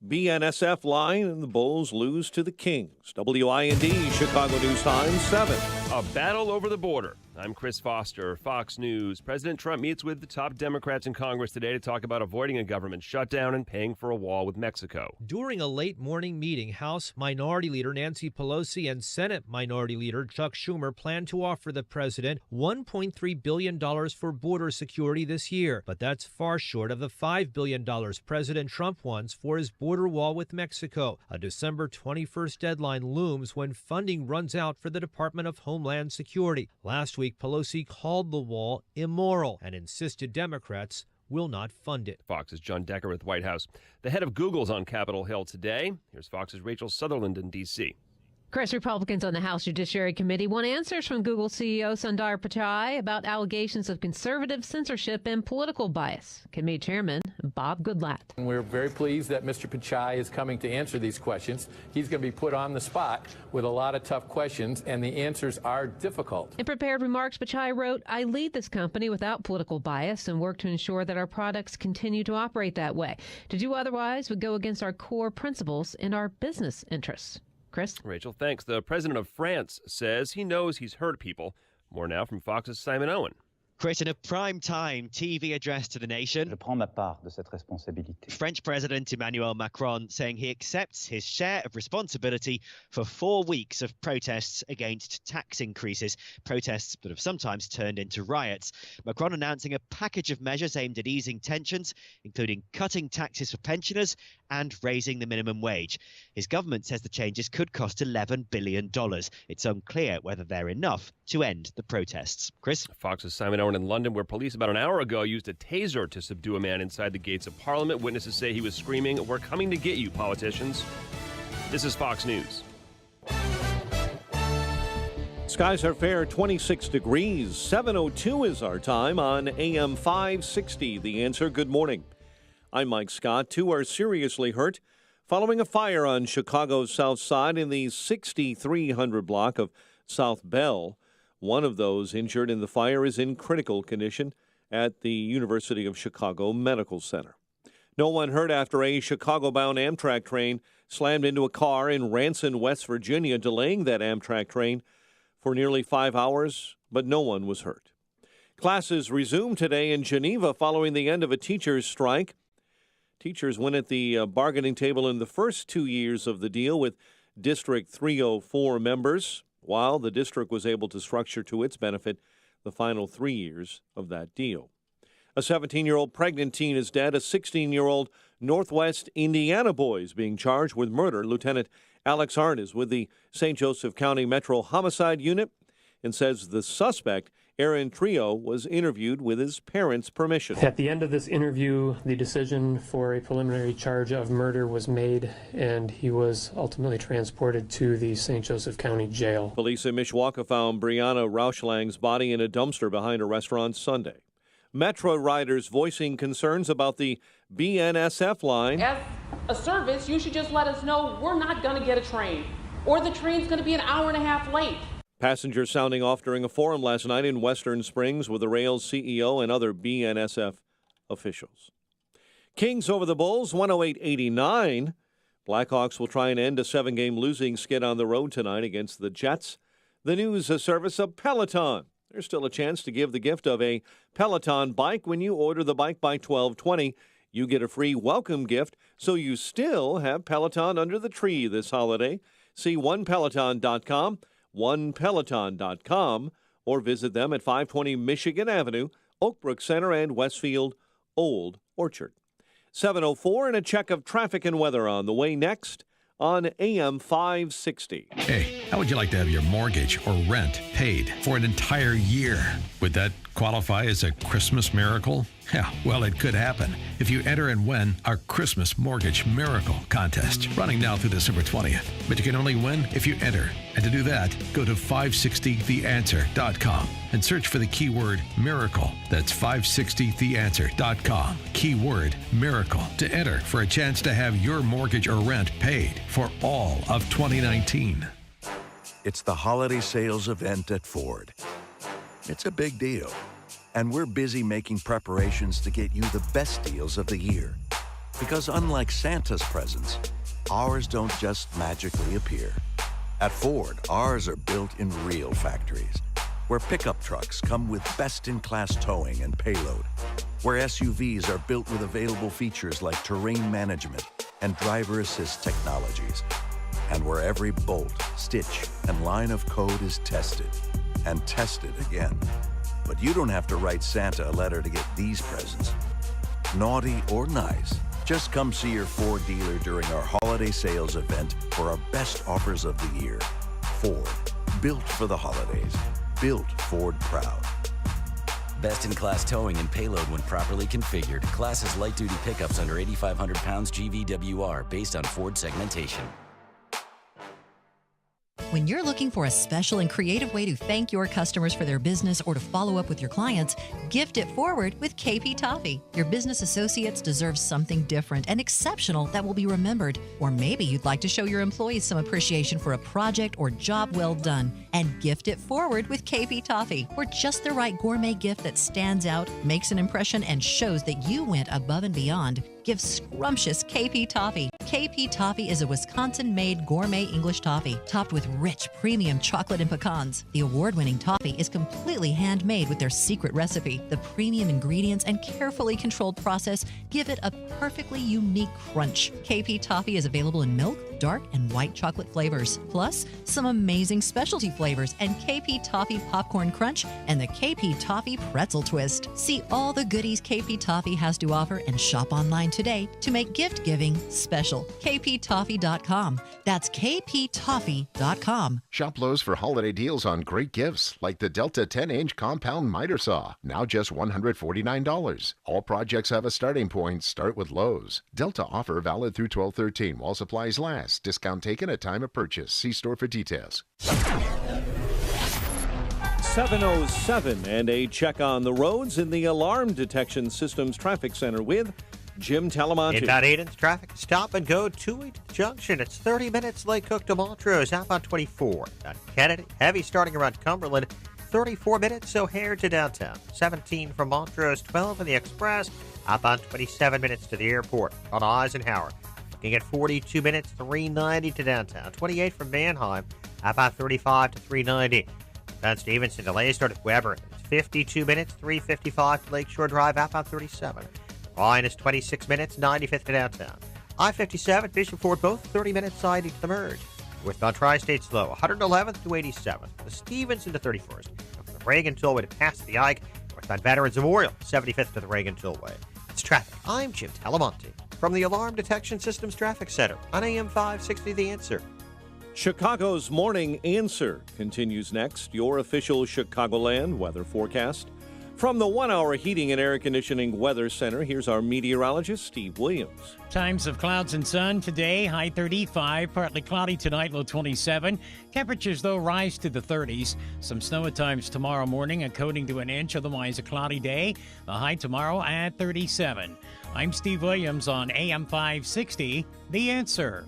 BNSF line, and the Bulls lose to the Kings. WIND, Chicago News Time, 7. A battle over the border. I'm Chris Foster, Fox News. President Trump meets with the top Democrats in Congress today to talk about avoiding a government shutdown and paying for a wall with Mexico. During a late morning meeting, House Minority Leader Nancy Pelosi and Senate Minority Leader Chuck Schumer plan to offer the president $1.3 billion for border security this year. But that's far short of the $5 billion President Trump wants for his border wall with Mexico. A December 21st deadline looms when funding runs out for the Department of Homeland Security. Last week, Pelosi called the wall immoral and insisted Democrats will not fund it. Fox's John Decker with White House. The head of Google's on Capitol Hill today. Here's Fox's Rachel Sutherland in D.C. Chris, Republicans on the House Judiciary Committee want answers from Google CEO Sundar Pichai about allegations of conservative censorship and political bias. Committee Chairman Bob Goodlatte. We're very pleased that Mr. Pichai is coming to answer these questions. He's going to be put on the spot with a lot of tough questions, and the answers are difficult. In prepared remarks, Pichai wrote, "I lead this company without political bias and work to ensure that our products continue to operate that way. To do otherwise would go against our core principles and our business interests." Chris? Rachel, thanks. The president of France says he knows he's hurt people. More now from Fox's Simon Owen. Chris, in a prime-time TV address to the nation, Je prends ma part de cette responsabilité. French President Emmanuel Macron saying he accepts his share of responsibility for 4 weeks of protests against tax increases, protests that have sometimes turned into riots. Macron announcing a package of measures aimed at easing tensions, including cutting taxes for pensioners and raising the minimum wage. His government says the changes could cost $11 billion. It's unclear whether they're enough to end the protests. Chris? Fox's Simon Owen in London, where police about an hour ago used a taser to subdue a man inside the gates of Parliament. Witnesses say he was screaming, "We're coming to get you, politicians." This is Fox News. Skies are fair, 26 degrees. 7:02 is our time on AM 560. The Answer. Good morning. I'm Mike Scott. 2 are seriously hurt following a fire on Chicago's South Side in the 6300 block of South Bell. One of those injured in the fire is in critical condition at the University of Chicago Medical Center. No one hurt after a Chicago-bound Amtrak train slammed into a car in Ranson, West Virginia, delaying that Amtrak train for nearly 5 hours, but no one was hurt. Classes resumed today in Geneva following the end of a teachers' strike. Teachers went at the bargaining table in the first 2 years of the deal with District 304 members, while the district was able to structure to its benefit the final 3 years of that deal. A 17-year-old pregnant teen is dead. A 16-year-old Northwest Indiana boy is being charged with murder. Lieutenant Alex Hart is with the St. Joseph County Metro Homicide Unit and says the suspect, Aaron Trio, was interviewed with his parents' permission. At the end of this interview, the decision for a preliminary charge of murder was made, and he was ultimately transported to the St. Joseph County Jail. Police in Mishawaka found Brianna Rauschlang's body in a dumpster behind a restaurant Sunday. Metro riders voicing concerns about the BNSF line. As a service, you should just let us know we're not going to get a train, or the train's going to be an hour and a half late. Passengers sounding off during a forum last night in Western Springs with the rail's CEO and other BNSF officials. Kings over the Bulls, 108-89. Blackhawks will try and end a 7-game losing skid on the road tonight against the Jets. The news service of Peloton There's still a chance to give the gift of a Peloton bike when you order the bike by 12/20. You get a free welcome gift, so you still have Peloton under the tree this holiday. See onepeloton.com, onepeloton.com, or visit them at 520 Michigan Avenue, Oakbrook Center, and Westfield Old Orchard. 7:04 and a check of traffic and weather on the way next on AM 560. Hey, how would you like to have your mortgage or rent paid for an entire year? Would that qualify as a Christmas miracle? Yeah, well, it could happen if you enter and win our Christmas Mortgage Miracle Contest, running now through December 20th. But you can only win if you enter. And to do that, go to 560theanswer.com and search for the keyword miracle. That's 560theanswer.com, keyword miracle, to enter for a chance to have your mortgage or rent paid for all of 2019. It's the holiday sales event at Ford. It's a big deal, and we're busy making preparations to get you the best deals of the year. Because unlike Santa's presents, ours don't just magically appear. At Ford, ours are built in real factories, where pickup trucks come with best-in-class towing and payload, where SUVs are built with available features like terrain management and driver assist technologies, and where every bolt, stitch, and line of code is tested and tested again. But you don't have to write Santa a letter to get these presents. Naughty or nice, just come see your Ford dealer during our holiday sales event for our best offers of the year. Ford, built for the holidays. Built Ford proud. Best-in-class towing and payload when properly configured. Class is light-duty pickups under 8,500 pounds GVWR based on Ford segmentation. When you're looking for a special and creative way to thank your customers for their business or to follow up with your clients, gift it forward with KP Toffee. Your business associates deserve something different and exceptional that will be remembered. Or maybe you'd like to show your employees some appreciation for a project or job well done, and gift it forward with KP Toffee. Or just the right gourmet gift that stands out, makes an impression, and shows that you went above and beyond. Give scrumptious KP Toffee. KP Toffee is a Wisconsin-made gourmet English toffee topped with rich premium chocolate and pecans. The award-winning toffee is completely handmade with their secret recipe. The premium ingredients and carefully controlled process give it a perfectly unique crunch. KP Toffee is available in milk, dark, and white chocolate flavors, plus some amazing specialty flavors and KP Toffee Popcorn Crunch and the KP Toffee Pretzel Twist. See all the goodies KP Toffee has to offer and shop online today to make gift giving special. KPToffee.com. That's KPToffee.com. Shop Lowe's for holiday deals on great gifts like the Delta 10-inch compound miter saw, now just $149. All projects have a starting point. Start with Lowe's. Delta offer valid through 12/13 while supplies last. Discount taken at time of purchase. See store for details. 7:07 and a check on the roads in the Alarm Detection Systems Traffic Center with Jim Talamonte. Inbound Aiden's traffic stop and go 2-8 Junction. It's 30 minutes Lake Cook to Montrose. Outbound 24. Down Kennedy. Heavy starting around Cumberland. 34 minutes O'Hare to downtown. 17 from Montrose. 12 in the Express. Outbound 27 minutes to the airport on Eisenhower. Looking at 42 minutes, 390 to downtown. 28 from Manheim. Outbound 35 to 390. Down Stevenson. Delays start at Weber. It's 52 minutes, 355 to Lakeshore Drive. Outbound 37. Ryan is 26 minutes, 95th to downtown. I-57, Bishop Ford, both 30 minutes side to the merge. Westbound Tri-State slow, 111th to 87th. The Stevenson to 31st. And from the Reagan Tollway to past the Ike. Westbound Veterans Memorial, 75th to the Reagan Tollway. It's traffic. I'm Jim Talamonte from the Alarm Detection Systems Traffic Center on AM 560 The Answer. Chicago's Morning Answer continues next. Your official Chicagoland weather forecast. From the 1-hour heating and air conditioning weather center, here's our meteorologist, Steve Williams. Times of clouds and sun today, high 35, partly cloudy tonight, low 27. Temperatures, though, rise to the 30s. Some snow at times tomorrow morning, a coating to an inch, otherwise a cloudy day. The high tomorrow at 37. I'm Steve Williams on AM 560, The Answer.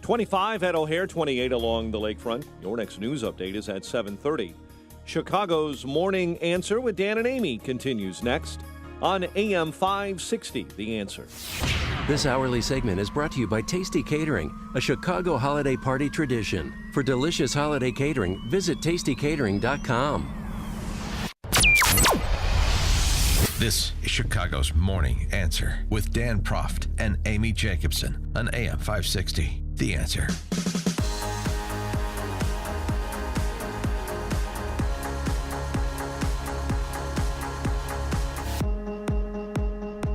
25 at O'Hare, 28 along the lakefront. Your next news update is at 7:30. Chicago's Morning Answer with Dan and Amy continues next on AM 560, The Answer. This hourly segment is brought to you by Tasty Catering, a Chicago holiday party tradition. For delicious holiday catering, visit tastycatering.com. This is Chicago's Morning Answer with Dan Proft and Amy Jacobson on AM 560, The Answer.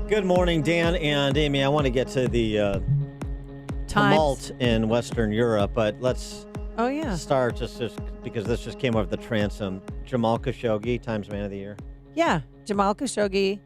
Good morning, Dan and Amy. I want to get to the tumult in Western Europe, but let's start just because this just came over the transom. Jamal Khashoggi, Times Man of the Year. Yeah, Jamal Khashoggi,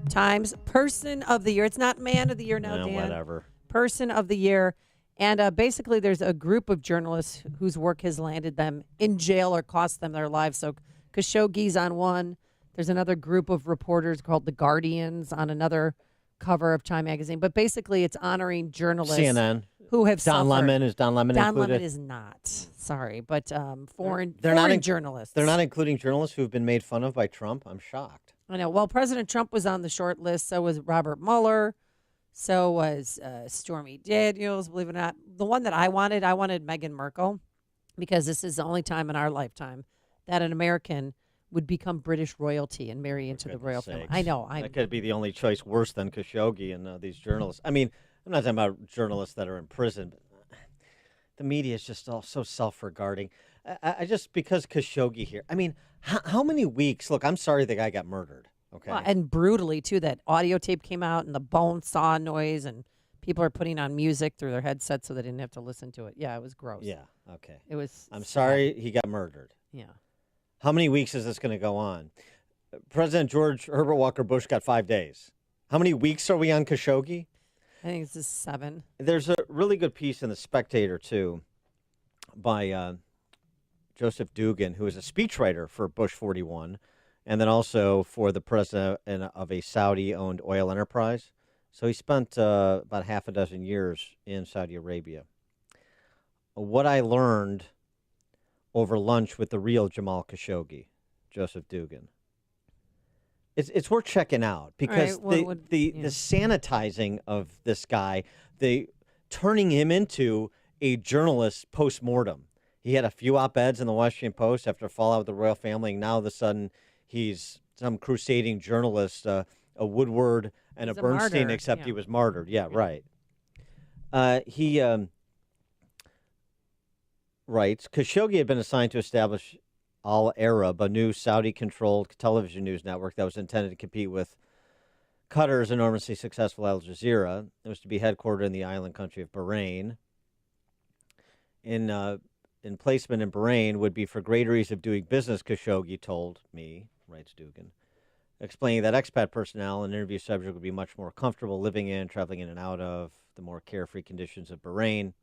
Times Person of the Year. It's not Man of the Year now, Dan. Whatever. Person of the Year. And basically, there's a group of journalists whose work has landed them in jail or cost them their lives. So Khashoggi's on one. There's another group of reporters called the Guardians on another cover of Time magazine. But basically, it's honoring journalists CNN. Who have Don suffered. Lemon. Is Don Lemon Don included? Lemon is not. Sorry. But foreign journalists. They're not including journalists who have been made fun of by Trump. I'm shocked. I know. Well, President Trump was on the short list. So was Robert Mueller. So was Stormy Daniels, believe it or not. The one that I wanted Meghan Markle, because this is the only time in our lifetime that an American would become British royalty and marry into the royal family. I know. That could be the only choice worse than Khashoggi and these journalists. I mean, I'm not talking about journalists that are in prison, but the media is just all so self-regarding. I just, because Khashoggi here, I mean, how many weeks? Look, I'm sorry the guy got murdered. Okay. Well, and brutally, too. That audio tape came out and the bone saw noise, and people are putting on music through their headsets so they didn't have to listen to it. Yeah, it was gross. Yeah, okay. It was. I'm sorry he got murdered. Yeah. How many weeks is this going to go on? President George Herbert Walker Bush got 5 days. How many weeks are we on Khashoggi? I think it's just 7. There's a really good piece in The Spectator, too, by Joseph Dugan, who is a speechwriter for Bush 41, and then also for the president of a Saudi-owned oil enterprise. So he spent about half a dozen years in Saudi Arabia. What I learned over lunch with the real Jamal Khashoggi, Joseph Dugan, it's worth checking out because the sanitizing of this guy, the turning him into a journalist post-mortem. He had a few op-eds in the Washington Post after a fallout with the royal family, and now all of a sudden he's some crusading journalist, a Woodward and He's a a Bernstein, martyr, except yeah. he was martyred. Yeah, right. He writes, Khashoggi had been assigned to establish Al Arab, a new Saudi-controlled television news network that was intended to compete with Qatar's enormously successful Al Jazeera. It was to be headquartered in the island country of Bahrain. In placement in Bahrain would be for greater ease of doing business, Khashoggi told me, writes Dugan, explaining that expat personnel and interview subjects would be much more comfortable living in, traveling in and out of the more carefree conditions of Bahrain,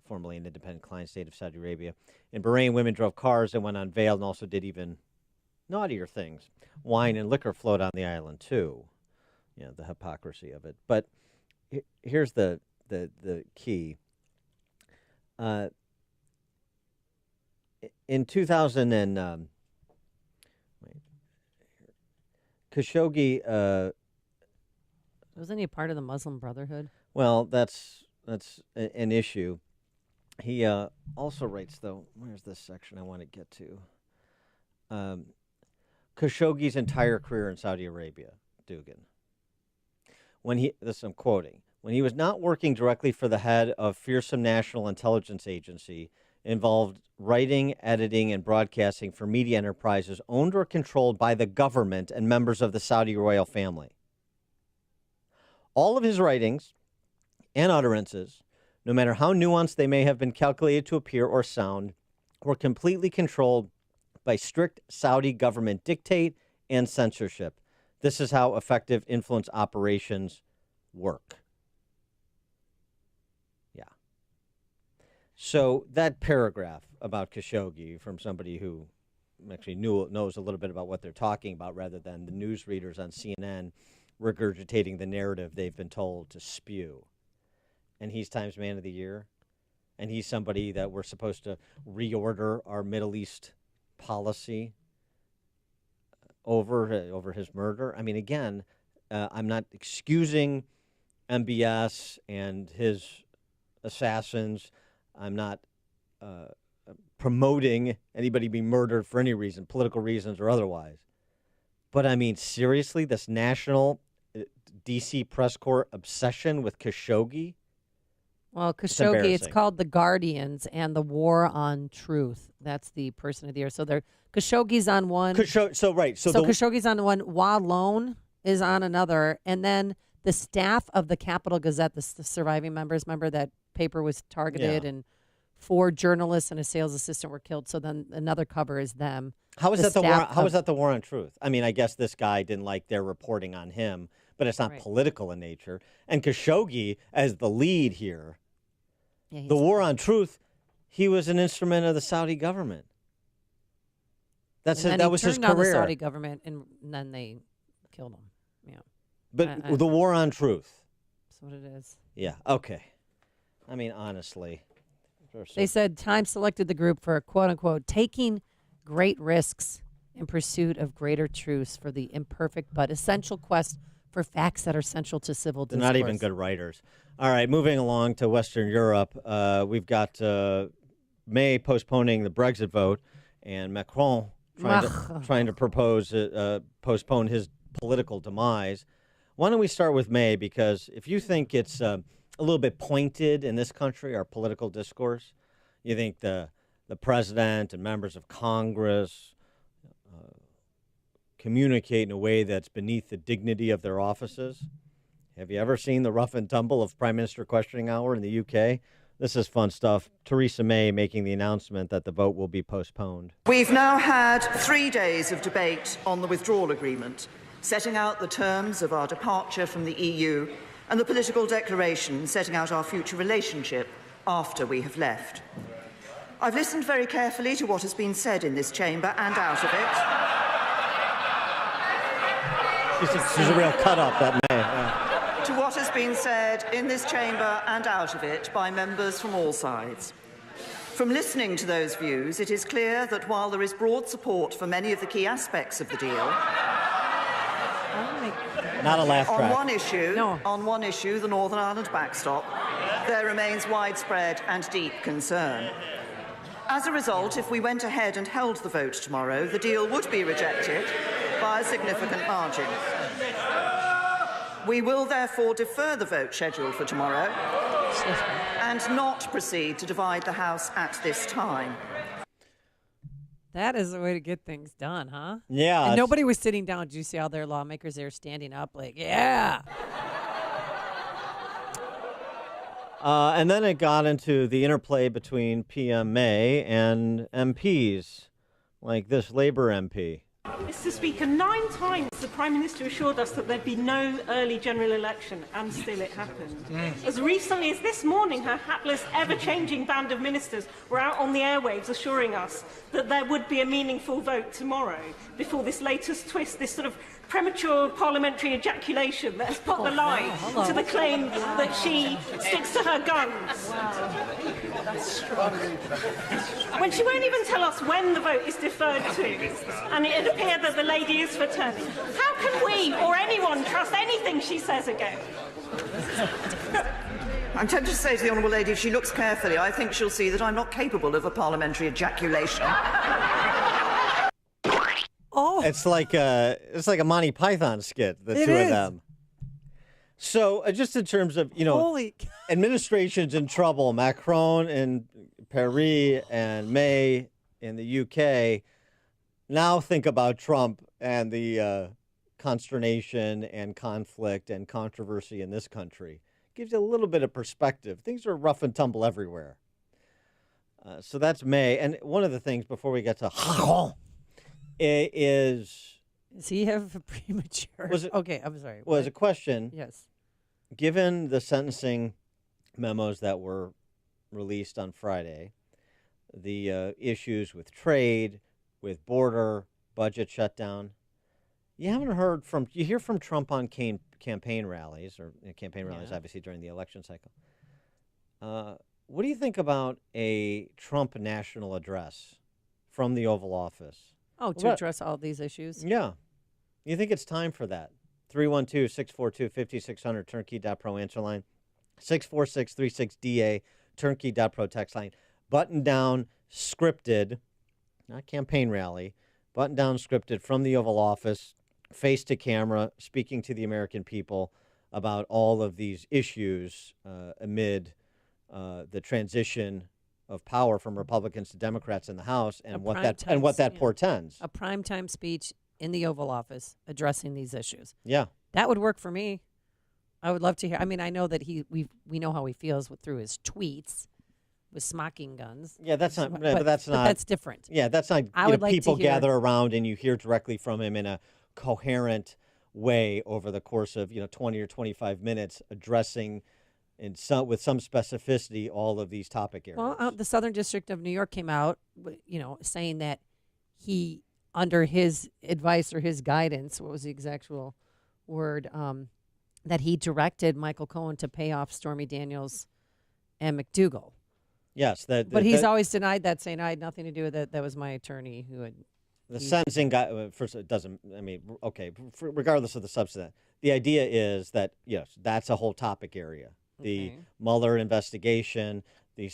formerly an independent client state of Saudi Arabia. In Bahrain, women drove cars and went unveiled and also did even naughtier things. Wine and liquor flowed on the island, too. You know, the hypocrisy of it. But here's the key. In 2000 Khashoggi Wasn't he a part of the Muslim Brotherhood? well, that's an issue. He also writes, though, where's this section I want to get to? Khashoggi's entire career in Saudi Arabia, Dugan. I'm quoting, when he was not working directly for the head of fearsome national intelligence agency, involved writing, editing, and broadcasting for media enterprises owned or controlled by the government and members of the Saudi royal family. All of his writings and utterances, no matter how nuanced they may have been calculated to appear or sound, were completely controlled by strict Saudi government dictate and censorship. This is how effective influence operations work. Yeah. So that paragraph about Khashoggi from somebody who actually knows a little bit about what they're talking about rather than the newsreaders on CNN regurgitating the narrative they've been told to spew. And he's Times Man of the Year. And he's somebody that we're supposed to reorder our Middle East policy over his murder. I mean, again, I'm not excusing MBS and his assassins. I'm not promoting anybody being murdered for any reason, political reasons or otherwise. But I mean, seriously, this national D.C. press corps obsession with Khashoggi? Well, Khashoggi, it's called The Guardians and the War on Truth. That's the person of the year. So Khashoggi's on one. So Khashoggi's on one. Wallone is on another. And then the staff of the Capital Gazette, the surviving members, remember that paper was targeted and 4 journalists and a sales assistant were killed. So then another cover is them. How is that the War on Truth? I mean, I guess this guy didn't like their reporting on him, but it's not political in nature. And Khashoggi, as the lead here, the War on Truth, he was an instrument of the Saudi government. That was his career. The Saudi government, and then they killed him. Yeah. But the War on Truth. That's what it is. Yeah. Okay. I mean, honestly. They said Time selected the group for, quote unquote, taking great risks in pursuit of greater truths for the imperfect but essential quest for facts that are central to civil discourse. They're not even good writers. All right, moving along to Western Europe, we've got May postponing the Brexit vote and Macron trying to postpone his political demise. Why don't we start with May? Because if you think it's a little bit pointed in this country, our political discourse, you think the president and members of Congress communicate in a way that's beneath the dignity of their offices. Have you ever seen the rough and tumble of Prime Minister Questioning Hour in the UK? This is fun stuff. Theresa May making the announcement that the vote will be postponed. We've now had 3 days of debate on the withdrawal agreement, setting out the terms of our departure from the EU and the political declaration setting out our future relationship after we have left. I've listened very carefully to what has been said in this chamber and out of it. She's a real cut-up, that May. Yeah. To what has been said in this chamber and out of it by members from all sides. From listening to those views, it is clear that while there is broad support for many of the key aspects of the deal, not a laugh track. On one issue, the Northern Ireland backstop, there remains widespread and deep concern. As a result, if we went ahead and held the vote tomorrow, the deal would be rejected by a significant margin. We will therefore defer the vote scheduled for tomorrow and not proceed to divide the House at this time. That is the way to get things done, huh? Yeah. And nobody was sitting down. Did you see all their lawmakers there standing up like, yeah. And then it got into the interplay between PM May and MPs, like this Labour MP. Mr. Speaker, 9 times the Prime Minister assured us that there'd be no early general election, and still it happened. As recently as this morning, her hapless, ever-changing band of ministers were out on the airwaves assuring us that there would be a meaningful vote tomorrow before this latest twist, this sort of premature parliamentary ejaculation that has put the lie to the claim that she sticks to her guns. When she won't even tell us when the vote is deferred to, and it appears that the lady is for turning. How can we or anyone trust anything she says again? I'm tempted to say to the Honourable Lady, if she looks carefully, I think she'll see that I'm not capable of a parliamentary ejaculation. Oh, it's like a Monty Python skit, the two of them. So just in terms of, administrations in trouble, Macron in Paris and May in the UK, now think about Trump and the consternation and conflict and controversy in this country. Gives you a little bit of perspective. Things are rough and tumble everywhere. So that's May. And one of the things before we get to is he have a premature? Okay, I'm sorry. Was a question. Yes. Given the sentencing memos that were released on Friday, the issues with trade, with border, budget shutdown, you hear from Trump on campaign rallies, obviously during the election cycle. What do you think about a Trump national address from the Oval Office? Oh, to address all these issues? Yeah. You think it's time for that? 312-642-5600, turnkey.pro answer line. 64636DA, turnkey.pro text line. Button down, scripted, not campaign rally, button down, scripted from the Oval Office, face to camera, speaking to the American people about all of these issues amid the transition of power from Republicans to Democrats in the House, and what that portends. A primetime speech in the Oval Office addressing these issues. Yeah, that would work for me. I would love to hear. I mean, I know that we know how he feels through his tweets with smocking guns. Yeah, that's not. But that's different. Yeah, that's not. I would like people to hear, gather around and you hear directly from him in a coherent way over the course of 20 or 25 minutes, addressing with some specificity all of these topic areas. Well, the Southern District of New York came out, saying that he, under his advice or his guidance, what was the exact word, that he directed Michael Cohen to pay off Stormy Daniels and McDougal. Yes, but he's always denied that, saying I had nothing to do with it. That was my attorney who had. The sentencing guy, first, it doesn't, regardless of the substance, the idea is that, yes, that's a whole topic area. The Mueller investigation, the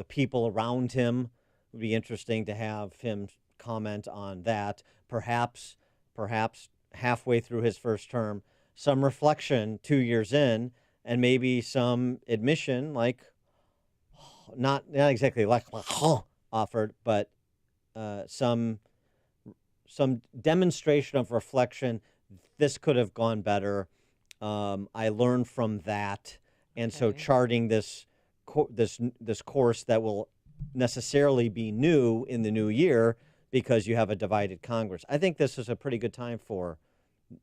people around him, would be interesting to have him comment on that. Perhaps halfway through his first term, some reflection 2 years in, and maybe some admission, like, not exactly like offered, but some demonstration of reflection. This could have gone better. I learned from that, and so charting this course that will necessarily be new in the new year because you have a divided Congress. I think this is a pretty good time for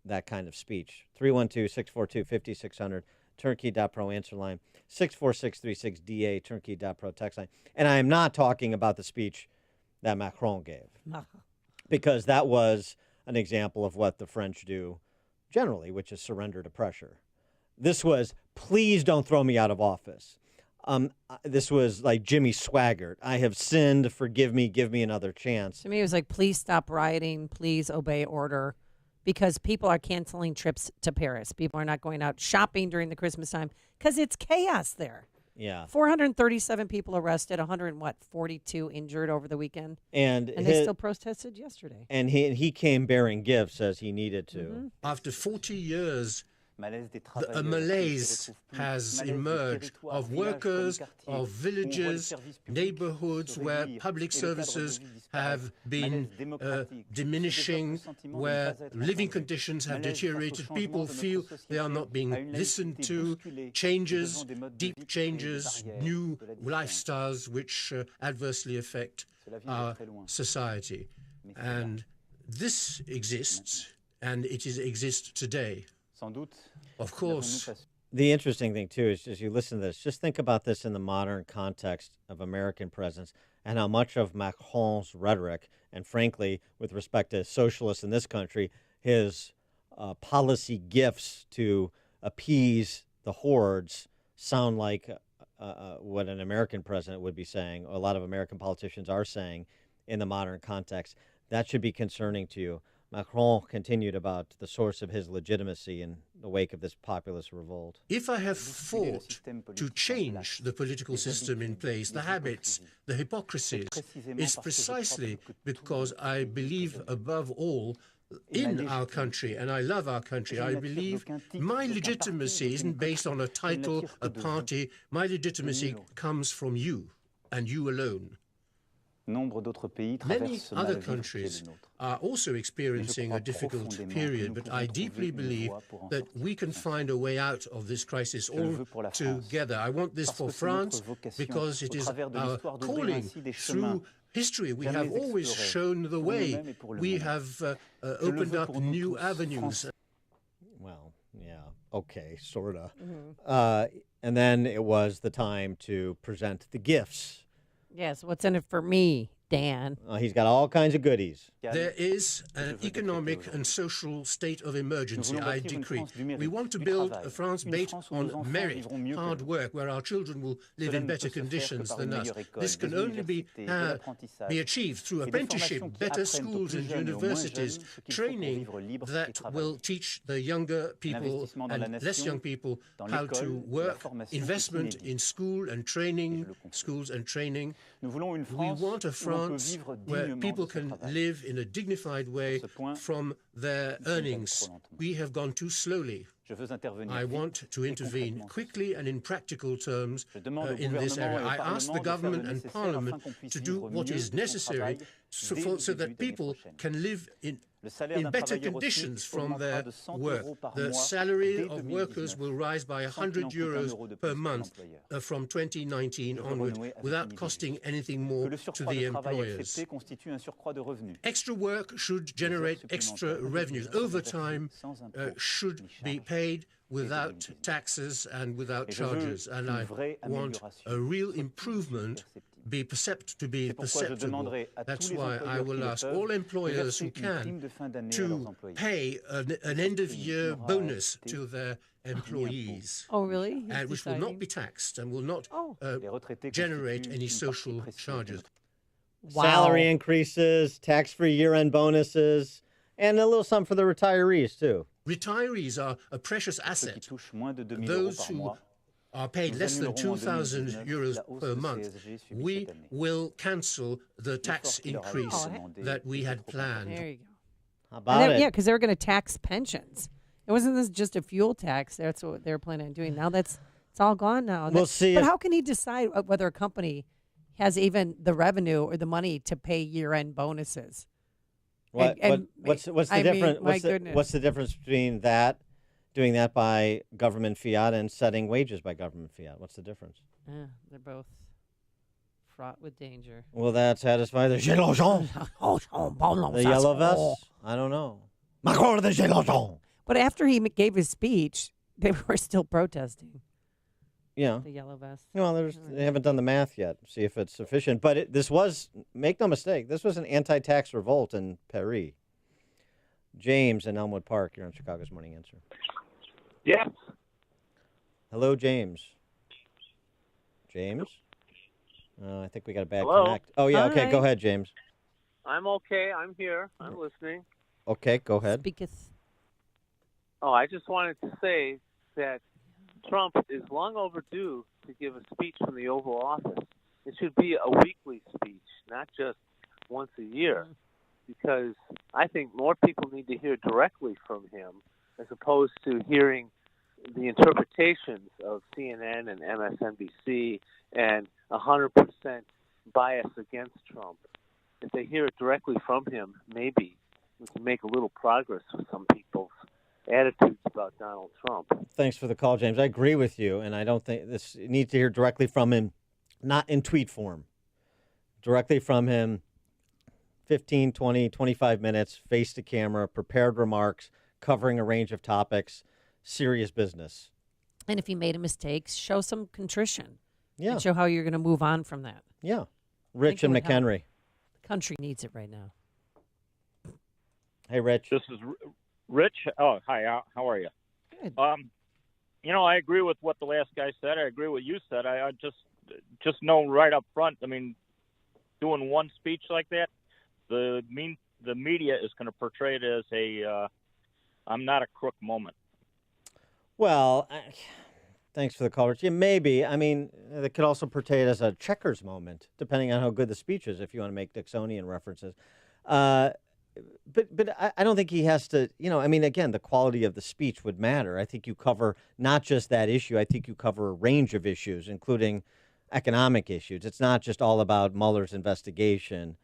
that kind of speech. 312-642-5600, turnkey.pro answer line. 64636DA, turnkey.pro text line. And I am not talking about the speech that Macron gave, because that was an example of what the French do generally, which is surrender to pressure. This was, please don't throw me out of office. This was like Jimmy Swaggart. I have sinned, forgive me, give me another chance. To me, it was like, please stop rioting, please obey order, because people are canceling trips to Paris. People are not going out shopping during the Christmas time because it's chaos there. Yeah. 437 people arrested, 142 injured over the weekend. And they still protested yesterday. And he came bearing gifts as he needed to. Mm-hmm. After 40 years, a malaise has emerged of workers, of villages, neighborhoods where public services have been diminishing, where living conditions have deteriorated. People feel they are not being listened to. Changes, deep changes, new lifestyles which adversely affect our society. And this exists, and it exists today. Of course. The interesting thing, too, is as you listen to this, just think about this in the modern context of American presence and how much of Macron's rhetoric, and frankly, with respect to socialists in this country, his policy gifts to appease the hordes sound like what an American president would be saying, or a lot of American politicians are saying in the modern context. That should be concerning to you. Macron continued about the source of his legitimacy in the wake of this populist revolt. If I have fought to change the political system in place, the habits, the hypocrisies, it's precisely because I believe above all in our country, and I love our country. I believe my legitimacy isn't based on a title, a party. My legitimacy comes from you, and you alone. Many other countries are also experiencing a difficult period, but I deeply believe that we can find a way out of this crisis all together. I want this for France because it is our calling. Through history, we have always shown the way. We have opened up new avenues. Well, yeah, okay, sort of. Mm-hmm. And then it was the time to present the gifts. Yes, what's in it for me? Dan. He's got all kinds of goodies. There is an economic and social state of emergency, I decree. We want to build a France based on merit, hard work, where our children will live in better conditions than us. This can only be achieved through apprenticeship, better schools and universities, training that will teach the younger people and less young people how to work, investment in schools and training. We want a France where people can live in a dignified way from their earnings. We have gone too slowly. I want to intervene quickly and in practical terms in this area. I ask the government and parliament to do what is necessary so that people can live in better conditions from their work. The salary of workers will rise by €100 per month from 2019 onward without costing anything more to the employers. Extra work should generate extra revenues. Overtime should be paid without taxes and without charges. And I want a real improvement to be perceptible. That's why I will ask all employers who can to pay an end-of-year bonus to their employees. Oh, really? Which will not be taxed and will not generate any social charges. Wow. Salary increases, tax-free year-end bonuses, and a little something for the retirees, too. Retirees are a precious asset. Those who are paid less than €2,000 per month, we will cancel the tax increase that we had planned. There you go. How about it? Yeah, because they were going to tax pensions. It wasn't this just a fuel tax. That's what they were planning on doing. Now it's all gone now. We'll see. But how can he decide whether a company has even the revenue or the money to pay year-end bonuses? What's the difference? What's the difference between that? Doing that by government fiat and setting wages by government fiat. What's the difference? They're both fraught with danger. Will that satisfy the gilets jaunes? The yellow vests? I don't know. Macron the gilets jaunes. But after he gave his speech, they were still protesting. Yeah. The yellow vests. Well, they haven't done the math yet. See if it's sufficient. But this was, make no mistake, this was an anti-tax revolt in Paris. James in Elmwood Park, you're on Chicago's Morning Answer. Yes. Hello, James. James? I think we got a bad Hello? connect. Oh, yeah, okay, go ahead, James. I'm okay. I'm here. I'm listening. Okay, go ahead. Speaketh. Oh, I just wanted to say that Trump is long overdue to give a speech from the Oval Office. It should be a weekly speech, not just once a year, because I think more people need to hear directly from him as opposed to hearing the interpretations of CNN and MSNBC and 100% bias against Trump. If they hear it directly from him, maybe we can make a little progress with some people's attitudes about Donald Trump. Thanks for the call, James. I agree with you, and I don't think this needs to hear directly from him, not in tweet form. Directly from him, 15, 20, 25 minutes, face to camera, prepared remarks, covering a range of topics, serious business. And if you made a mistake, show some contrition. Yeah. And show how you're going to move on from that. Yeah. Rich and McHenry. The country needs it right now. Hey, Rich. This is Rich. Oh, hi. How are you? Good. I agree with what the last guy said. I agree with what you said. I just know right up front, I mean, doing one speech like that, the media is going to portray it as a I'm not a crook moment. Well, thanks for the call, Rich. Yeah, maybe. I mean, they could also portray it as a checkers moment, depending on how good the speech is, if you want to make Dixonian references. But I don't think he has to, again, the quality of the speech would matter. I think you cover not just that issue. I think you cover a range of issues, including economic issues. It's not just all about Mueller's investigation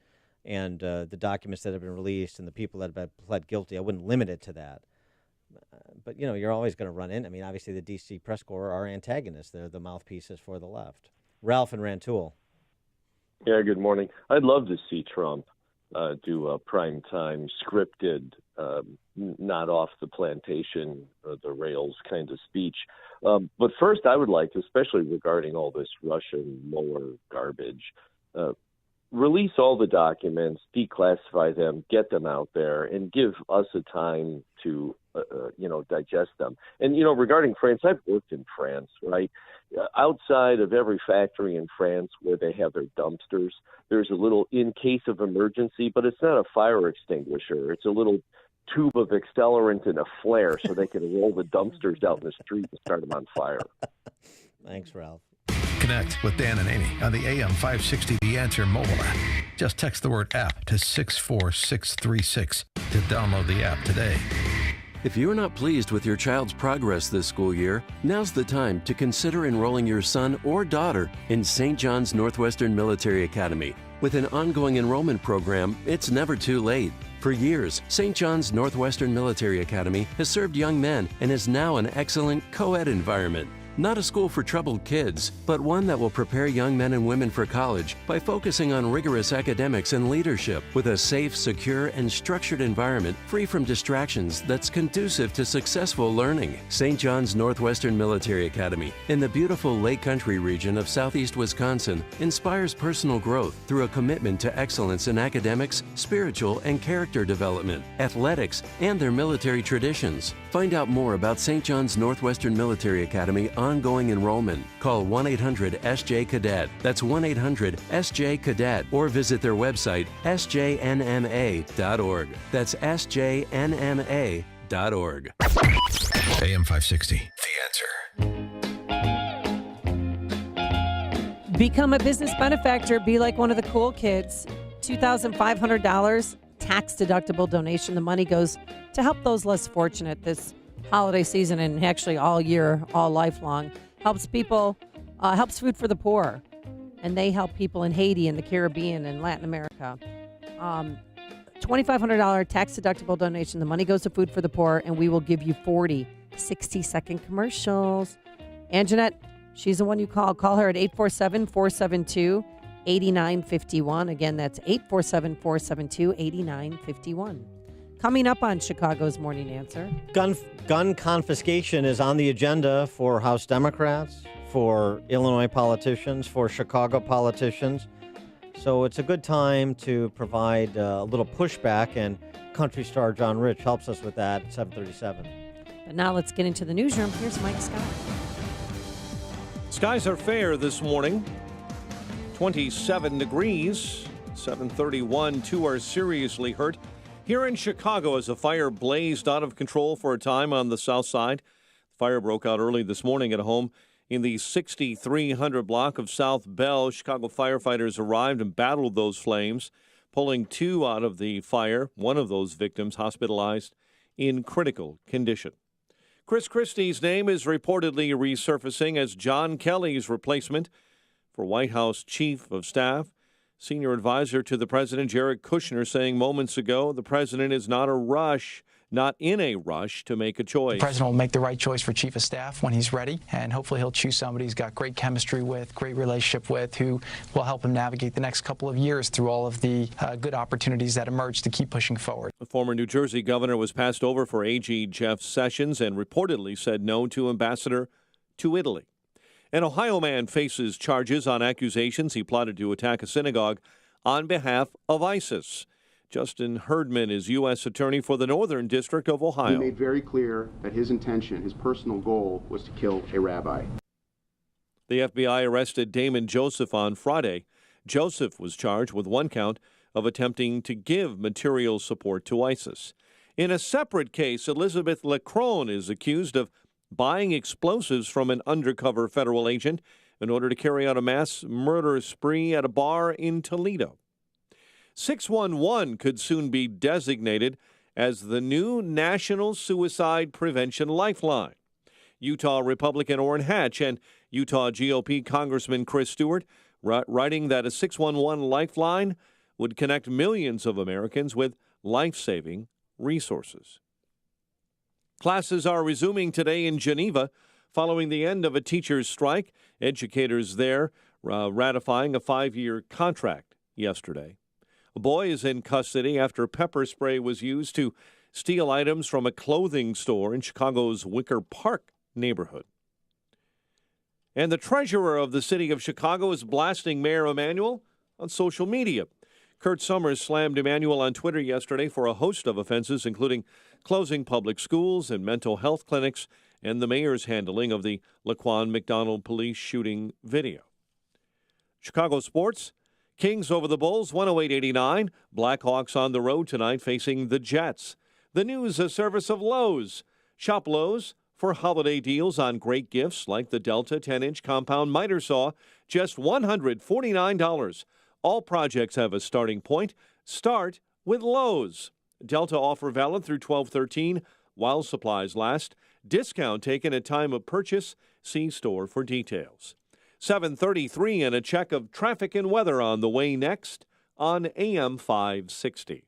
and the documents that have been released and the people that have pled guilty. I wouldn't limit it to that. But, you're always going to run in. I mean, obviously the D.C. press corps are antagonists. They're the mouthpieces for the left. Ralph and Rantoul. Yeah, good morning. I'd love to see Trump do a primetime scripted, not off the plantation or the rails kind of speech. But first, I would like, especially regarding all this Russian Mueller garbage, release all the documents, declassify them, get them out there, and give us a time to, digest them. And, regarding France, I've worked in France, right? Outside of every factory in France where they have their dumpsters, there's a little in case of emergency, but it's not a fire extinguisher. It's a little tube of accelerant and a flare so they can roll the dumpsters out in the street and start them on fire. Thanks, Ralph. Connect with Dan and Amy on the AM 560 The Answer mobile app. Just text the word app to 64636 to download the app today. If you're not pleased with your child's progress this school year, now's the time to consider enrolling your son or daughter in St. John's Northwestern Military Academy. With an ongoing enrollment program, it's never too late. For years, St. John's Northwestern Military Academy has served young men and is now an excellent co-ed environment. Not a school for troubled kids, but one that will prepare young men and women for college by focusing on rigorous academics and leadership with a safe, secure, and structured environment free from distractions that's conducive to successful learning. St. John's Northwestern Military Academy in the beautiful Lake Country region of southeast Wisconsin inspires personal growth through a commitment to excellence in academics, spiritual and character development, athletics, and their military traditions. Find out more about St. John's Northwestern Military Academy ongoing enrollment. Call 1-800-SJ-CADET. That's 1-800-SJ-CADET. Or visit their website, sjnma.org. That's sjnma.org. AM 560, The Answer. Become a business benefactor. Be like one of the cool kids. $2,500 tax-deductible donation. The money goes to help those less fortunate this holiday season and actually all year, all lifelong. Helps people, helps Food for the Poor. And they help people in Haiti and the Caribbean and Latin America. $2,500 tax-deductible donation. The money goes to Food for the Poor, and we will give you 40 60-second commercials. And Jeanette, she's the one you call. Call her at 847-472-8951. Again, that's 847-472-8951. Coming up on Chicago's Morning Answer. Gun confiscation is on the agenda for House Democrats, for Illinois politicians, for Chicago politicians. So it's a good time to provide a little pushback, and country star John Rich helps us with that at 7:37. But now let's get into the newsroom. Here's Mike Scott. Skies are fair this morning. 27 degrees, 7:31. 2 are seriously hurt. Here in Chicago, as a fire blazed out of control for a time on the south side, the fire broke out early this morning at a home in the 6300 block of South Bell. Chicago firefighters arrived and battled those flames, pulling 2 out of the fire. One of those victims hospitalized in critical condition. Chris Christie's name is reportedly resurfacing as John Kelly's replacement for White House Chief of Staff. Senior advisor to the president, Jared Kushner, saying moments ago the president is not in a rush to make a choice. The president will make the right choice for chief of staff when he's ready, and hopefully he'll choose somebody he's got great chemistry with, great relationship with, who will help him navigate the next couple of years through all of the good opportunities that emerge to keep pushing forward. The former New Jersey governor was passed over for AG Jeff Sessions and reportedly said no to ambassador to Italy. An Ohio man faces charges on accusations he plotted to attack a synagogue on behalf of ISIS. Justin Herdman is U.S. Attorney for the Northern District of Ohio. He made very clear that his intention, his personal goal, was to kill a rabbi. The FBI arrested Damon Joseph on Friday. Joseph was charged with 1 count of attempting to give material support to ISIS. In a separate case, Elizabeth Leckrone is accused of buying explosives from an undercover federal agent in order to carry out a mass murder spree at a bar in Toledo. 611 could soon be designated as the new National Suicide Prevention Lifeline. Utah Republican Orrin Hatch and Utah GOP Congressman Chris Stewart writing that a 611 lifeline would connect millions of Americans with life-saving resources. Classes are resuming today in Geneva following the end of a teachers' strike. Educators there ratifying a 5-year contract yesterday. A boy is in custody after pepper spray was used to steal items from a clothing store in Chicago's Wicker Park neighborhood. And the treasurer of the city of Chicago is blasting Mayor Emanuel on social media. Kurt Summers slammed Emanuel on Twitter yesterday for a host of offenses, including closing public schools and mental health clinics, and the mayor's handling of the Laquan McDonald police shooting video. Chicago sports. Kings over the Bulls, 108-89. Blackhawks on the road tonight facing the Jets. The news, a service of Lowe's. Shop Lowe's for holiday deals on great gifts like the Delta 10-inch compound miter saw, just $149. All projects have a starting point. Start with Lowe's. Delta offer valid through 12/13 while supplies last. Discount taken at time of purchase. See store for details. 7:33 and a check of traffic and weather on the way next on AM 560.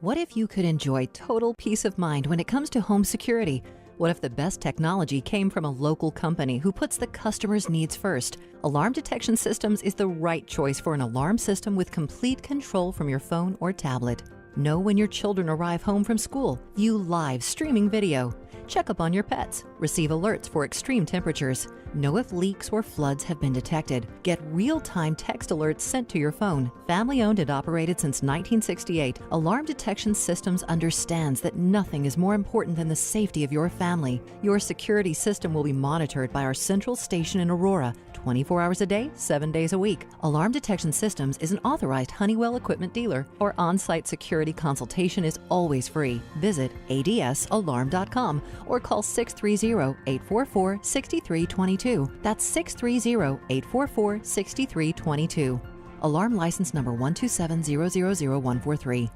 What if you could enjoy total peace of mind when it comes to home security? What if the best technology came from a local company who puts the customer's needs first? Alarm Detection Systems is the right choice for an alarm system with complete control from your phone or tablet. Know when your children arrive home from school. View live streaming video. Check up on your pets. Receive alerts for extreme temperatures. Know if leaks or floods have been detected. Get real-time text alerts sent to your phone. Family-owned and operated since 1968, Alarm Detection Systems understands that nothing is more important than the safety of your family. Your security system will be monitored by our central station in Aurora, 24 hours a day, 7 days a week. Alarm Detection Systems is an authorized Honeywell equipment dealer. Our on-site security consultation is always free. Visit adsalarm.com or call 630-844-6322. That's 630-844-6322. Alarm license number 127000143.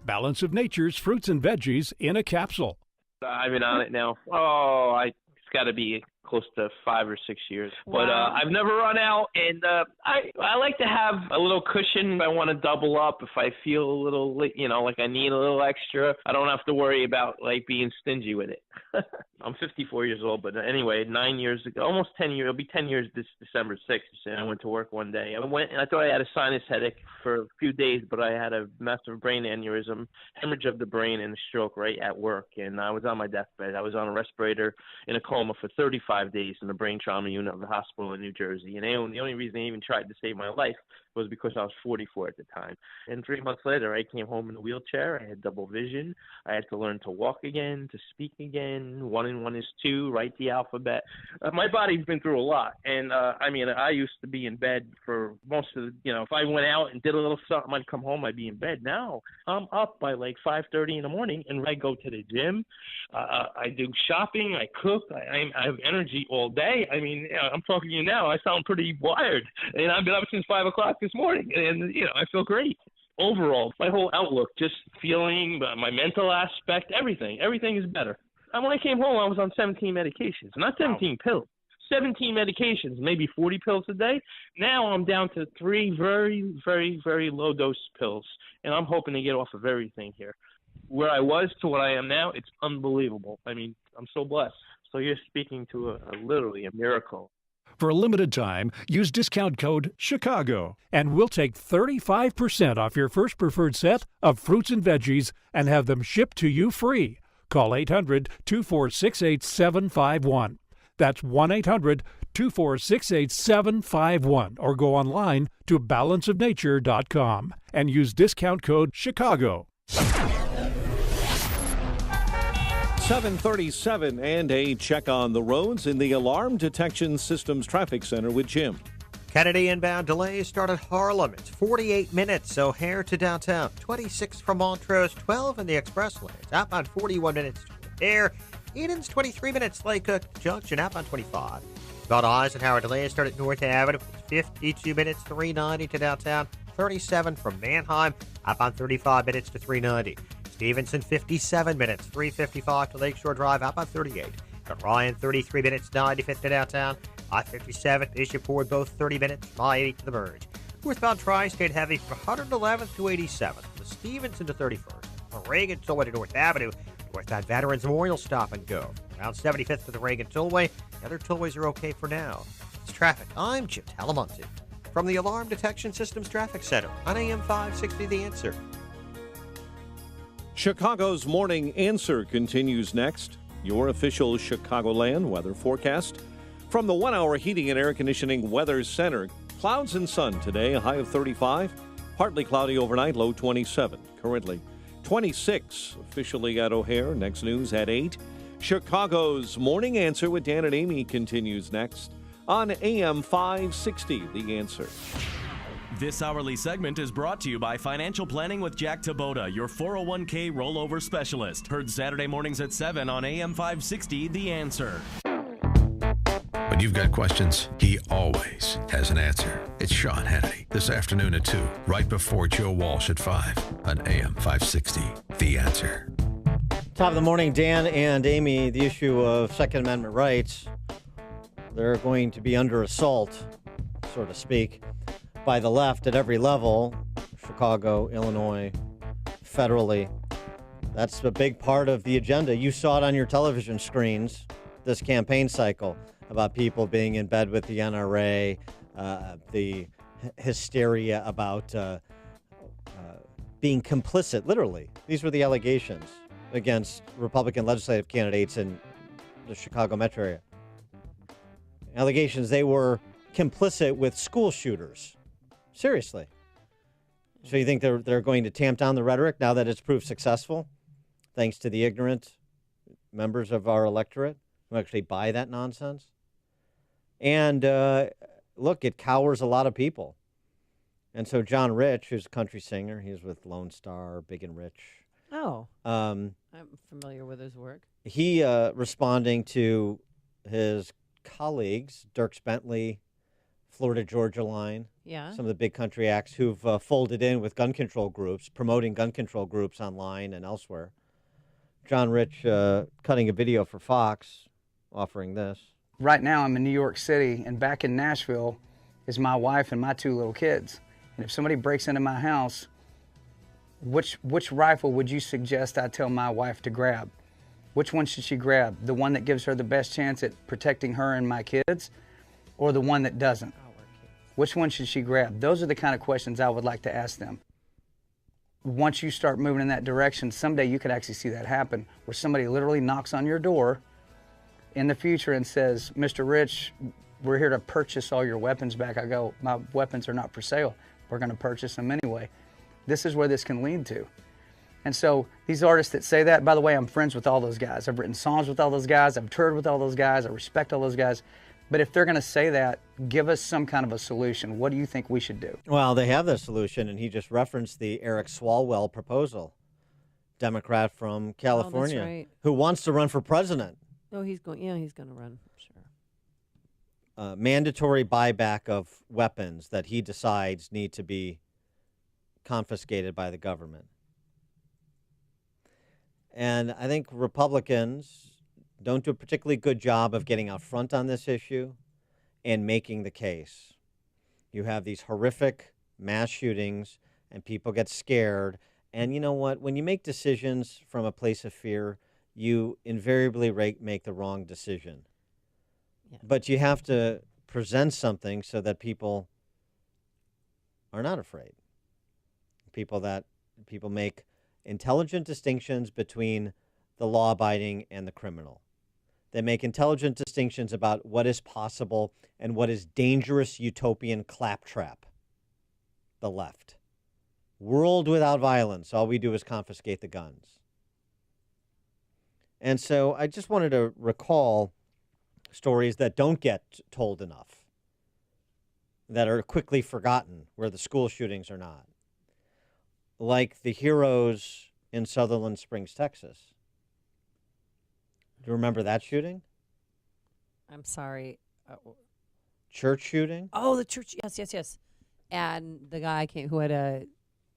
Balance of Nature's fruits and veggies in a capsule. I've been on it now. It's got to be close to 5 or 6 years. But I've never run out, and I like to have a little cushion if I want to double up, if I feel a little, like I need a little extra. I don't have to worry about being stingy with it. I'm 54 years old, but anyway, 9 years ago, almost 10 years, it'll be 10 years this December 6th, and I went to work one day. I went and I thought I had a sinus headache for a few days, but I had a massive brain aneurysm, hemorrhage of the brain, and a stroke right at work, and I was on my deathbed. I was on a respirator in a coma for 35 days in the brain trauma unit of the hospital in New Jersey, and the only reason they even tried to save my life was because I was 44 at the time. And 3 months later, I came home in a wheelchair. I had double vision. I had to learn to walk again, to speak again. 1 and 1 is 2, write the alphabet. My body's been through a lot. And, I used to be in bed for most of the, if I went out and did a little something, I'd come home, I'd be in bed. Now I'm up by 5:30 in the morning, and I go to the gym. I do shopping. I cook. I have energy all day. I'm talking to you now. I sound pretty wired. And I've been up since 5 o'clock this morning, and I feel great. Overall, my whole outlook, just feeling, my mental aspect, everything is better. And when I came home, I was on 17 medications, not 17 pills, 17 medications, maybe 40 pills a day. Now I'm down to 3 very, very, very low dose pills, and I'm hoping to get off of everything here. Where I was to what I am now, it's unbelievable. I'm so blessed. So you're speaking to literally a miracle. For a limited time, use discount code CHICAGO, and we'll take 35% off your first preferred set of fruits and veggies and have them shipped to you free. Call 800-246-8751. That's 1-800-246-8751, or go online to balanceofnature.com and use discount code CHICAGO. 7:37 and a check on the roads in the Alarm Detection Systems Traffic Center with Jim. Kennedy inbound delays start at Harlem. It's 48 minutes, O'Hare to downtown. 26 from Montrose, 12 in the express lanes. Outbound 41 minutes to O'Hare. Eden's 23 minutes, Lake Cook Junction. Outbound 25. About Eisenhower delays start at North Avenue. 52 minutes, 390 to downtown. 37 from Manheim. Outbound 35 minutes to 390. Stevenson, 57 minutes, 355 to Lakeshore Drive, outbound 38. At Ryan, 33 minutes, 95 to downtown. I-57, Bishop Ford, both 30 minutes, I-80 to the merge. Northbound Tri-State heavy from 111th to 87th. To Stevenson to 31st. From Reagan Tollway to North Avenue. Northbound Veterans Memorial stop and go. Around 75th to the Reagan Tollway. The other tollways are okay for now. It's traffic. I'm Chip Talamonte. From the Alarm Detection Systems Traffic Center on AM 560 The Answer. Chicago's Morning Answer continues next. Your official Chicagoland weather forecast. From the 1 Hour Heating and Air Conditioning Weather Center, Clouds and sun today, a high of 35. Partly cloudy overnight, low 27. Currently 26 officially at O'Hare. Next news at 8. Chicago's Morning Answer with Dan and Amy continues next on AM 560, The Answer. This hourly segment is brought to you by Financial Planning with Jack Taboda, your 401k rollover specialist. Heard Saturday mornings at 7 on AM 560, The Answer. When you've got questions, he always has an answer. It's Sean Hannity this afternoon at 2, right before Joe Walsh at 5 on AM 560, The Answer. Top of the morning, Dan and Amy. The issue of Second Amendment rights, they're going to be under assault, so to speak, by the left at every level, Chicago, Illinois, federally. That's a big part of the agenda. You saw it on your television screens this campaign cycle about people being in bed with the NRA, the hysteria about being complicit, literally. These were the allegations against Republican legislative candidates in the Chicago metro area. Allegations they were complicit with school shooters. Seriously. So you think they're going to tamp down the rhetoric now that it's proved successful, thanks to the ignorant members of our electorate who actually buy that nonsense? And look, it cowers a lot of people. And so John Rich, who's a country singer, he's with Lone Star, Big and Rich. Oh, I'm familiar with his work. He responding to his colleagues, Dierks Bentley, Florida Georgia Line, some of the big country acts who've folded in with gun control groups, promoting gun control groups online and elsewhere. John Rich cutting a video for Fox, offering this. Right now I'm in New York City, and back in Nashville is my wife and my 2 little kids. And if somebody breaks into my house, which rifle would you suggest I tell my wife to grab? Which one should she grab? The one that gives her the best chance at protecting her and my kids, or the one that doesn't? Which one should she grab? Those are the kind of questions I would like to ask them. Once you start moving in that direction, someday you could actually see that happen, where somebody literally knocks on your door in the future and says, Mr. Rich, we're here to purchase all your weapons back. I go, my weapons are not for sale. We're going to purchase them anyway. This is where this can lead to. And so these artists that say that, by the way, I'm friends with all those guys. I've written songs with all those guys. I've toured with all those guys. I respect all those guys. But if they're going to say that, give us some kind of a solution. What do you think we should do? Well, they have the solution, and he just referenced the Eric Swalwell proposal, Democrat from California, right. who wants to run for president. Oh, he's going to run, sure. Mandatory buyback of weapons that he decides need to be confiscated by the government. And I think Republicans don't do a particularly good job of getting out front on this issue and making the case. You have these horrific mass shootings and people get scared. And you know what? When you make decisions from a place of fear, you invariably make the wrong decision. Yeah. But you have to present something so that people are not afraid. People make intelligent distinctions between the law-abiding and the criminal. They make intelligent distinctions about what is possible and what is dangerous utopian claptrap. The left. World without violence. All we do is confiscate the guns. And so I just wanted to recall stories that don't get told enough, that are quickly forgotten, where the school shootings are not. Like the heroes in Sutherland Springs, Texas. Do you remember that shooting? I'm sorry. Church shooting? Oh, the church. Yes. And the guy who had a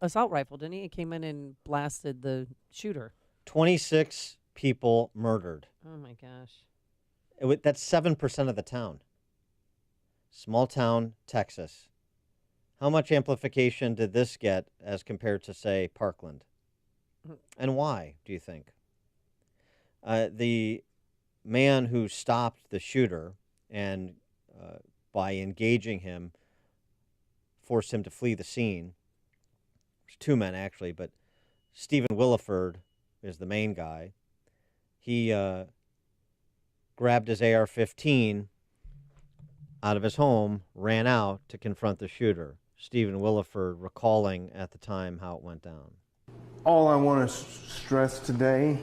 assault rifle, didn't he? He came in and blasted the shooter. 26 people murdered. Oh, my gosh. That's 7% of the town. Small town, Texas. How much amplification did this get as compared to, say, Parkland? And why, do you think? The man who stopped the shooter and by engaging him, forced him to flee the scene. There's 2 men, actually, but Stephen Williford is the main guy. He grabbed his AR-15 out of his home, ran out to confront the shooter. Stephen Williford recalling at the time how it went down. All I want to stress today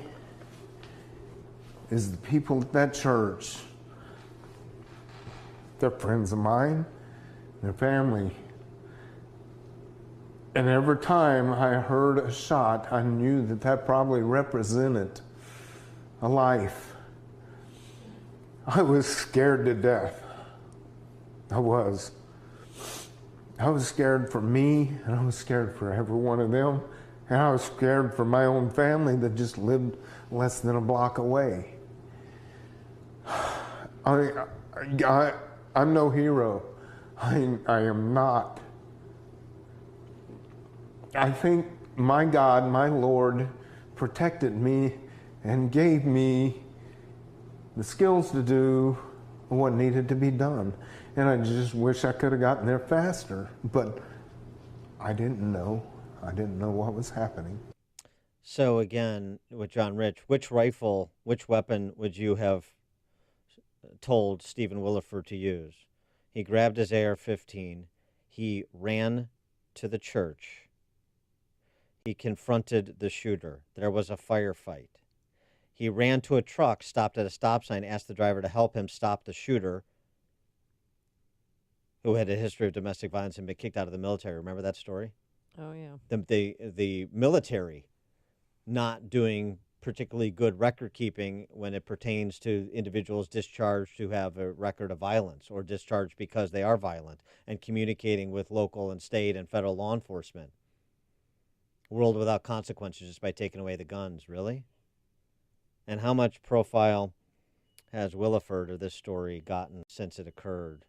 is the people at that church, they're friends of mine, their family. And every time I heard a shot, I knew that that probably represented a life. I was scared to death. I was. I was scared for me, and I was scared for every one of them, and I was scared for my own family that just lived less than a block away. I'm no hero. I am not. I think my God, my Lord, protected me and gave me the skills to do what needed to be done. And I just wish I could have gotten there faster, but I didn't know. I didn't know what was happening. So again, with John Rich, which weapon would you have told Stephen Williford to use? He grabbed his AR-15. He ran to the church. He confronted the shooter. There was a firefight. He ran to a truck, stopped at a stop sign, asked the driver to help him stop the shooter, who had a history of domestic violence and been kicked out of the military. Remember that story? Oh, yeah. The military not doing particularly good record keeping when it pertains to individuals discharged who have a record of violence or discharged because they are violent, and communicating with local and state and federal law enforcement. World without consequences just by taking away the guns, really? And how much profile has Williford or this story gotten since it occurred?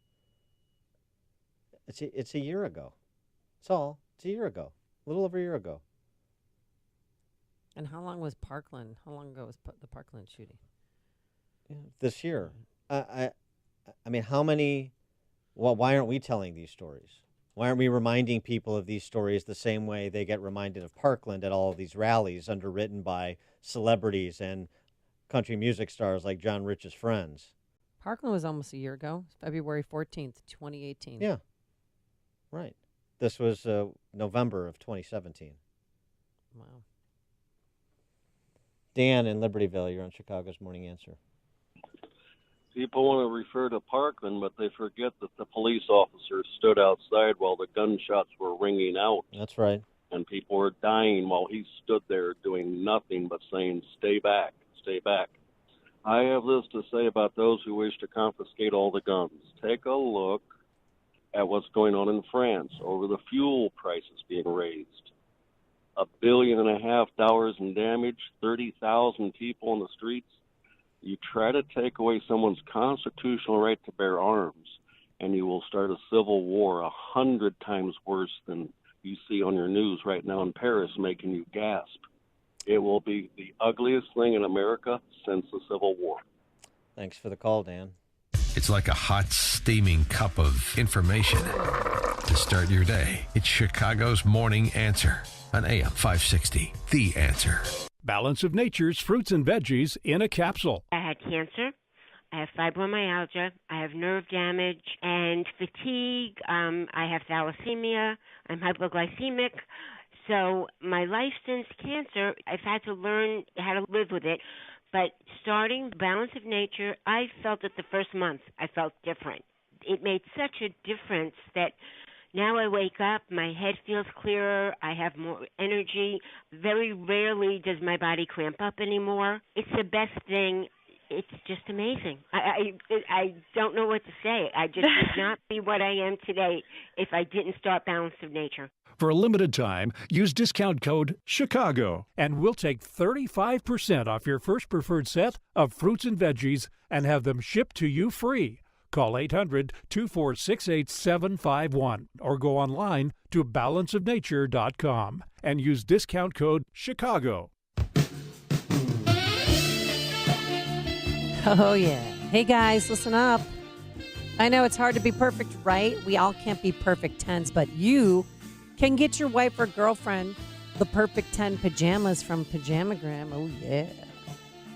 It's a year ago. It's a year ago. A little over a year ago. And how long was Parkland? How long ago was the Parkland shooting? This year. I mean, how many... Well, why aren't we telling these stories? Why aren't we reminding people of these stories the same way they get reminded of Parkland at all of these rallies underwritten by celebrities and country music stars like John Rich's friends? Parkland was almost a year ago, February 14th, 2018. Yeah, right. This was November of 2017. Wow. Dan in Libertyville, you're on Chicago's Morning Answer. People want to refer to Parkland, but they forget that the police officers stood outside while the gunshots were ringing out. That's right. And people were dying while he stood there doing nothing but saying, "Stay back, stay back." I have this to say about those who wish to confiscate all the guns. Take a look at what's going on in France over the fuel prices being raised. $1.5 billion in damage, 30,000 people in the streets. You try to take away someone's constitutional right to bear arms, and you will start a civil war 100 times worse than you see on your news right now in Paris, making you gasp. It will be the ugliest thing in America since the Civil War. Thanks for the call, Dan. It's like a hot, steaming cup of information to start your day. It's Chicago's Morning Answer on AM 560. The Answer. Balance of Nature's fruits and veggies in a capsule. I had cancer. I have fibromyalgia. I have nerve damage and fatigue. I have thalassemia. I'm hypoglycemic. So my life since cancer, I've had to learn how to live with it. But starting Balance of Nature, I felt that the first month I felt different. It made such a difference that now I wake up, my head feels clearer, I have more energy. Very rarely does my body cramp up anymore. It's the best thing. It's just amazing. I don't know what to say. I just would not be what I am today if I didn't start Balance of Nature. For a limited time, use discount code CHICAGO, and we'll take 35% off your first preferred set of fruits and veggies and have them shipped to you free. Call 800-246-8751 or go online to balanceofnature.com and use discount code CHICAGO. Oh, yeah. Hey, guys, listen up. I know it's hard to be perfect, right? We all can't be perfect 10s, but you can get your wife or girlfriend the perfect 10 pajamas from Pajamagram. Oh, yeah.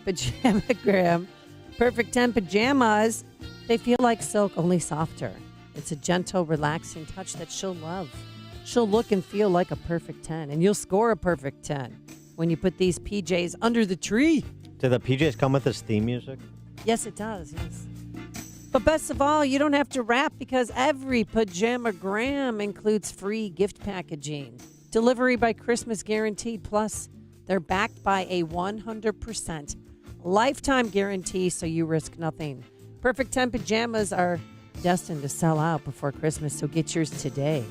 Pajamagram. Perfect 10 pajamas. They feel like silk, only softer. It's a gentle, relaxing touch that she'll love. She'll look and feel like a perfect 10, and you'll score a perfect 10 when you put these PJs under the tree. Do the PJs come with this theme music? Yes, it does, yes. But best of all, you don't have to wrap because every Pajamagram includes free gift packaging. Delivery by Christmas guaranteed. Plus, they're backed by a 100% lifetime guarantee, so you risk nothing. Perfect 10 pajamas are destined to sell out before Christmas, so get yours today.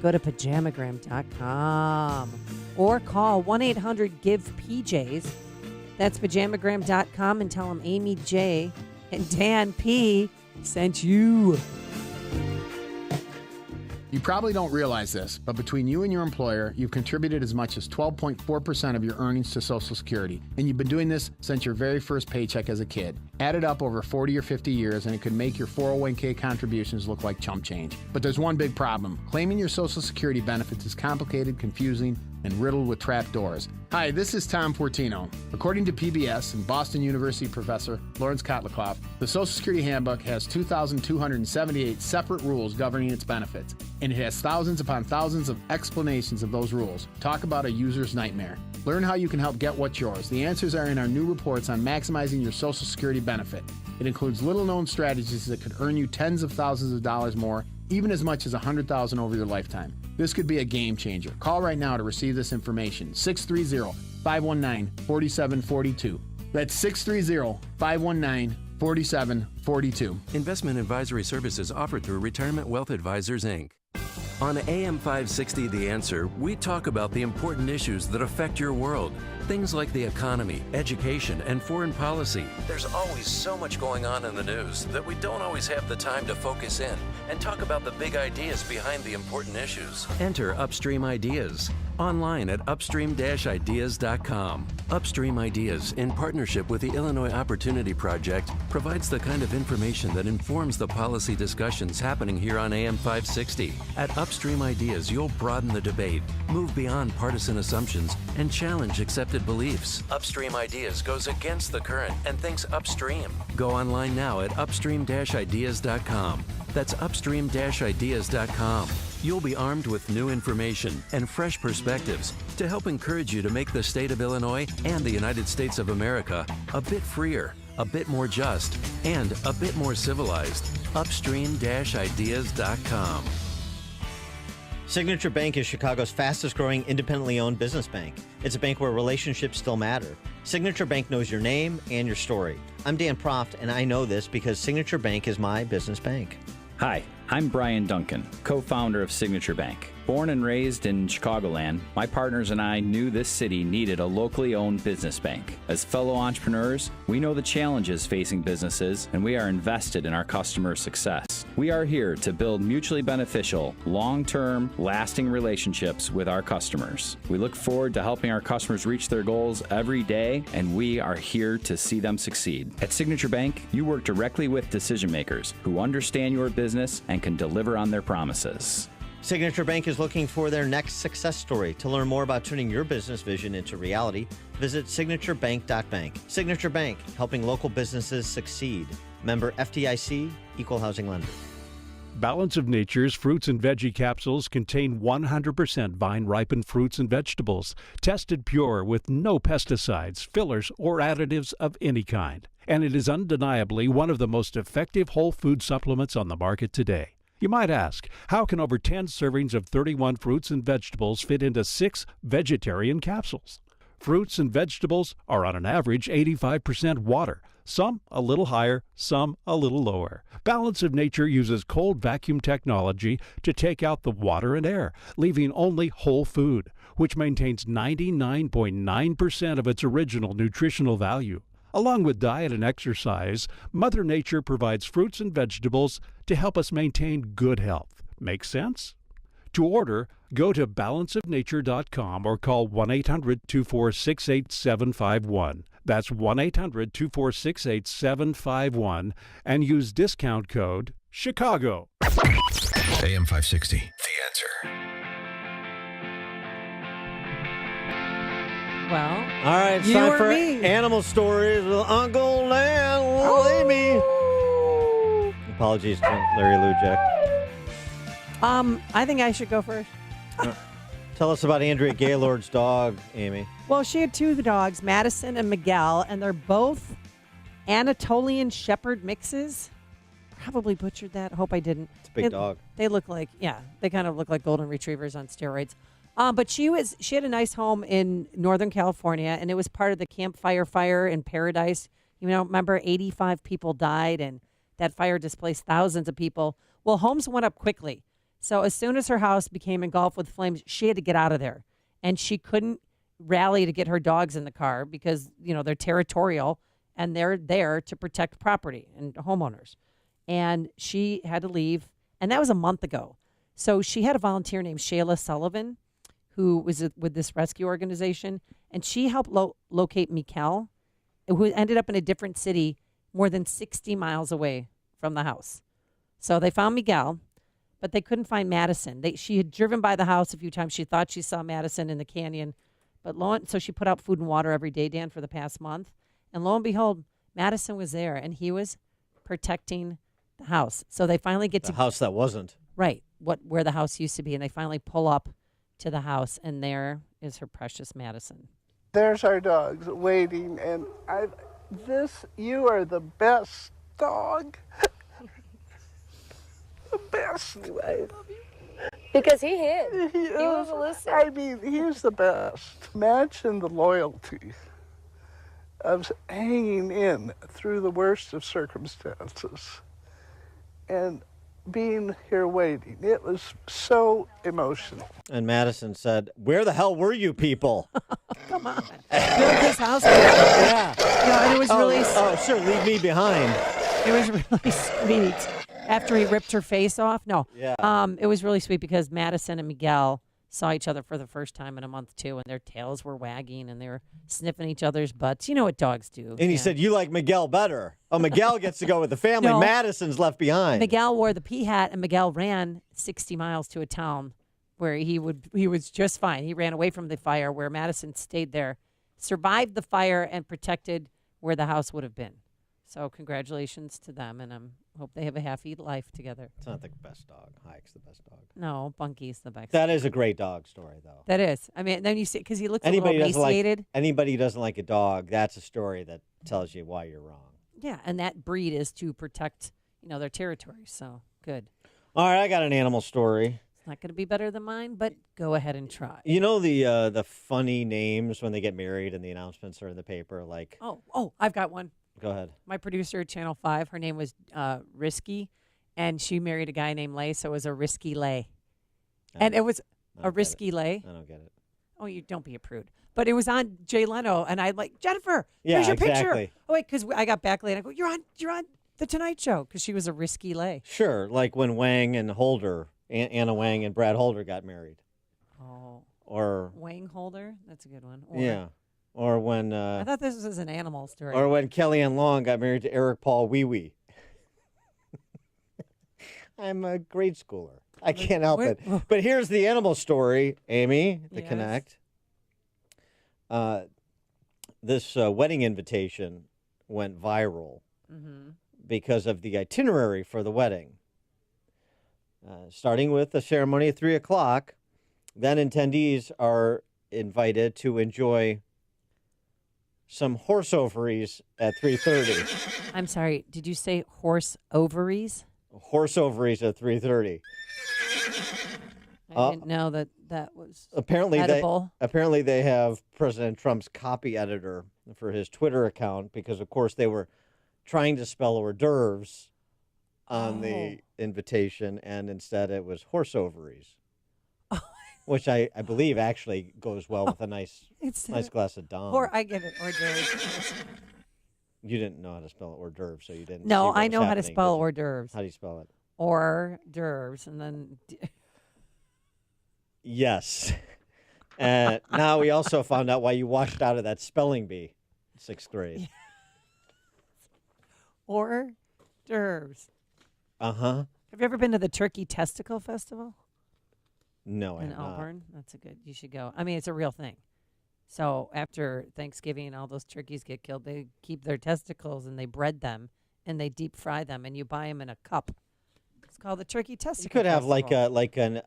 Go to pajamagram.com or call 1-800-GIVE-PJs. That's pajamagram.com and tell them Amy J. and Dan P. sent you. You probably don't realize this, but between you and your employer, you've contributed as much as 12.4% of your earnings to Social Security, and you've been doing this since your very first paycheck as a kid. Add it up over 40 or 50 years, and it could make your 401k contributions look like chump change. But there's one big problem. Claiming your Social Security benefits is complicated, confusing, and riddled with trapdoors. Hi, this is Tom Fortino. According to PBS and Boston University professor Lawrence Kotlikoff, the Social Security Handbook has 2,278 separate rules governing its benefits, and it has thousands upon thousands of explanations of those rules. Talk about a user's nightmare. Learn how you can help get what's yours. The answers are in our new reports on maximizing your Social Security benefit. It includes little-known strategies that could earn you tens of thousands of dollars more, even as much as $100,000 over your lifetime. This could be a game changer. Call right now to receive this information. 630-519-4742. That's 630-519-4742. Investment advisory services offered through Retirement Wealth Advisors, Inc. On AM 560 The Answer, we talk about the important issues that affect your world. Things like the economy, education, and foreign policy. There's always so much going on in the news that we don't always have the time to focus in and talk about the big ideas behind the important issues. Enter Upstream Ideas online at upstream-ideas.com. Upstream Ideas, in partnership with the Illinois Opportunity Project, provides the kind of information that informs the policy discussions happening here on AM 560. At Upstream Ideas, you'll broaden the debate, move beyond partisan assumptions, and challenge accepted beliefs. Upstream Ideas goes against the current and thinks upstream. Go online now at upstream-ideas.com. That's upstream-ideas.com. You'll be armed with new information and fresh perspectives to help encourage you to make the state of Illinois and the United States of America a bit freer, a bit more just, and a bit more civilized. Upstream-ideas.com. Signature Bank is Chicago's fastest growing independently owned business bank. It's a bank where relationships still matter. Signature Bank knows your name and your story. I'm Dan Proft, and I know this because Signature Bank is my business bank. Hi, I'm Brian Duncan, co-founder of Signature Bank. Born and raised in Chicagoland, my partners and I knew this city needed a locally owned business bank. As fellow entrepreneurs, we know the challenges facing businesses, and we are invested in our customers' success. We are here to build mutually beneficial, long-term, lasting relationships with our customers. We look forward to helping our customers reach their goals every day, and we are here to see them succeed. At Signature Bank, you work directly with decision makers who understand your business and can deliver on their promises. Signature Bank is looking for their next success story. To learn more about turning your business vision into reality, visit signaturebank.bank. Signature Bank, helping local businesses succeed. Member FDIC, Equal Housing Lender. Balance of Nature's fruits and veggie capsules contain 100% vine-ripened fruits and vegetables, tested pure with no pesticides, fillers, or additives of any kind. And it is undeniably one of the most effective whole food supplements on the market today. You might ask, how can over 10 servings of 31 fruits and vegetables fit into 6 vegetarian capsules? Fruits and vegetables are on an average 85% water, some a little higher, some a little lower. Balance of Nature uses cold vacuum technology to take out the water and air, leaving only whole food, which maintains 99.9% of its original nutritional value. Along with diet and exercise, Mother Nature provides fruits and vegetables to help us maintain good health. Make sense? To order, go to balanceofnature.com or call 1-800-246-8751. That's 1-800-246-8751 and use discount code CHICAGO. AM 560, The Answer. Well, all right, it's time for Animal Stories with Uncle Dan Amy. apologies to Larry Lujek. I think I should go first. Tell us about Andrea Gaylord's dog, Amy. Well, she had two dogs, Madison and Miguel, and they're both Anatolian Shepherd mixes. Probably butchered that. Hope I didn't. It's a big dog. They look like, they kind of look like golden retrievers on steroids. But she had a nice home in Northern California, and it was part of the Campfire Fire in Paradise. You know, remember 85 people died, and that fire displaced thousands of people. Well, homes went up quickly. So as soon as her house became engulfed with flames, she had to get out of there. And she couldn't rally to get her dogs in the car because, you know, they're territorial and they're there to protect property and homeowners. And she had to leave. And that was a month ago. So she had a volunteer named Shayla Sullivan who was with this rescue organization. And she helped locate Mikkel, who ended up in a different city more than 60 miles away from the house. So they found Miguel, but they couldn't find Madison. She had driven by the house a few times. She thought she saw Madison in the canyon. But so she put out food and water every day, Dan, for the past month. And lo and behold, Madison was there, and he was protecting the house. So they finally get to the house that wasn't. Right, where the house used to be. And they finally pull up to the house, and there is her precious Madison. There's our dogs waiting, and you are the best dog. The best. I love you. Because he hid. He was listening. I mean, he's the best. Imagine the loyalty of hanging in through the worst of circumstances and being here waiting. It was so emotional. And Madison said, "Where the hell were you people?" Come on. Build this house. Yeah. And it was really... Oh, sure, leave me behind. It was really sweet. After he ripped her face off? No. Yeah. It was really sweet because Madison and Miguel saw each other for the first time in a month, too, and their tails were wagging, and they were sniffing each other's butts. You know what dogs do. And he said, "You like Miguel better." Oh, Miguel gets to go with the family. No. Madison's left behind. Miguel wore the pea hat, and Miguel ran 60 miles to a town where he was just fine. He ran away from the fire where Madison stayed there, survived the fire, and protected where the house would have been. So congratulations to them, and I hope they have a happy life together. It's not the best dog. Hayek's the best dog. No, Bunky's the best. That is a great dog story, though. That is. I mean, then you see, because he looks a little emaciated. Anybody who doesn't like a dog, that's a story that tells you why you're wrong. Yeah, and that breed is to protect, their territory. So good. All right, I got an animal story. It's not going to be better than mine, but go ahead and try. You know the funny names when they get married and the announcements are in the paper, like. Oh, I've got one. Go ahead. My producer at Channel 5, her name was Risky, and she married a guy named Lay, so it was a Risky Lay. And it was a Risky Lay. I don't get it. Oh, you don't be a prude. But it was on Jay Leno, and I'm like, Jennifer, yeah, here's your exactly. picture. Oh, wait, because I got back late. I go, you're on The Tonight Show, because she was a Risky Lay. Sure, like when Wang and Holder, Anna Wang and Brad Holder got married. Oh. Or Wang Holder? That's a good one. Yeah. Or when... I thought this was an animal story. Or when Kellyanne Long got married to Eric Paul Wee Wee. I'm a grade schooler. I can't help it. But here's the animal story, Amy, the Connect. This wedding invitation went viral because of the itinerary for the wedding. Starting with the ceremony at 3 o'clock, then attendees are invited to enjoy some horse ovaries at 3:30. I'm sorry, did you say horse ovaries? Horse ovaries at 3:30. I didn't know that was apparently edible. Apparently they have President Trump's copy editor for his Twitter account because, of course, they were trying to spell hors d'oeuvres on the invitation, and instead it was horse ovaries. Which I believe actually goes well with a nice glass of Dom. Or I get it, hors d'oeuvres. You didn't know how to spell hors d'oeuvres, so you didn't. No, I know how to spell hors d'oeuvres. How do you spell it? Hors d'oeuvres, and then. Yes. And now we also found out why you washed out of that spelling bee in 6th grade. Hors d'oeuvres. Uh-huh. Have you ever been to the Turkey Testicle Festival? No, I in have not. Auburn? That's a good. You should go. I mean, it's a real thing. So after Thanksgiving, all those turkeys get killed. They keep their testicles and they bread them and they deep fry them, and you buy them in a cup. It's called the Turkey Testicle. You could have Festival. like an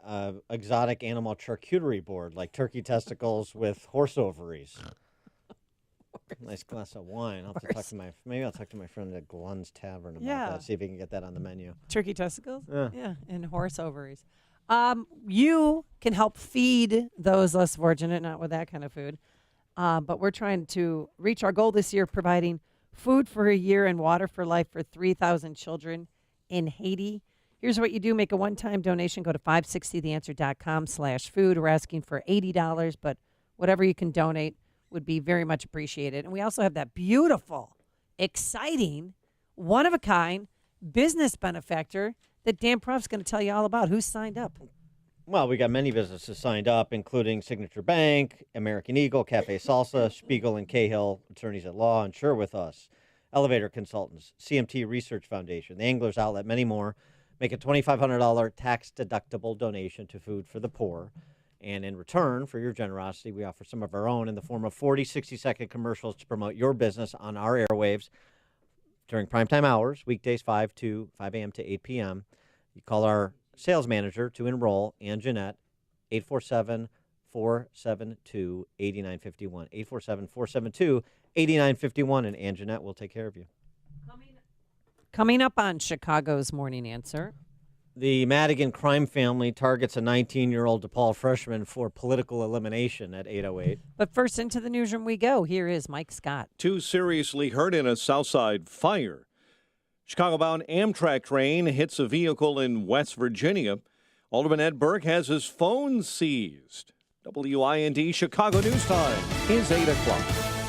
exotic animal charcuterie board, like turkey testicles with horse ovaries. Nice glass of wine. I'll have to talk to I'll talk to my friend at Glenn's Tavern about that. See if we can get that on the menu. Turkey testicles? Yeah. And horse ovaries. You can help feed those less fortunate, not with that kind of food. But we're trying to reach our goal this year, providing food for a year and water for life for 3,000 children in Haiti. Here's what you do. Make a one-time donation. Go to 560theanswer.com/food. We're asking for $80, but whatever you can donate would be very much appreciated. And we also have that beautiful, exciting, one-of-a-kind business benefactor that Dan Proff's going to tell you all about. Who's signed up? Well, we got many businesses signed up, including Signature Bank, American Eagle, Cafe Salsa, Spiegel and Cahill, attorneys at law, Insure With Us, Elevator Consultants, CMT Research Foundation, the Anglers Outlet, many more. Make a $2,500 tax-deductible donation to Food for the Poor. And in return for your generosity, we offer some of our own in the form of 40 60-second commercials to promote your business on our airwaves during primetime hours, weekdays 5 a.m. to 8 p.m. You call our sales manager to enroll, Ann Jeanette, 847-472-8951. 847-472-8951, and Ann Jeanette will take care of you. Coming up on Chicago's Morning Answer. The Madigan crime family targets a 19-year-old DePaul freshman for political elimination at 8:08. But first, into the newsroom we go. Here is Mike Scott. 2 seriously hurt in a Southside fire. Chicago-bound Amtrak train hits a vehicle in West Virginia. Alderman Ed Burke has his phone seized. WIND Chicago News Time is 8 o'clock.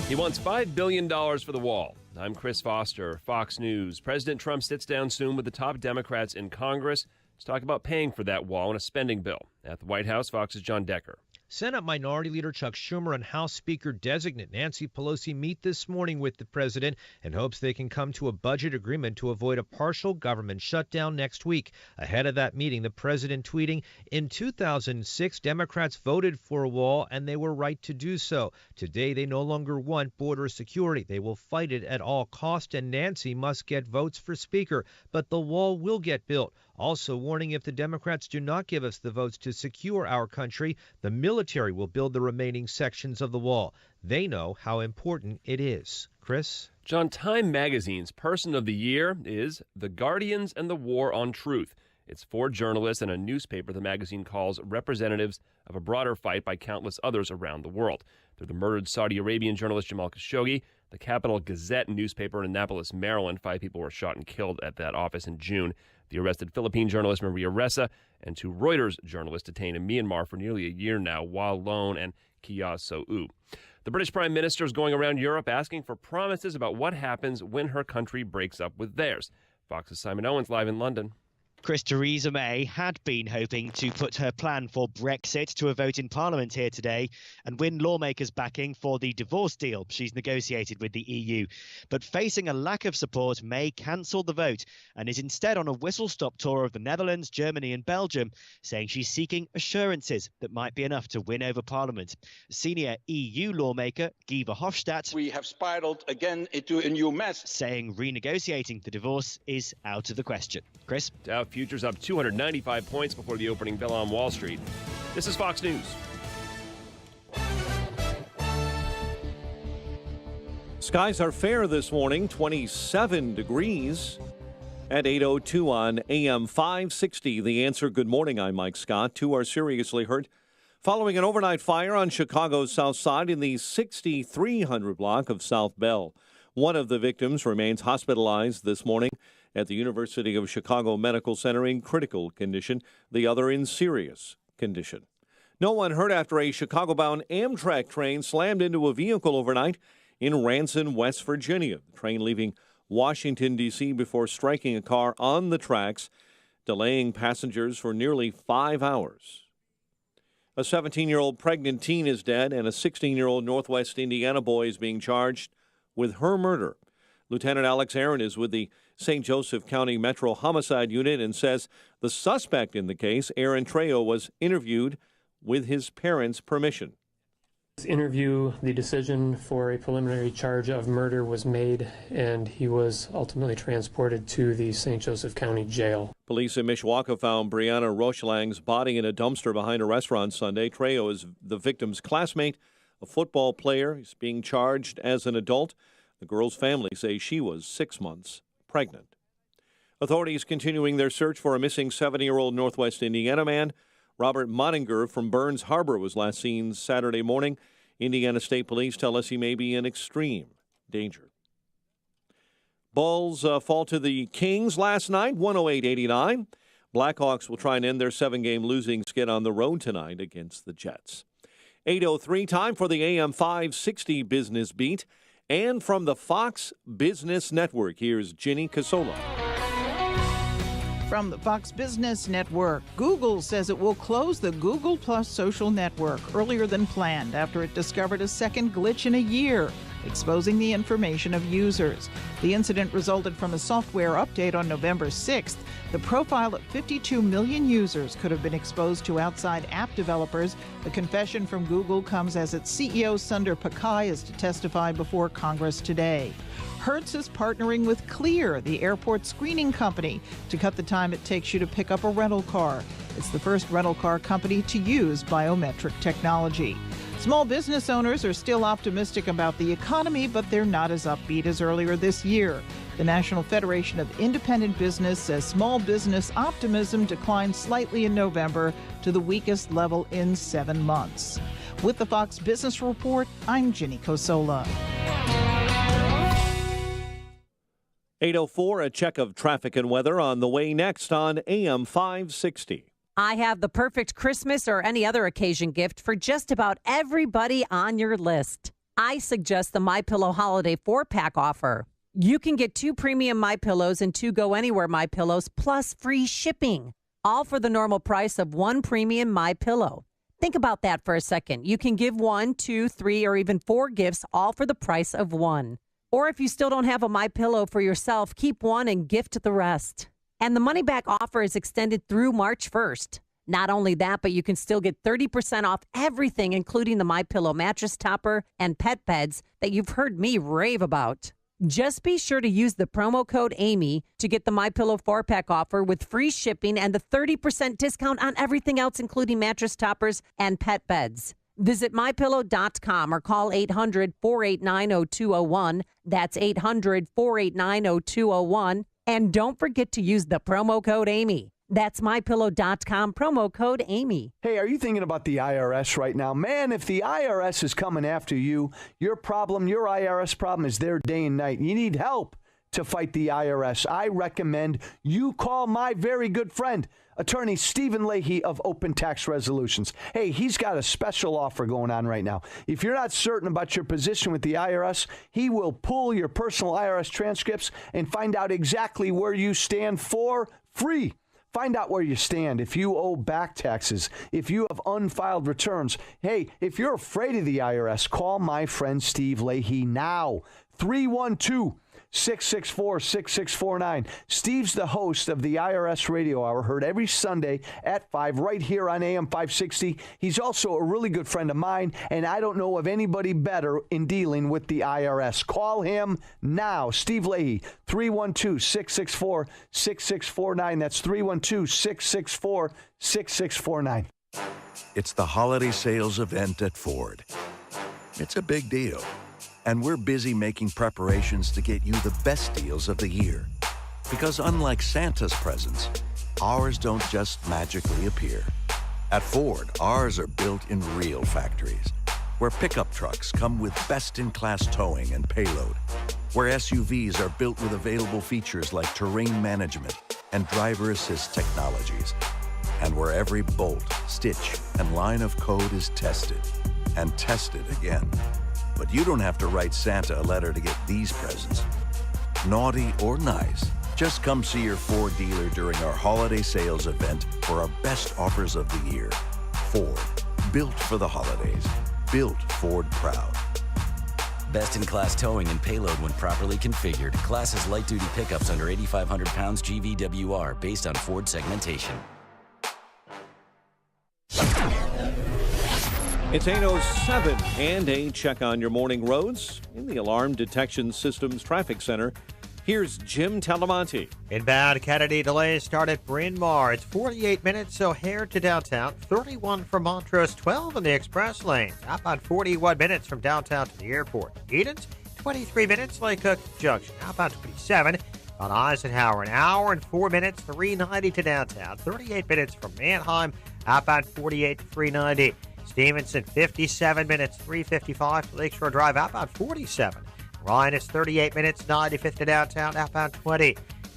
He wants $5 billion for the wall. I'm Chris Foster, Fox News. President Trump sits down soon with the top Democrats in Congress to talk about paying for that wall in a spending bill. At the White House, Fox's John Decker. Senate Minority Leader Chuck Schumer and House Speaker-designate Nancy Pelosi meet this morning with the president in hopes they can come to a budget agreement to avoid a partial government shutdown next week. Ahead of that meeting, the president tweeting, "In 2006, Democrats voted for a wall, and they were right to do so. Today, they no longer want border security. They will fight it at all cost, and Nancy must get votes for Speaker. But the wall will get built." Also warning if the Democrats do not give us the votes to secure our country, the military will build the remaining sections of the wall. They know how important it is. Chris? John, Time Magazine's Person of the Year is The Guardians and the War on Truth. It's 4 journalists and a newspaper the magazine calls representatives of a broader fight by countless others around the world. They're the murdered Saudi Arabian journalist Jamal Khashoggi, the Capital Gazette newspaper in Annapolis, Maryland. 5 people were shot and killed at that office in June. The arrested Philippine journalist Maria Ressa and 2 Reuters journalists detained in Myanmar for nearly a year now, Wa Lone and Kia So-u. The British Prime Minister is going around Europe asking for promises about what happens when her country breaks up with theirs. Fox's Simon Owens live in London. Chris, Theresa May had been hoping to put her plan for Brexit to a vote in Parliament here today and win lawmakers' backing for the divorce deal she's negotiated with the EU. But facing a lack of support, May cancelled the vote and is instead on a whistle-stop tour of the Netherlands, Germany and Belgium, saying she's seeking assurances that might be enough to win over Parliament. Senior EU lawmaker Guy Verhofstadt, "We have spiraled again into a new mess," saying renegotiating the divorce is out of the question. Chris? Dow futures up 295 points before the opening bell on Wall Street. This is Fox News. Skies are fair this morning, 27 degrees at 8:02 on AM 560. The Answer. Good morning. I'm Mike Scott. 2 are seriously hurt following an overnight fire on Chicago's South Side in the 6300 block of South Bell. One of the victims remains hospitalized this morning at the University of Chicago Medical Center in critical condition, the other in serious condition. No one hurt after a Chicago-bound Amtrak train slammed into a vehicle overnight in Ranson, West Virginia. The train leaving Washington, D.C. before striking a car on the tracks, delaying passengers for nearly 5 hours. A 17-year-old pregnant teen is dead, and a 16-year-old Northwest Indiana boy is being charged with her murder. Lieutenant Alex Aaron is with the St. Joseph County Metro Homicide Unit and says the suspect in the case, Aaron Trejo, was interviewed with his parents' permission. This interview, the decision for a preliminary charge of murder was made, and he was ultimately transported to the St. Joseph County Jail. Police in Mishawaka found Brianna Rochelang's body in a dumpster behind a restaurant Sunday. Trejo is the victim's classmate, a football player. He's being charged as an adult. The girl's family say she was 6 months pregnant. Authorities continuing their search for a missing 70-year-old Northwest Indiana man. Robert Mottinger from Burns Harbor was last seen Saturday morning. Indiana State Police tell us he may be in extreme danger. Bulls fall to the Kings last night, 108-89. Blackhawks will try and end their 7-game losing skid on the road tonight against the Jets. 8:03, time for the AM 560 Business Beat. And from the Fox Business Network, here's Ginny Casola. From the Fox Business Network, Google says it will close the Google Plus social network earlier than planned after it discovered a second glitch in a year, exposing the information of users. The incident resulted from a software update on November 6th. The profile of 52 million users could have been exposed to outside app developers. The confession from Google comes as its CEO Sundar Pichai is to testify before Congress today. Hertz is partnering with Clear, the airport screening company, to cut the time it takes you to pick up a rental car. It's the first rental car company to use biometric technology. Small business owners are still optimistic about the economy, but they're not as upbeat as earlier this year. The National Federation of Independent Business says small business optimism declined slightly in November to the weakest level in 7 months. With the Fox Business Report, I'm Ginny Cosola. 8:04, a check of traffic and weather on the way next on AM 560. I have the perfect Christmas or any other occasion gift for just about everybody on your list. I suggest the MyPillow Holiday 4-pack offer. You can get 2 premium MyPillows and 2 Go Anywhere MyPillows plus free shipping, all for the normal price of 1 premium MyPillow. Think about that for a second. You can give 1, 2, 3, or even 4 gifts, all for the price of 1. Or if you still don't have a MyPillow for yourself, keep 1 and gift the rest. And the money-back offer is extended through March 1st. Not only that, but you can still get 30% off everything, including the MyPillow mattress topper and pet beds that you've heard me rave about. Just be sure to use the promo code Amy to get the MyPillow 4-pack offer with free shipping and the 30% discount on everything else, including mattress toppers and pet beds. Visit MyPillow.com or call 800-489-0201. That's 800-489-0201. And don't forget to use the promo code Amy. That's MyPillow.com, promo code Amy. Hey, are you thinking about the IRS right now? Man, if the IRS is coming after you, your problem, your IRS problem is there day and night. You need help to fight the IRS. I recommend you call my very good friend, Attorney Stephen Leahy of Open Tax Resolutions. Hey, he's got a special offer going on right now. If you're not certain about your position with the IRS, he will pull your personal IRS transcripts and find out exactly where you stand for free. Find out where you stand. If you owe back taxes, if you have unfiled returns. Hey, if you're afraid of the IRS, call my friend Steve Leahy now. 312-664-6649. Steve's the host of the IRS Radio Hour, heard every Sunday at 5 right here on AM 560. He's also a really good friend of mine, and I don't know of anybody better in dealing with the IRS. Call him now. Steve Leahy, 312-664-6649. That's 312-664-6649. It's the holiday sales event at Ford. It's a big deal. And we're busy making preparations to get you the best deals of the year. Because unlike Santa's presents, ours don't just magically appear. At Ford, ours are built in real factories, where pickup trucks come with best-in-class towing and payload, where SUVs are built with available features like terrain management and driver assist technologies, and where every bolt, stitch, and line of code is tested and tested again. But you don't have to write Santa a letter to get these presents. Naughty or nice, just come see your Ford dealer during our holiday sales event for our best offers of the year. Ford, built for the holidays. Built Ford proud. Best-in-class towing and payload when properly configured. Class as light-duty pickups under 8,500 pounds GVWR based on Ford segmentation. It's 8:07 and a check on your morning roads in the Alarm Detection Systems Traffic Center. Here's Jim Talamonte. Inbound Kennedy delays start at Bryn Mawr. It's 48 minutes O'Hare to downtown, 31 from Montrose, 12 in the express lane. Outbound 41 minutes from downtown to the airport. Edens, 23 minutes Lake Cook Junction. Outbound 27 on Eisenhower, an hour and 4 minutes, 390 to downtown. 38 minutes from Mannheim, outbound 48 to 390. Stevenson, 57 minutes, 355 to Lakeshore Drive, outbound 47. Ryan is 38 minutes, 95th to downtown, outbound 20.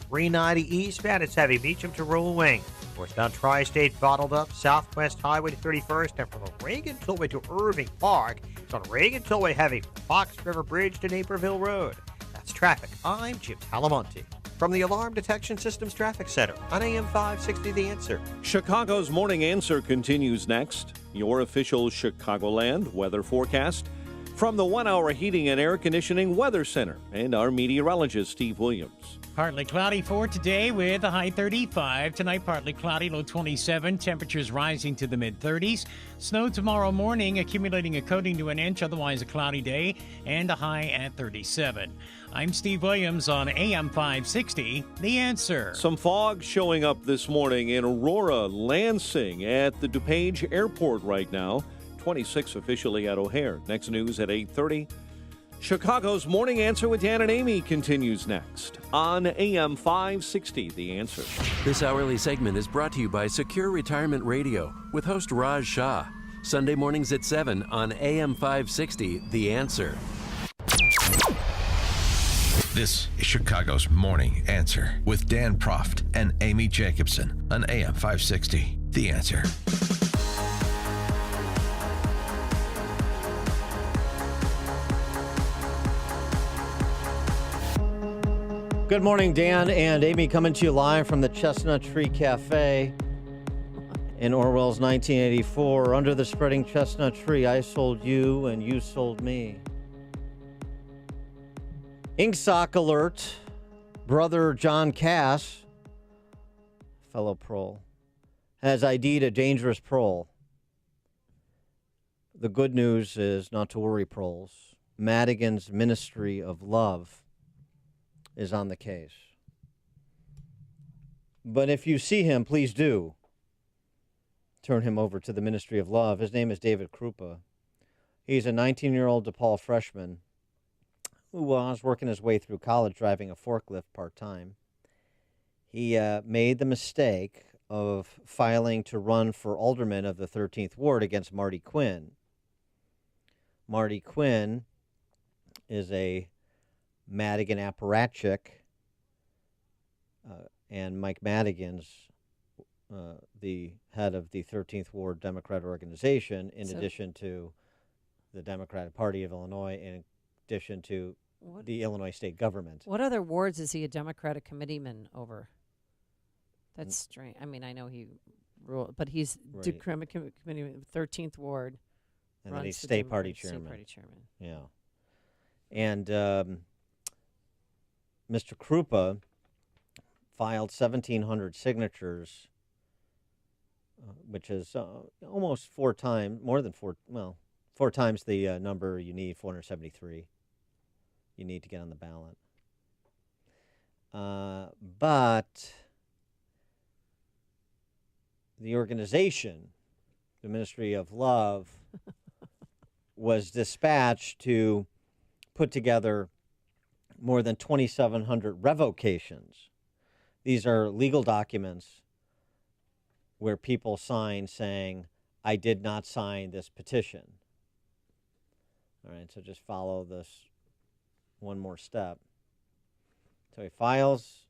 390 eastbound, it's heavy. Meacham to Rural Wing. Northbound Tri-State bottled up, Southwest Highway to 31st, and from the Reagan Tollway to Irving Park, it's on Reagan Tollway heavy from Fox River Bridge to Naperville Road. That's traffic. I'm Jim Talamonte from the Alarm Detection Systems Traffic Center on AM 560 The Answer. Chicago's Morning Answer continues next. Your official Chicagoland weather forecast from the 1 Hour Heating and Air Conditioning Weather Center and our meteorologist, Steve Williams. Partly cloudy for today with a high 35. Tonight, partly cloudy, low 27. Temperatures rising to the mid-30s. Snow tomorrow morning, accumulating a coating to an inch. Otherwise, a cloudy day and a high at 37. I'm Steve Williams on AM 560, The Answer. Some fog showing up this morning in Aurora, Lansing at the DuPage Airport right now. 26 officially at O'Hare. Next news at 8:30. Chicago's Morning Answer with Dan and Amy continues next on AM 560, The Answer. This hourly segment is brought to you by Secure Retirement Radio with host Raj Shah. Sunday mornings at 7 on AM 560, The Answer. This is Chicago's Morning Answer with Dan Proft and Amy Jacobson on AM 560, The Answer. Good morning, Dan and Amy, coming to you live from the Chestnut Tree Cafe in Orwell's 1984. Under the spreading chestnut tree, I sold you and you sold me. Ink sock alert. Brother John Cass, fellow prole, has ID'd a dangerous prole. The good news is not to worry, proles. Madigan's Ministry of Love is on the case. But if you see him, please do turn him over to the Ministry of Love. His name is David Krupa. He's a 19-year-old DePaul freshman who was working his way through college driving a forklift part-time. He made the mistake of filing to run for alderman of the 13th Ward against Marty Quinn. Marty Quinn is a Madigan apparatchik, and Mike Madigan's the head of the 13th Ward Democrat organization, in addition to the Democratic Party of Illinois, in addition to the Illinois state government. What other wards is he a Democratic committeeman over? That's strange. I mean, I know he ruled, but he's Democratic committeeman, 13th Ward. And then he's state party chairman. State party chairman. Yeah. And Mr. Krupa filed 1,700 signatures, which is almost four times the number you need, 473. You need to get on the ballot. But the organization, the Ministry of Love, was dispatched to put together more than 2,700 revocations. These are legal documents where people sign saying, I did not sign this petition. All right, so just follow this one more step. So he files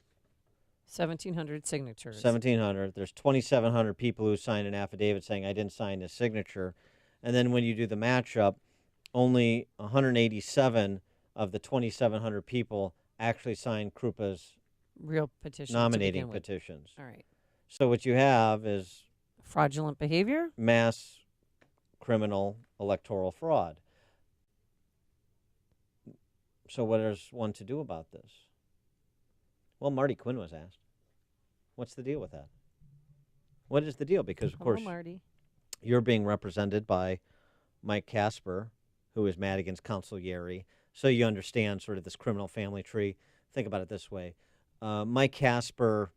1,700 signatures. 1,700. There's 2,700 people who signed an affidavit saying, I didn't sign this signature. And then when you do the matchup, only 187 of the 2,700 people actually signed Krupa's real petition, nominating petitions. All right. So what you have is fraudulent behavior, mass criminal electoral fraud. So what is one to do about this? Well, Marty Quinn was asked. What's the deal with that? What is the deal? Because, of course, Marty, you're being represented by Mike Casper, who is Madigan's consigliere. So you understand sort of this criminal family tree. Think about it this way. Mike Casper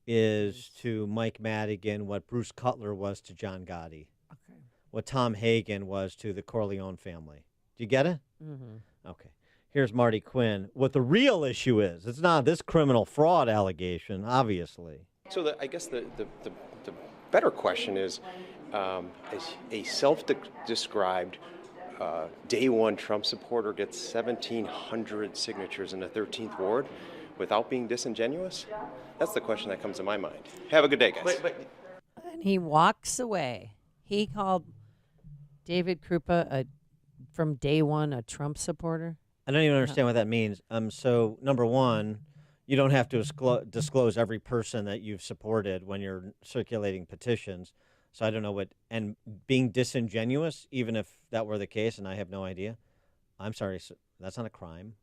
is to Mike Madigan what Bruce Cutler was to John Gotti. Okay. What Tom Hagen was to the Corleone family. Do you get it? Mm-hmm. Okay. Here's Marty Quinn. What the real issue is, it's not this criminal fraud allegation, obviously. So I guess the better question is a self-described day one Trump supporter gets 1,700 signatures in the 13th ward without being disingenuous? That's the question that comes to my mind. Have a good day, guys. And he walks away. He called David Krupa from day one a Trump supporter. I don't even understand what that means. So, number one, you don't have to disclose every person that you've supported when you're circulating petitions. So I don't know what, and being disingenuous, even if that were the case, and I have no idea. I'm sorry, that's not a crime.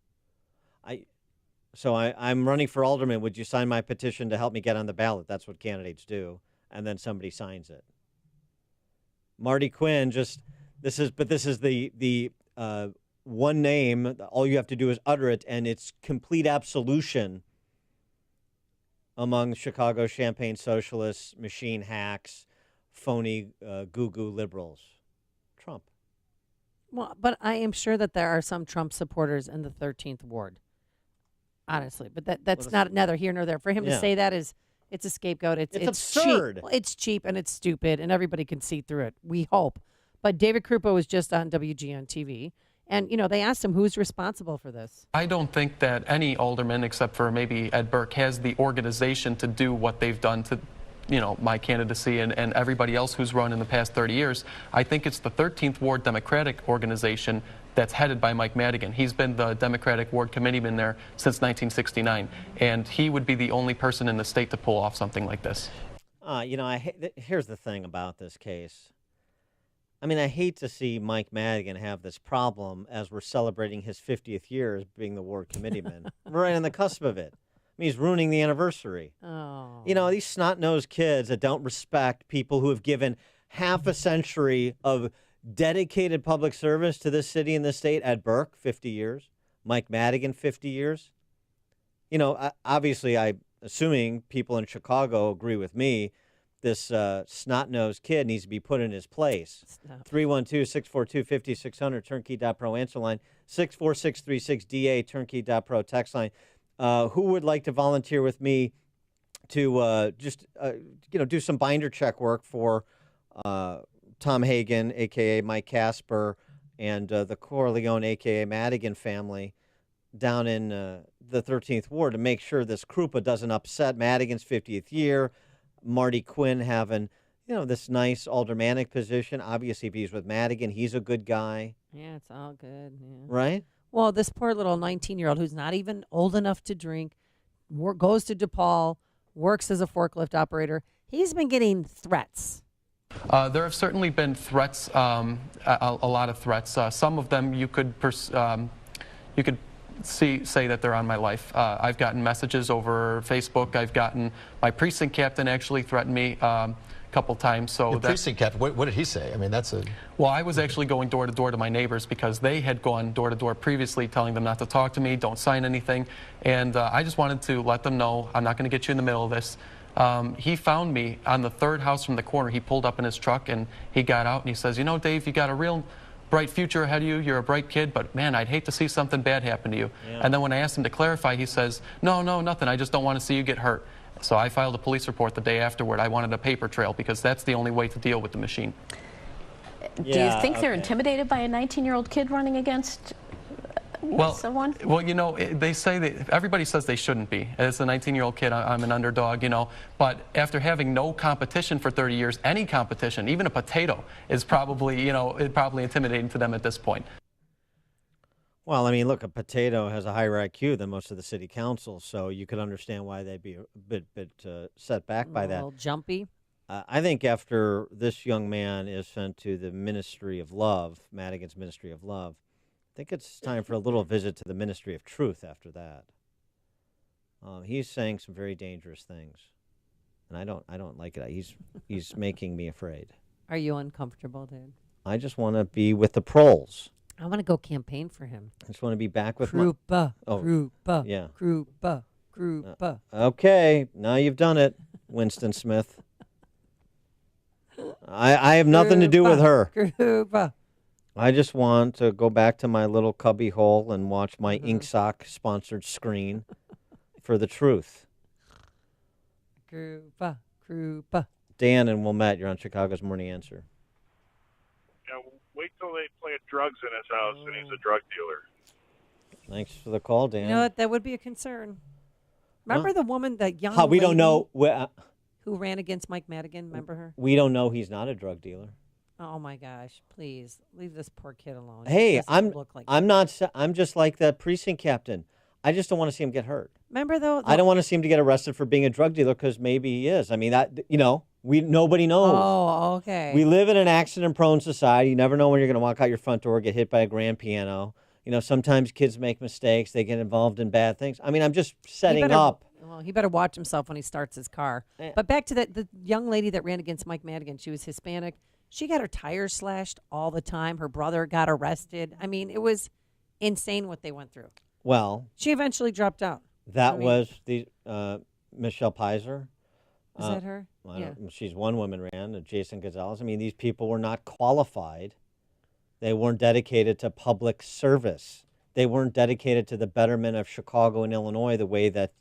I'm running for alderman. Would you sign my petition to help me get on the ballot? That's what candidates do. And then somebody signs it. Marty Quinn, this is the one name. All you have to do is utter it, and it's complete absolution among Chicago Champaign socialists, machine hacks, phony goo-goo liberals. Trump. Well, but I am sure that there are some Trump supporters in the 13th ward. Honestly, but that's not neither here nor there. For him to say that it's a scapegoat. It's absurd. Cheap. Well, it's cheap and it's stupid, and everybody can see through it. We hope. But David Krupa was just on WGN TV, and they asked him who's responsible for this. I don't think that any alderman, except for maybe Ed Burke, has the organization to do what they've done to my candidacy and everybody else who's run in the past 30 years. I think it's the 13th Ward Democratic Organization that's headed by Mike Madigan. He's been the Democratic Ward Committeeman there since 1969, and he would be the only person in the state to pull off something like this. Here's the thing about this case. I mean, I hate to see Mike Madigan have this problem as we're celebrating his 50th year as being the Ward Committeeman. We're right on the cusp of it. I mean, he's ruining the anniversary. Oh. These snot-nosed kids that don't respect people who have given half a century of dedicated public service to this city and this state. Ed Burke, 50 years. Mike Madigan, 50 years. Obviously, I'm assuming people in Chicago agree with me. This snot-nosed kid needs to be put in his place. 312-642-5600, turnkey.pro answer line, 64636-DA, turnkey.pro text line. Who would like to volunteer with me to do some binder check work for Tom Hagen, a.k.a. Mike Casper, and the Corleone, a.k.a. Madigan family down in the 13th Ward to make sure this Krupa doesn't upset Madigan's 50th year, Marty Quinn having, this nice aldermanic position. Obviously, if he's with Madigan, he's a good guy. Yeah, it's all good. Yeah. Right? Well, this poor little 19-year-old who's not even old enough to drink, goes to DePaul, works as a forklift operator. He's been getting threats. There have certainly been threats, a lot of threats. Some of them you could say that they're on my life. I've gotten messages over Facebook. I've gotten my precinct captain actually threatened me a couple times. So your precinct captain, what did he say? I mean, Well, I was actually going door to door to my neighbors because they had gone door to door previously telling them not to talk to me, don't sign anything. And I just wanted to let them know I'm not going to get you in the middle of this. He found me on the third house from the corner. He pulled up in his truck and he got out and he says, Dave, you got a real bright future ahead of you. You're a bright kid, but man, I'd hate to see something bad happen to you. Yeah. And then when I asked him to clarify, he says, no, nothing. I just don't want to see you get hurt. So I filed a police report the day afterward. I wanted a paper trail because that's the only way to deal with the machine. Do you think they're intimidated by a 19-year-old kid running against someone? Well, they say that everybody says they shouldn't be. As a 19-year-old kid, I'm an underdog, But after having no competition for 30 years, any competition, even a potato, is probably, probably intimidating to them at this point. Well, I mean, look, a potato has a higher IQ than most of the city council, so you could understand why they'd be a bit set back by that. A little jumpy. I think after this young man is sent to the Ministry of Love, Madigan's Ministry of Love, I think it's time for a little visit to the Ministry of Truth after that. He's saying some very dangerous things, and I don't like it. He's making me afraid. Are you uncomfortable, dude? I just want to be with the proles. I want to go campaign for him. I just want to be back with Krupa, Krupa, yeah. Krupa. Okay, now you've done it, Winston Smith. I have nothing to do with her. Krupa. I just want to go back to my little cubby hole and watch my Inksock sponsored screen for the truth. Krupa. Dan and Wilmette, you're on Chicago's Morning Answer. Yeah, wait till they plant drugs in his house and he's a drug dealer. Thanks for the call, Dan. You know what? That would be a concern. Remember the woman, that young we lady don't know who ran against Mike Madigan? Remember her? We don't know he's not a drug dealer. Oh my gosh! Please leave this poor kid alone. Hey, I'm just like that precinct captain. I just don't want to see him get hurt. Remember though? I don't want to see him to get arrested for being a drug dealer because maybe he is. I mean, nobody knows. Oh, okay. We live in an accident-prone society. You never know when you're going to walk out your front door, get hit by a grand piano. Sometimes kids make mistakes. They get involved in bad things. I mean, I'm just setting up. Well, he better watch himself when he starts his car. But back to the young lady that ran against Mike Madigan. She was Hispanic. She got her tires slashed all the time. Her brother got arrested. I mean, it was insane what they went through. Well, she eventually dropped out. Was the Michelle Pizer. Is that her? Yeah. She's one woman ran. Jason Gonzalez. I mean, these people were not qualified. They weren't dedicated to public service. They weren't dedicated to the betterment of Chicago and Illinois the way that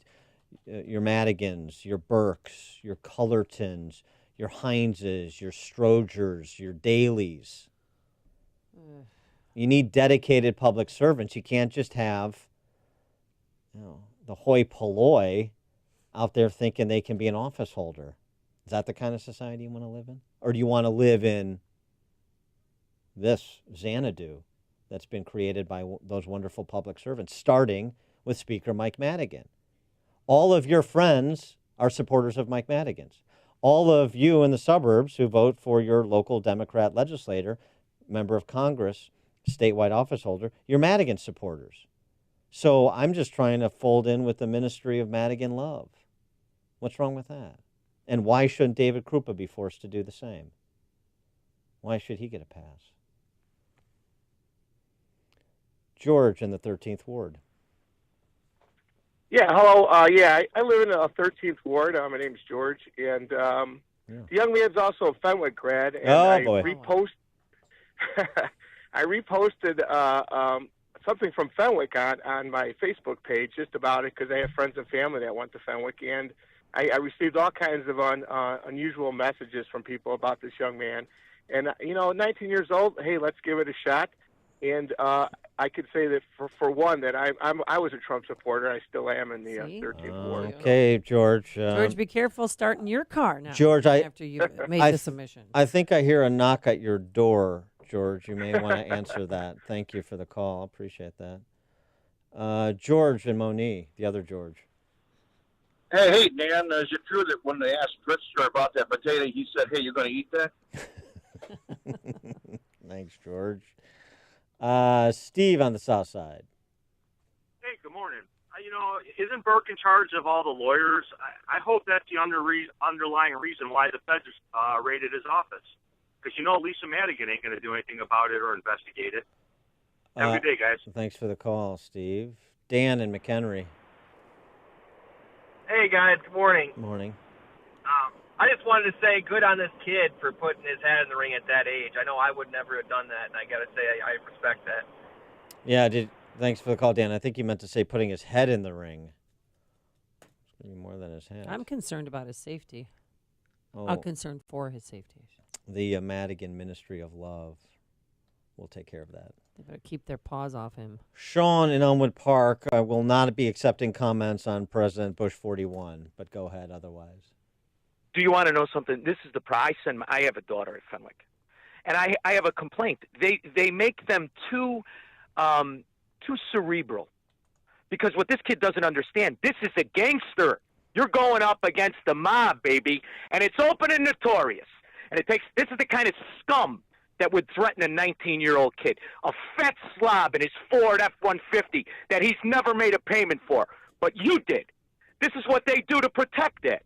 your Madigans, your Burks, your Cullertons, your Hineses, your Strogers, your Dailies. You need dedicated public servants. You can't just have the hoi polloi out there thinking they can be an office holder. Is that the kind of society you want to live in? Or do you want to live in this Xanadu that's been created by those wonderful public servants, starting with Speaker Mike Madigan? All of your friends are supporters of Mike Madigan's. All of you in the suburbs who vote for your local Democrat legislator, member of Congress, statewide office holder, you're Madigan supporters. So I'm just trying to fold in with the Ministry of Madigan Love. What's wrong with that? And why shouldn't David Krupa be forced to do the same? Why should he get a pass? George in the 13th Ward. Yeah, hello. I live in the 13th Ward. My name's George, and the young man's also a Fenwick grad. And I reposted something from Fenwick on my Facebook page just about it because I have friends and family that went to Fenwick, and I received all kinds of unusual messages from people about this young man. And 19 years old. Hey, let's give it a shot. And I could say that for one that I was a Trump supporter. I still am in the 13th Ward. Okay, George. George, be careful starting your car now. George, after you made the submission. I think I hear a knock at your door, George. You may want to answer that. Thank you for the call. Appreciate that. George and Monique, the other George. Hey, Dan, is it true that when they asked Pritzker about that potato, he said, hey, you're going to eat that? Thanks, George. Steve on the south side. Hey, good morning. Isn't Burke in charge of all the lawyers? I hope that's the underlying reason why the feds raided his office. Because Lisa Madigan ain't going to do anything about it or investigate it. Have a good day, guys. Thanks for the call, Steve. Dan and McHenry. Hey, guys. Good morning. Morning. I just wanted to say good on this kid for putting his hat in the ring at that age. I know I would never have done that, and I got to say I respect that. Yeah, thanks for the call, Dan. I think you meant to say putting his head in the ring. It's going to be more than his head. I'm concerned about his safety. Oh. I'm concerned for his safety. The Madigan Ministry of Love will take care of that. They better keep their paws off him. Sean in Elmwood Park, I will not be accepting comments on President Bush 41, but go ahead otherwise. Do you want to know something? This is the price, and I have a daughter at Fenwick, and I have a complaint. They make them too cerebral, because what this kid doesn't understand, this is a gangster. You're going up against the mob, baby, and it's open and notorious. And this is the kind of scum that would threaten a 19-year-old kid, a fat slob in his Ford F-150 that he's never made a payment for, but you did. This is what they do to protect it.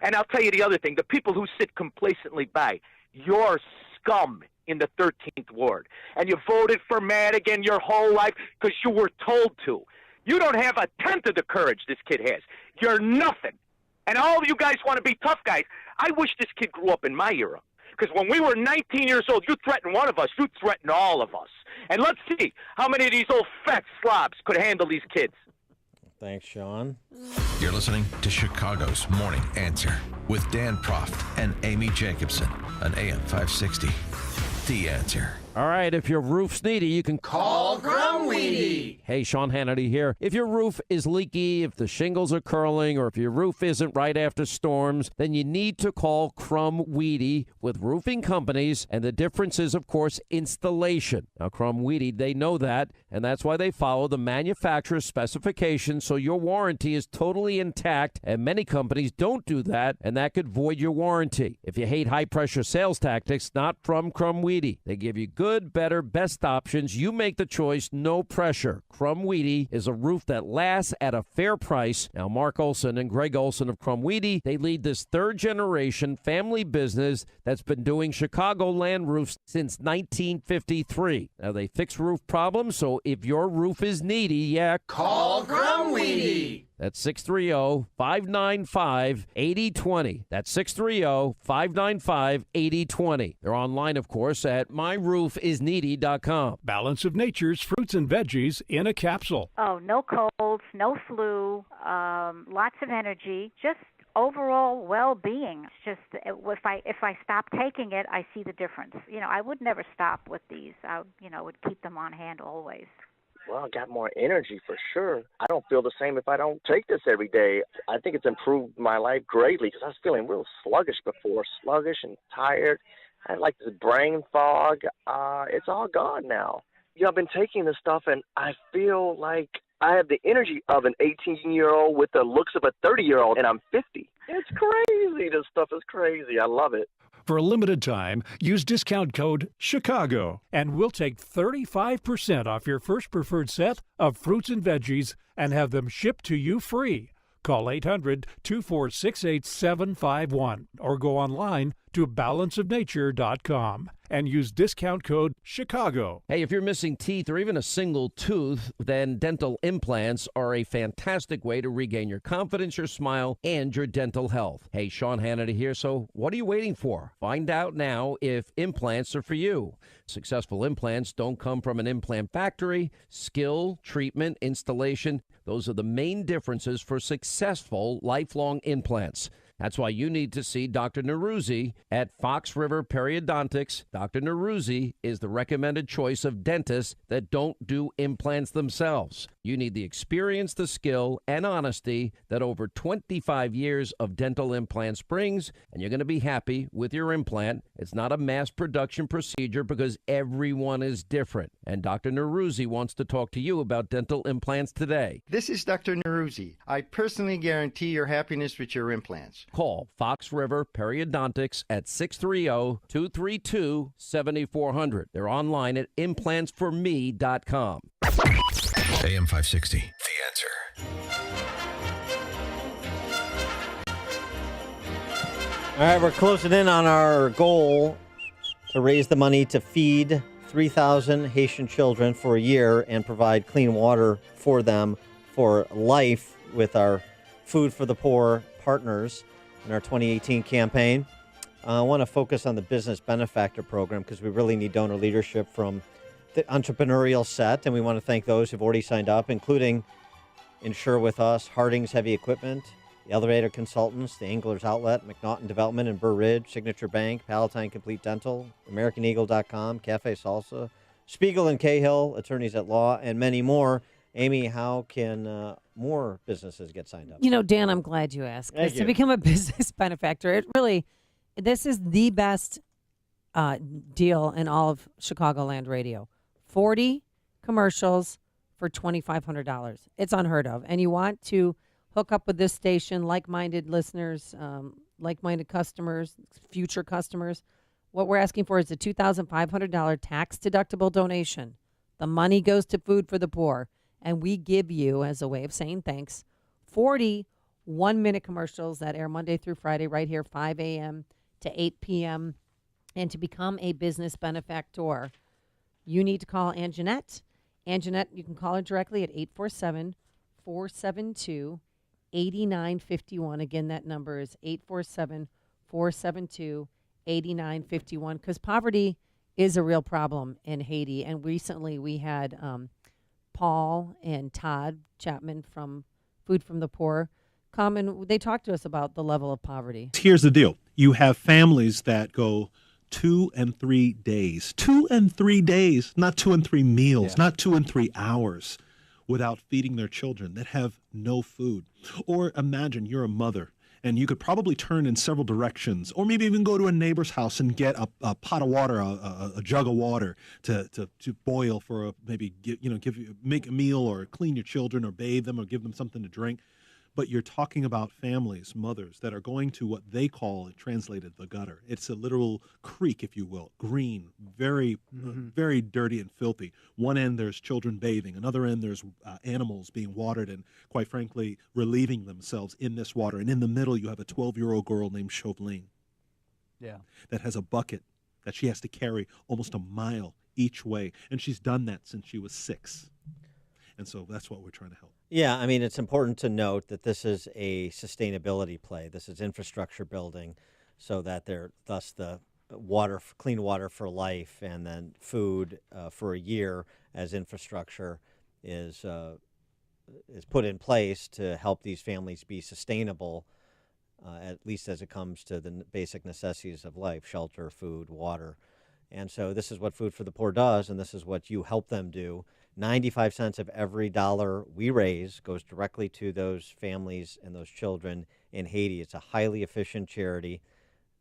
And I'll tell you the other thing, the people who sit complacently by, you're scum. in the 13th Ward. And you voted for Madigan your whole life because you were told to. You don't have a tenth of the courage this kid has. You're nothing. And all of you guys want to be tough guys. I wish this kid grew up in my era. Because when we were 19 years old, you threatened one of us. You threatened all of us. And let's see how many of these old fat slobs could handle these kids. Thanks, Sean. You're listening to Chicago's Morning Answer with Dan Proft and Amy Jacobson on AM 560. The Answer. All right, if your roof's needy, you can Call Crumweedy. Hey, Sean Hannity here. If your roof is leaky, if the shingles are curling, or if your roof isn't right after storms, then you need to call Crumweedy with roofing companies. And the difference is, of course, installation. Now, Crumweedy, they know that, and that's why they follow the manufacturer's specifications, so your warranty is totally intact. And many companies don't do that, and that could void your warranty. If you hate high-pressure sales tactics, not from Crumweedy. They give you good, better, best options. You make the choice, no pressure. Crumweedy is a roof that lasts at a fair price. Now, Mark Olson and Greg Olson of Crumweedy, they lead this third-generation family business that's been doing Chicagoland roofs since 1953. Now, they fix roof problems, so if your roof is needy, Call Crumweedy. That's 630-595-8020. That's 630-595-8020. They're online, of course, at myroofisneedy.com. Balance of Nature's fruits and veggies in a capsule. Oh, no colds, no flu, lots of energy, just overall well-being. It's just if I stop taking it, I see the difference. I would never stop with these. I would keep them on hand always. Well, I got more energy for sure. I don't feel the same if I don't take this every day. I think it's improved my life greatly because I was feeling real sluggish before, sluggish and tired. I had like this brain fog. It's all gone now. I've been taking this stuff and I feel like I have the energy of an 18-year-old with the looks of a 30-year-old, and I'm 50. It's crazy. This stuff is crazy. I love it. For a limited time, use discount code CHICAGO, and we'll take 35% off your first preferred set of fruits and veggies and have them shipped to you free. Call 800-246-8751 or go online to balanceofnature.com and use discount code CHICAGO. Hey, if you're missing teeth or even a single tooth, then dental implants are a fantastic way to regain your confidence, your smile, and your dental health. Hey, Sean Hannity here. So what are you waiting for? Find out now if implants are for you. Successful implants don't come from an implant factory. Skill, treatment, installation, those are the main differences for successful lifelong implants. That's why you need to see Dr. Neruzzi at Fox River Periodontics. Dr. Neruzzi is the recommended choice of dentists that don't do implants themselves. You need the experience, the skill, and honesty that over 25 years of dental implants brings, and you're going to be happy with your implant. It's not a mass production procedure because everyone is different. And Dr. Neruzzi wants to talk to you about dental implants today. This is Dr. Neruzzi. I personally guarantee your happiness with your implants. Call Fox River Periodontics at 630-232-7400. They're online at implantsforme.com. AM 560, The Answer. All right, we're closing in on our goal to raise the money to feed 3,000 Haitian children for a year and provide clean water for them for life with our Food for the Poor partners in our 2018 campaign. I want to focus on the Business Benefactor Program because we really need donor leadership from the entrepreneurial set, and we want to thank those who've already signed up, including Insure With Us, Harding's Heavy Equipment, the Elevator Consultants, the Anglers Outlet, McNaughton Development in Burr Ridge, Signature Bank, Palatine Complete Dental, AmericanEagle.com, Cafe Salsa, Spiegel and Cahill, Attorneys at Law, and many more. Amy, how can more businesses get signed up? Dan, I'm glad you asked. Thank you. To become a business benefactor, this is the best deal in all of Chicagoland radio. 40 commercials for $2,500. It's unheard of. And you want to hook up with this station, like-minded listeners, like-minded customers, future customers. What we're asking for is a $2,500 tax-deductible donation. The money goes to Food for the Poor. And we give you, as a way of saying thanks, 40 one-minute commercials that air Monday through Friday right here, 5 a.m. to 8 p.m. And to become a business benefactor, you need to call Anjanette. Anjanette, you can call her directly at 847-472-8951. Again, that number is 847-472-8951, because poverty is a real problem in Haiti. And recently we had Paul and Todd Chapman from Food from the Poor come, and they talked to us about the level of poverty. Here's the deal. You have families that go 2 and 3 days, 2 and 3 days, not 2 and 3 meals, not 2 and 3 hours without feeding their children, that have no food. Or imagine you're a mother and you could probably turn in several directions, or maybe even go to a neighbor's house and get a pot of water, a jug of water to boil for make a meal, or clean your children, or bathe them, or give them something to drink. But you're talking about families, mothers, that are going to what they call, translated, the gutter. It's a literal creek, if you will, green, very, very dirty and filthy. One end, there's children bathing. Another end, there's animals being watered and, quite frankly, relieving themselves in this water. And in the middle, you have a 12-year-old girl named Chauveline that has a bucket that she has to carry almost a mile each way. And she's done that since she was 6. And so that's what we're trying to help. Yeah, I mean, it's important to note that this is a sustainability play. This is infrastructure building, so that thus the clean water for life, and then food for a year as infrastructure is put in place to help these families be sustainable, at least as it comes to the basic necessities of life: shelter, food, water. And so this is what Food for the Poor does, and this is what you help them do. 95 cents of every dollar we raise goes directly to those families and those children in Haiti. It's a highly efficient charity.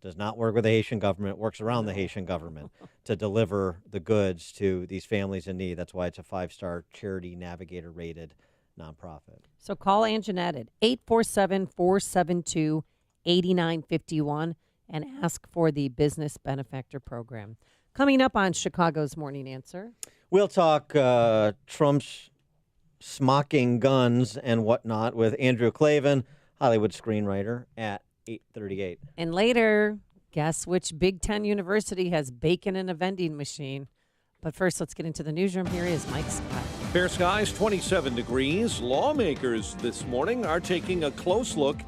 Does not work with the Haitian government, works around the Haitian government to deliver the goods to these families in need. That's why it's a 5-star Charity Navigator rated nonprofit. So call Anjanette at 847-472-8951 and ask for the Business Benefactor Program. Coming up on Chicago's Morning Answer, we'll talk Trump's smocking guns and whatnot with Andrew Klavan, Hollywood screenwriter, at 8:38. And later, guess which Big Ten university has bacon in a vending machine? But first, let's get into the newsroom. Here is Mike Scott. Fair skies, 27 degrees. Lawmakers this morning are taking a close look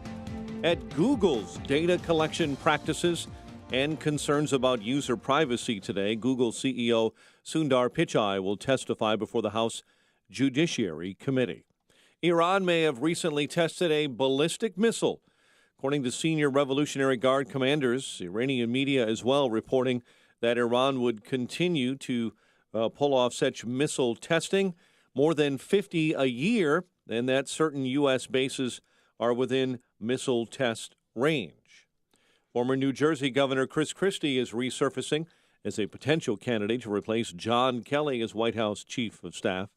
at Google's data collection practices and concerns about user privacy today. Google CEO Sundar Pichai will testify before the House Judiciary Committee. Iran may have recently tested a ballistic missile. According to senior Revolutionary Guard commanders, Iranian media as well reporting that Iran would continue to pull off such missile testing, more than 50 a year, and that certain U.S. bases are within missile test range. Former New Jersey Governor Chris Christie is resurfacing as a potential candidate to replace John Kelly as White House Chief of Staff.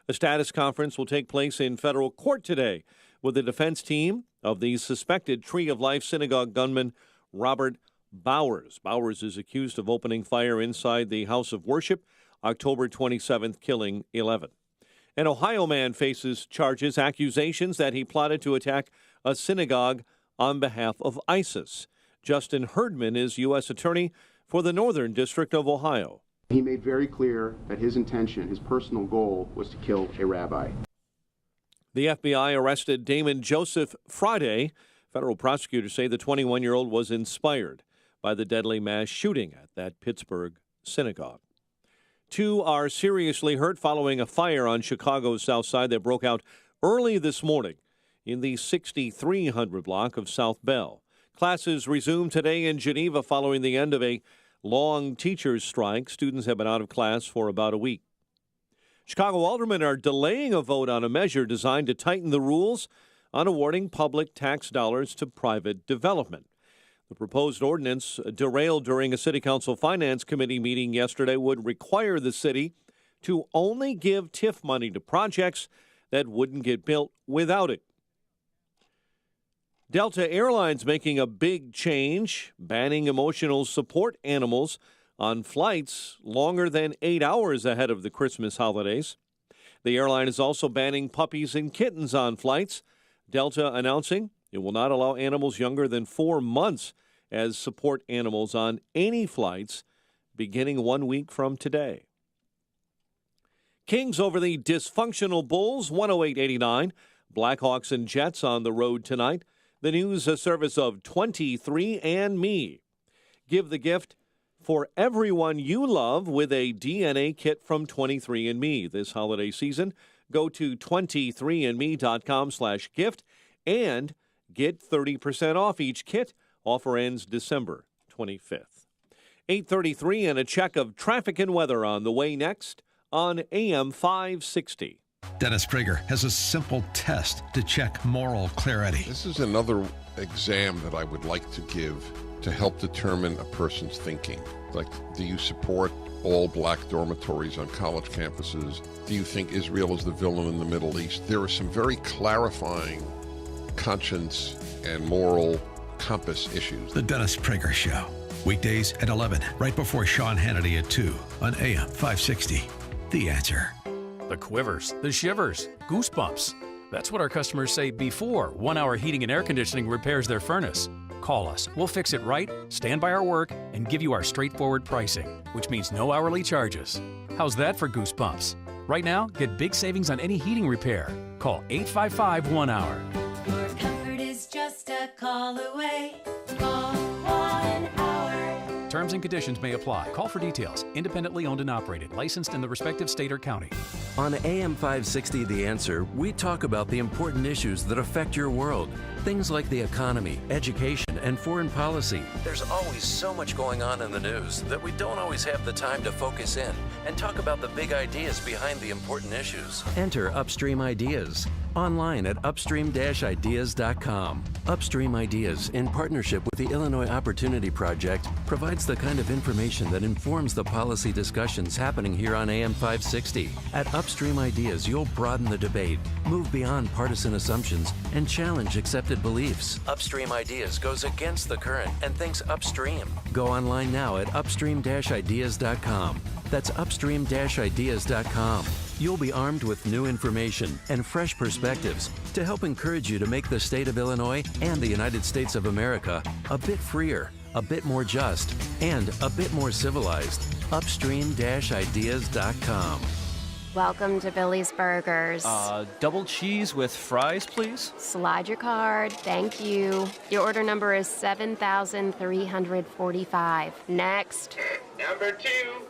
A status conference will take place in federal court today with the defense team of the suspected Tree of Life synagogue gunman Robert Bowers. Bowers is accused of opening fire inside the house of worship October 27th, killing 11. An Ohio man faces accusations that he plotted to attack a synagogue on behalf of ISIS. Justin Herdman is U.S. Attorney for the Northern District of Ohio. He made very clear that his intention, his personal goal, was to kill a rabbi. The FBI arrested Damon Joseph Friday. Federal prosecutors say the 21-year-old was inspired by the deadly mass shooting at that Pittsburgh synagogue. 2 are seriously hurt following a fire on Chicago's South Side that broke out early this morning in the 6300 block of South Bell. Classes resumed today in Geneva following the end of a long teachers' strike. Students have been out of class for about a week. Chicago aldermen are delaying a vote on a measure designed to tighten the rules on awarding public tax dollars to private development. The proposed ordinance, derailed during a City Council Finance Committee meeting yesterday, would require the city to only give TIF money to projects that wouldn't get built without it. Delta Airlines making a big change, banning emotional support animals on flights longer than 8 hours ahead of the Christmas holidays. The airline is also banning puppies and kittens on flights. Delta announcing it will not allow animals younger than 4 months as support animals on any flights beginning 1 week from today. Kings over the dysfunctional Bulls, 108-89. Blackhawks and Jets on the road tonight. The news, a service of 23andMe. Give the gift for everyone you love with a DNA kit from 23andMe this holiday season. Go to 23andme.com/gift and get 30% off each kit. Offer ends December 25th. 8:33 and a check of traffic and weather on the way next on AM 560. Dennis Prager has a simple test to check moral clarity. This is another exam that I would like to give to help determine a person's thinking. Like, do you support all black dormitories on college campuses? Do you think Israel is the villain in the Middle East? There are some very clarifying conscience and moral compass issues. The Dennis Prager Show. Weekdays at 11, right before Sean Hannity at 2 on AM 560. The Answer. The quivers, the shivers, goosebumps. That's what our customers say before 1 Hour Heating and Air Conditioning repairs their furnace. Call us. We'll fix it right, stand by our work, and give you our straightforward pricing, which means no hourly charges. How's that for goosebumps? Right now, get big savings on any heating repair. Call 855-1-HOUR. Your comfort is just a call away. Call 1 Hour. Terms and conditions may apply. Call for details. Independently owned and operated. Licensed in the respective state or county. On AM 560 The Answer, we talk about the important issues that affect your world. Things like the economy, education, and foreign policy. There's always so much going on in the news that we don't always have the time to focus in and talk about the big ideas behind the important issues. Enter Upstream Ideas online at upstream-ideas.com. Upstream Ideas, in partnership with the Illinois Opportunity Project, provides the kind of information that informs the policy discussions happening here on AM 560. At Upstream Ideas, you'll broaden the debate, move beyond partisan assumptions, and challenge accepted beliefs. Upstream Ideas goes against the current and thinks upstream. Go online now at upstream-ideas.com. That's upstream-ideas.com. You'll be armed with new information and fresh perspectives to help encourage you to make the state of Illinois and the United States of America a bit freer, a bit more just, and a bit more civilized. Upstream-ideas.com. Welcome to Billy's Burgers. Double cheese with fries, please. Slide your card. Thank you. Your order number is 7,345. Next. Number 2,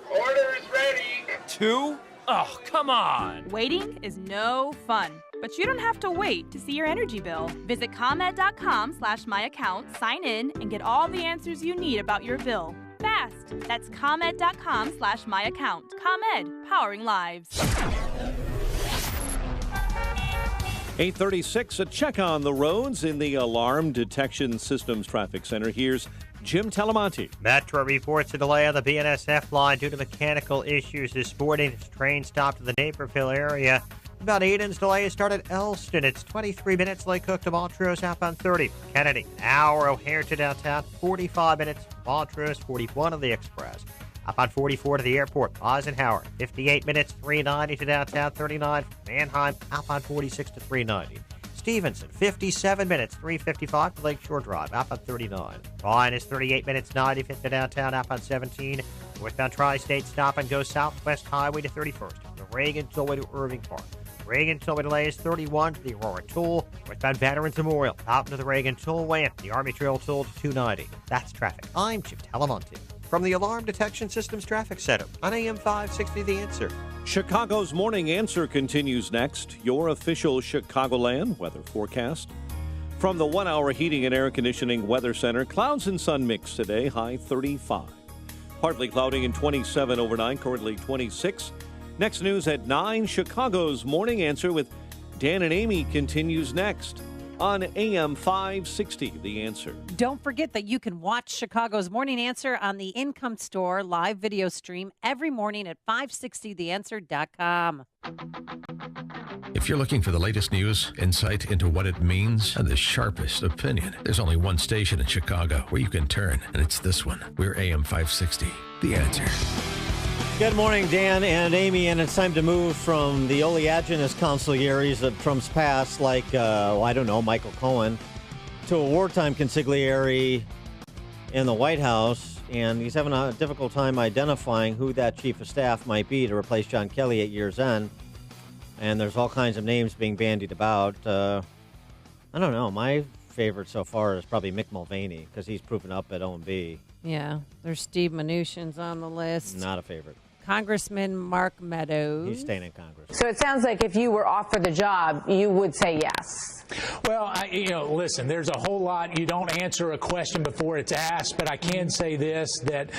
order is ready. 2? Oh, come on. Waiting is no fun. But you don't have to wait to see your energy bill. Visit ComEd.com/myaccount, sign in, and get all the answers you need about your bill. Fast. That's ComEd.com/myaccount. ComEd, powering lives. 8:36, a check on the roads in the Alarm Detection Systems Traffic Center. Here's Jim Talamonte. Metro reports a delay on the BNSF line due to mechanical issues this morning. This train stopped in the Naperville area. About Eden's delay started at Elston. It's 23 minutes. Lake Cook to Montrose, outbound 30. Kennedy, an hour. O'Hare to downtown, 45 minutes. Montrose, 41 on the express. Outbound 44 to the airport. Eisenhower, 58 minutes. 390 to downtown, 39. Manheim, outbound 46 to 390. Stevenson, 57 minutes, 355 to Lakeshore Drive, outbound 39. Ryan is 38 minutes, 95 to downtown, outbound 17. Northbound Tri-State stop and go Southwest Highway to 31st. The Reagan Tollway to Irving Park. Reagan Tollway delay is 31 to the Aurora Toll. Northbound Veterans Memorial, out into the Reagan Tollway and the Army Trail Toll to 290. That's traffic. I'm Jim Talamonte from the Alarm Detection Systems Traffic Center on AM 560 The Answer. Chicago's Morning Answer continues next. Your official Chicagoland weather forecast. From the 1 Hour Heating and Air Conditioning Weather Center, clouds and sun mix today, high 35. Partly cloudy and 27 overnight, currently 26. Next news at 9, Chicago's Morning Answer with Dan and Amy continues next on AM 560, The Answer. Don't forget that you can watch Chicago's Morning Answer on the Income Store live video stream every morning at 560theanswer.com. If you're looking for the latest news, insight into what it means, and the sharpest opinion, there's only one station in Chicago where you can turn, and it's this one. We're AM 560, The Answer. Good morning, Dan and Amy, and it's time to move from the oleaginous consiglieres of Trump's past, like, I don't know, Michael Cohen, to a wartime consigliere in the White House, and he's having a difficult time identifying who that chief of staff might be to replace John Kelly at year's end. And there's all kinds of names being bandied about. I don't know. My favorite so far is probably Mick Mulvaney because he's proven up at OMB. Yeah, there's Steve Mnuchin's on the list. Not a favorite. Congressman Mark Meadows. He's staying in Congress. So it sounds like if you were offered the job, you would say yes. Well, listen, there's a whole lot. You don't answer a question before it's asked, but I can say this, that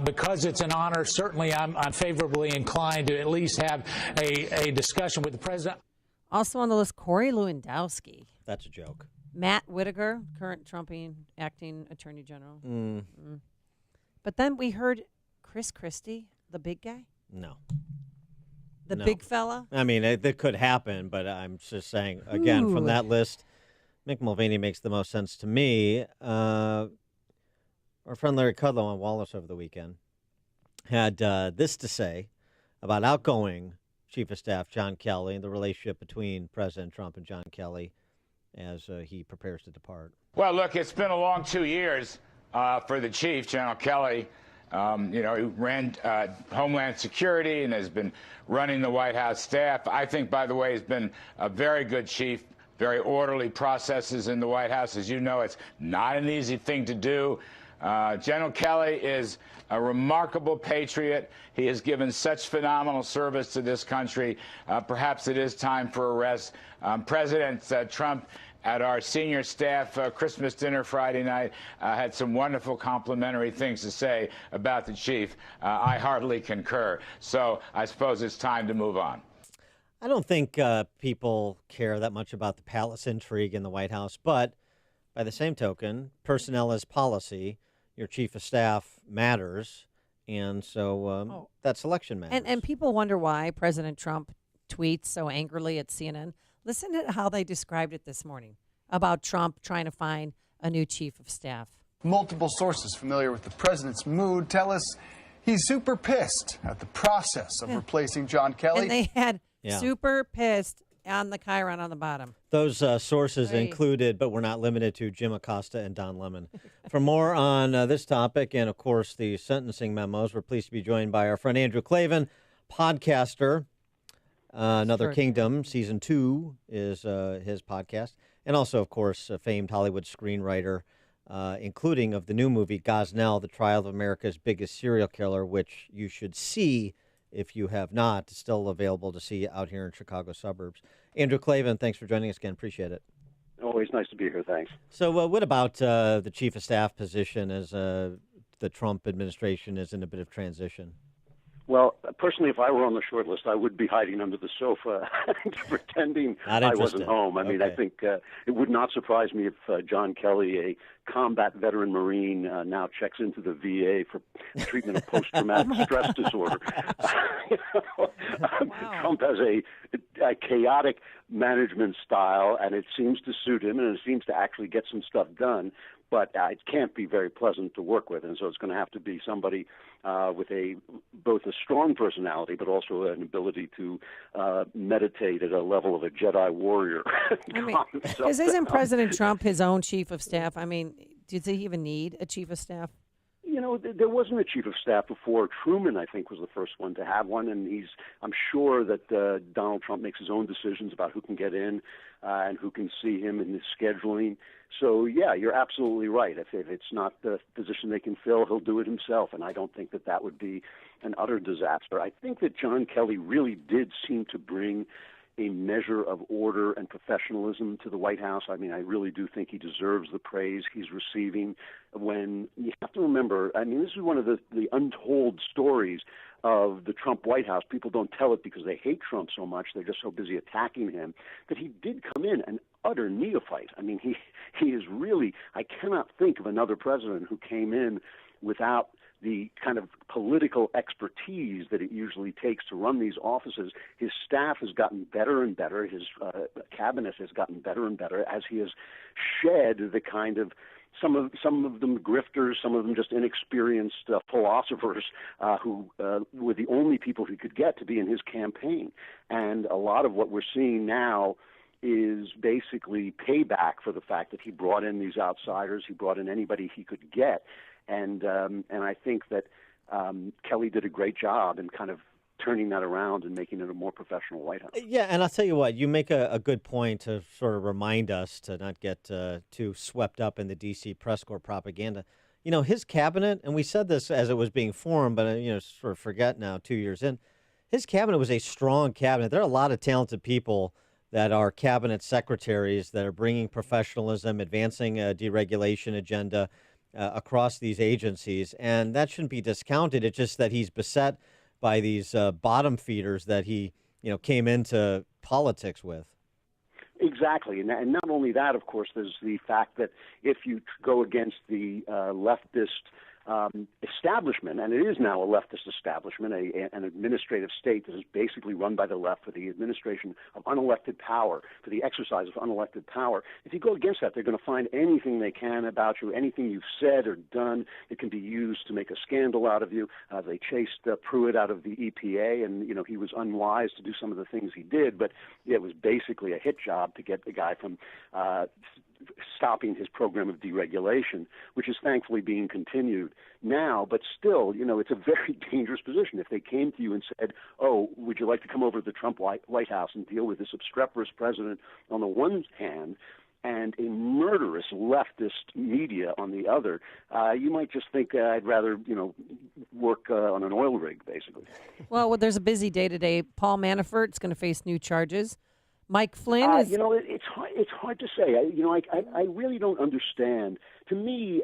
because it's an honor, certainly I'm favorably inclined to at least have a discussion with the president. Also on the list, Corey Lewandowski. That's a joke. Matt Whitaker, current Trumpian acting attorney general. But then we heard Chris Christie, the big guy. No. The big fella? I mean, it could happen, but I'm just saying, again, from that list, Mick Mulvaney makes the most sense to me. Our friend Larry Kudlow on Wallace over the weekend had this to say about outgoing Chief of Staff John Kelly and the relationship between President Trump and John Kelly as he prepares to depart. Well, look, it's been a long 2 years for the chief, General Kelly. He ran Homeland Security and has been running the White House staff. I think, by the way, he's been a very good chief, very orderly processes in the White House. As you know, it's not an easy thing to do. General Kelly is a remarkable patriot. He has given such phenomenal service to this country. Perhaps it is time for a rest. President Trump, at our senior staff Christmas dinner Friday night, had some wonderful complimentary things to say about the chief. I heartily concur. So I suppose it's time to move on. I don't think people care that much about the palace intrigue in the White House, but by the same token, personnel is policy. Your chief of staff matters, and so that selection matters. And people wonder why President Trump tweets so angrily at CNN. Listen to how they described it this morning about Trump trying to find a new chief of staff. Multiple sources familiar with the president's mood tell us he's super pissed at the process of replacing John Kelly. And they had super pissed on the chyron on the bottom. Those sources included, but were not limited to, Jim Acosta and Don Lemon. For more on this topic and, of course, the sentencing memos, we're pleased to be joined by our friend Andrew Klavan, podcaster. Another Kingdom, Season 2 is his podcast. And also, of course, a famed Hollywood screenwriter, including of the new movie, Gosnell, The Trial of America's Biggest Serial Killer, which you should see if you have not. It's still available to see out here in Chicago suburbs. Andrew Klavan, thanks for joining us again. Appreciate it. Always nice to be here. Thanks. So what about the chief of staff position as the Trump administration is in a bit of transition? Well, personally, if I were on the short list, I would be hiding under the sofa pretending I wasn't home. I mean, I think it would not surprise me if John Kelly, a combat veteran Marine, now checks into the VA for treatment of post-traumatic stress disorder. Trump has a chaotic management style, and it seems to suit him, and it seems to actually get some stuff done. But it can't be very pleasant to work with, and so it's going to have to be somebody with both a strong personality, but also an ability to meditate at a level of a Jedi warrior. Because isn't President Trump his own chief of staff? I mean, does he even need a chief of staff? You know, there wasn't a chief of staff before. Truman, I think, was the first one to have one, and I'm sure that Donald Trump makes his own decisions about who can get in and who can see him in his scheduling. So, yeah, you're absolutely right. If it's not the position they can fill, he'll do it himself, and I don't think that would be an utter disaster. I think that John Kelly really did seem to bring a measure of order and professionalism to the White House. I mean, I really do think he deserves the praise he's receiving. When you have to remember, I mean, this is one of the untold stories of the Trump White House. People don't tell it because they hate Trump so much. They're just so busy attacking him, that he did come in an utter neophyte. I mean, he is really, I cannot think of another president who came in without the kind of political expertise that it usually takes to run these offices. His staff has gotten better and better. His cabinet has gotten better and better as he has shed the kind of some of them grifters, some of them just inexperienced philosophers who were the only people he could get to be in his campaign. And a lot of what we're seeing now is basically payback for the fact that he brought in these outsiders, he brought in anybody he could get. And I think that Kelly did a great job in kind of turning that around and making it a more professional White House. Yeah, and I'll tell you what, you make a good point to sort of remind us to not get too swept up in the D.C. press corps propaganda. You know, his cabinet, and we said this as it was being formed, but, sort of forget now 2 years in, his cabinet was a strong cabinet. There are a lot of talented people that are cabinet secretaries that are bringing professionalism, advancing a deregulation agenda across these agencies, and that shouldn't be discounted. It's just that he's beset by these bottom feeders that he, came into politics with. Exactly. And not only that, of course, there's the fact that if you go against the leftist establishment, and it is now a leftist establishment, an administrative state that is basically run by the left for the administration of unelected power, for the exercise of unelected power. If you go against that, they're going to find anything they can about you, anything you've said or done that can be used to make a scandal out of you. They chased Pruitt out of the EPA, and he was unwise to do some of the things he did, but it was basically a hit job to get the guy from stopping his program of deregulation, which is thankfully being continued now. But still, it's a very dangerous position. If they came to you and said, oh, would you like to come over to the Trump White House and deal with this obstreperous president on the one hand and a murderous leftist media on the other, you might just think I'd rather, work on an oil rig, basically. Well, there's a busy day today. Paul Manafort's going to face new charges. Mike Flynn is... It's hard to say. I really don't understand. To me,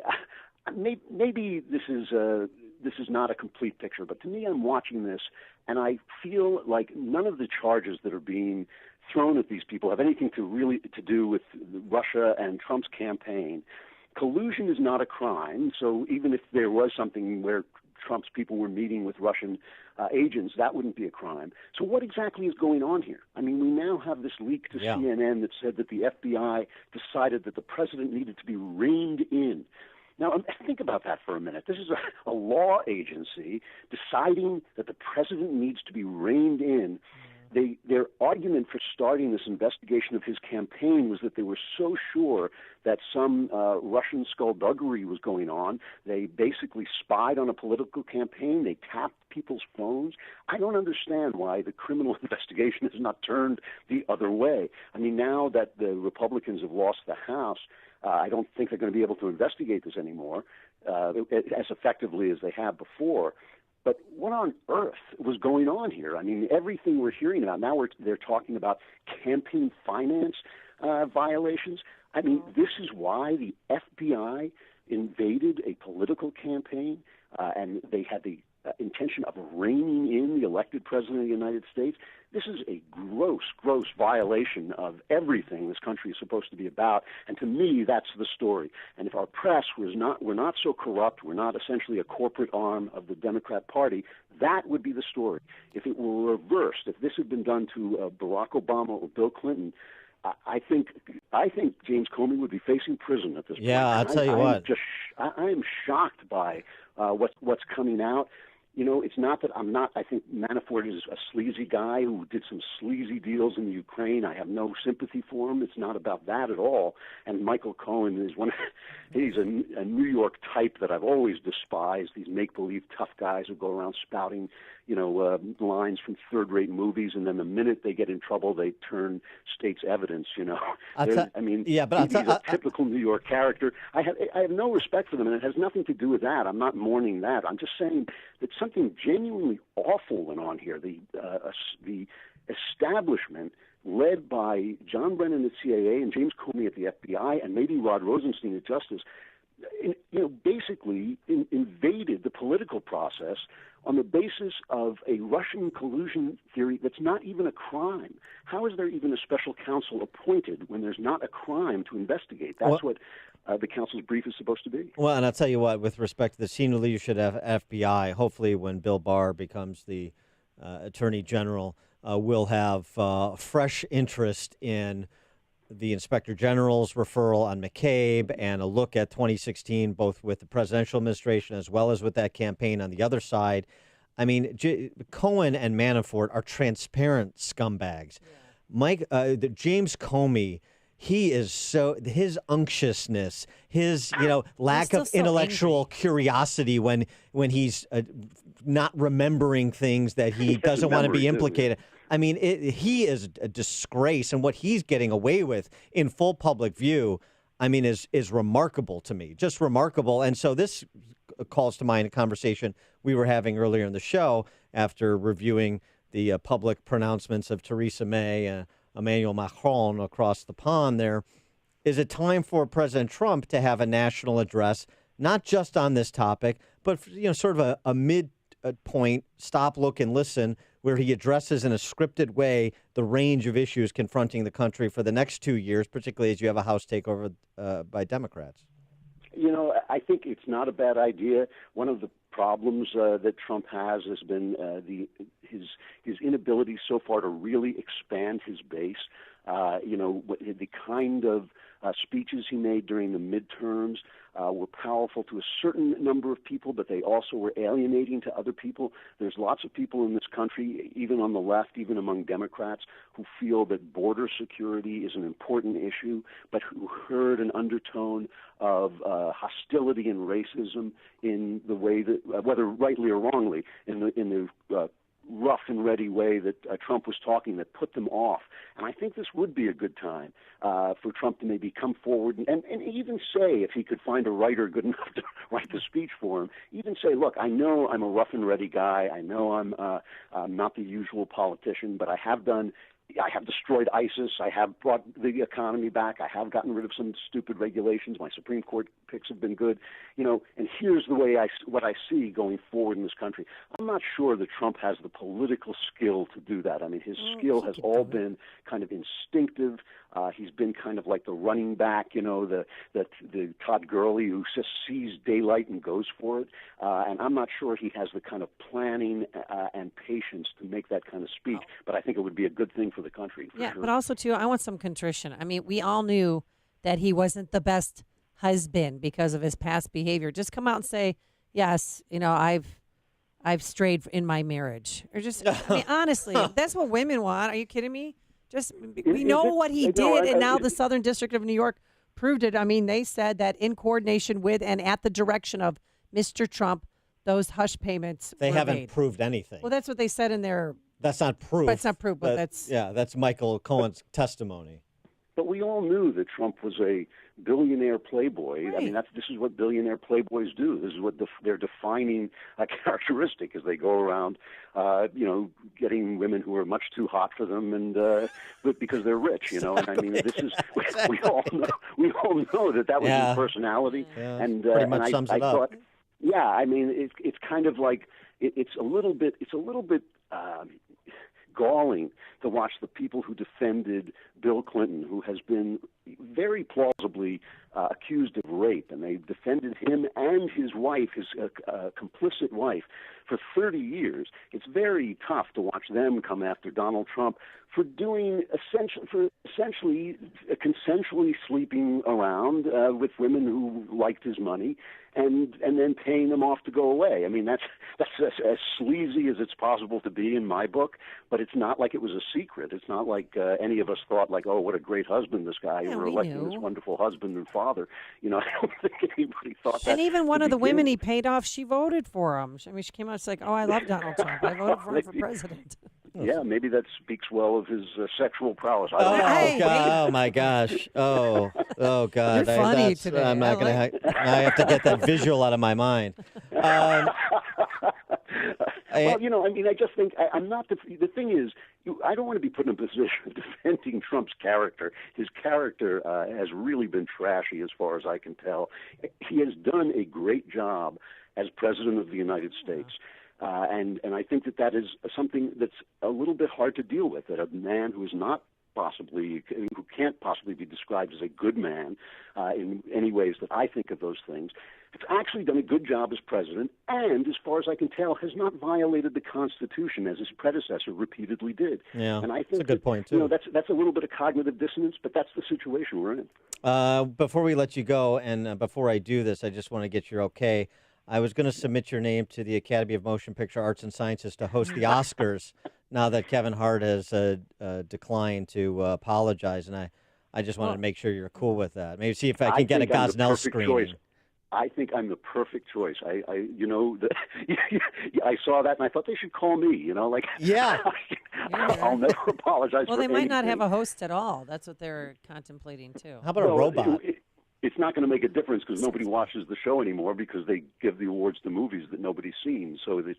maybe this is not a complete picture, but to me, I'm watching this, and I feel like none of the charges that are being thrown at these people have anything to do with Russia and Trump's campaign. Collusion is not a crime, so even if there was something where Trump's people were meeting with Russian agents, that wouldn't be a crime. So what exactly is going on here? I mean, we now have this leak to CNN that said that the FBI decided that the president needed to be reined in. Now, think about that for a minute. This is a law agency deciding that the president needs to be reined in. Their argument for starting this investigation of his campaign was that they were so sure that some Russian skullduggery was going on. They basically spied on a political campaign. They tapped people's phones. I don't understand why the criminal investigation has not turned the other way. I mean, now that the Republicans have lost the House, I don't think they're going to be able to investigate this anymore as effectively as they have before. But what on earth was going on here? I mean, everything we're hearing about now, they're talking about campaign finance violations. I mean, this is why the FBI invaded a political campaign, and they had the intention of reining in the elected president of the United States. This is a gross, gross violation of everything this country is supposed to be about. And to me, that's the story. And if our press we're not so corrupt, we're not essentially a corporate arm of the Democrat Party, that would be the story. If it were reversed, if this had been done to Barack Obama or Bill Clinton, I think James Comey would be facing prison at this point. Yeah, I'll tell you what. I am shocked by what's coming out. It's not that I think Manafort is a sleazy guy who did some sleazy deals in the Ukraine. I have no sympathy for him. It's not about that at all. And Michael Cohen is he's a New York type that I've always despised, these make-believe tough guys who go around spouting, lines from third-rate movies, and then the minute they get in trouble, they turn state's evidence, he's a typical New York character. I have no respect for them, and it has nothing to do with that. I'm not mourning that. I'm just saying that something genuinely awful went on here. The establishment led by John Brennan at CIA and James Comey at the FBI and maybe Rod Rosenstein at Justice, basically invaded the political process on the basis of a Russian collusion theory that's not even a crime. How is there even a special counsel appointed when there's not a crime to investigate? That's what the counsel's brief is supposed to be. Well, and I'll tell you what, with respect to the senior leadership of FBI, hopefully when Bill Barr becomes the Attorney General, we'll have fresh interest in the Inspector General's referral on McCabe and a look at 2016, both with the presidential administration as well as with that campaign on the other side. I mean, Cohen and Manafort are transparent scumbags. Yeah. James Comey he is his unctuousness, his lack still of so intellectual curiosity when he's not remembering things that he doesn't want to be implicated. I mean, he is a disgrace, and what he's getting away with in full public view, I mean, is remarkable to me, just remarkable. And so this calls to mind a conversation we were having earlier in the show after reviewing the public pronouncements of Theresa May, Emmanuel Macron across the pond there. Is it time for President Trump to have a national address, not just on this topic, but sort of a midpoint, stop, look, and listen, where he addresses in a scripted way the range of issues confronting the country for the next 2 years, particularly as you have a House takeover by Democrats? I think it's not a bad idea. One of the problems that Trump has been his inability so far to really expand his base. The kind of speeches he made during the midterms were powerful to a certain number of people, but they also were alienating to other people. There's lots of people in this country, even on the left, even among Democrats, who feel that border security is an important issue, but who heard an undertone of hostility and racism in the way that, whether rightly or wrongly, in the rough and ready way that Trump was talking, that put them off. And I think this would be a good time for Trump to maybe come forward and even say, if he could find a writer good enough to write the speech for him, even say, look, I know I'm a rough and ready guy. I know I'm not the usual politician, but I have destroyed ISIS. I have brought the economy back. I have gotten rid of some stupid regulations. My Supreme Court picks have been good. And here's the way what I see going forward in this country. I'm not sure that Trump has the political skill to do that. I mean, his skill has all been kind of instinctive. He's been kind of like the running back, the Todd Gurley who just sees daylight and goes for it. And I'm not sure he has the kind of planning and patience to make that kind of speech. But I think it would be a good thing for the country. Yeah, sure. but also, too, I want some contrition. I mean, we all knew that he wasn't the best husband because of his past behavior. Just come out and say, yes, I've strayed in my marriage. Or just, I mean, honestly, that's what women want. Are you kidding me? Just, we know what he did, and now the Southern District of New York proved it. I mean, they said that in coordination with and at the direction of Mr. Trump, those hush payments They were haven't made. proved anything. Well, that's what they said in their... That's not proof. But it's not proof, but that's Michael Cohen's testimony. But we all knew that Trump was a billionaire playboy. Right. I mean, this is what billionaire playboys do. This is what their defining characteristic as they go around, getting women who are much too hot for them, and but because they're rich, And I mean, this is we all know that was his personality, and pretty much sums I it up. thought, yeah, I mean, it's kind of like it's a little bit galling to watch the people who defended Bill Clinton, who has been very plausibly accused of rape, and they defended him and his wife, his complicit wife, for 30 years. It's very tough to watch them come after Donald Trump for doing essentially consensually sleeping around with women who liked his money, and then paying them off to go away. I mean, that's as sleazy as it's possible to be in my book, but it's not like it was a secret. It's not like any of us thought, like, oh, what a great husband this guy, we're electing this wonderful husband and father. I don't think anybody thought that. And even one to of the begin women with. he paid off, she voted for him. I mean, she came out, she's like, oh, I love Donald Trump. I voted for him for president. Yeah, maybe that speaks well of his sexual prowess. I don't know. Hey, God, oh my gosh! Oh God! You're funny today. I'm not gonna. I have to get that visual out of my mind. Well, I mean, I just think I'm not. The thing is, I don't want to be put in a position of defending Trump's character. His character has really been trashy, as far as I can tell. He has done a great job as president of the United States. And I think that is something that's a little bit hard to deal with, that a man who can't possibly be described as a good man in any ways that I think of those things, has actually done a good job as president, and as far as I can tell, has not violated the Constitution as his predecessor repeatedly did. Yeah, and I think that's a good point too. That's a little bit of cognitive dissonance, but that's the situation we're in. Before we let you go, and before I do this, I just want to get your okay. I was going to submit your name to the Academy of Motion Picture Arts and Sciences to host the Oscars now that Kevin Hart has declined to apologize. And I just wanted to make sure you're cool with that. Maybe see if I can get a Gosnell screening. I think I'm the perfect choice. I saw that and I thought they should call me. Yeah. I'll never apologize. Well, for they might not anything. have a host at all. That's what they're contemplating too. How about a robot? It's not going to make a difference because nobody watches the show anymore because they give the awards to movies that nobody's seen. So it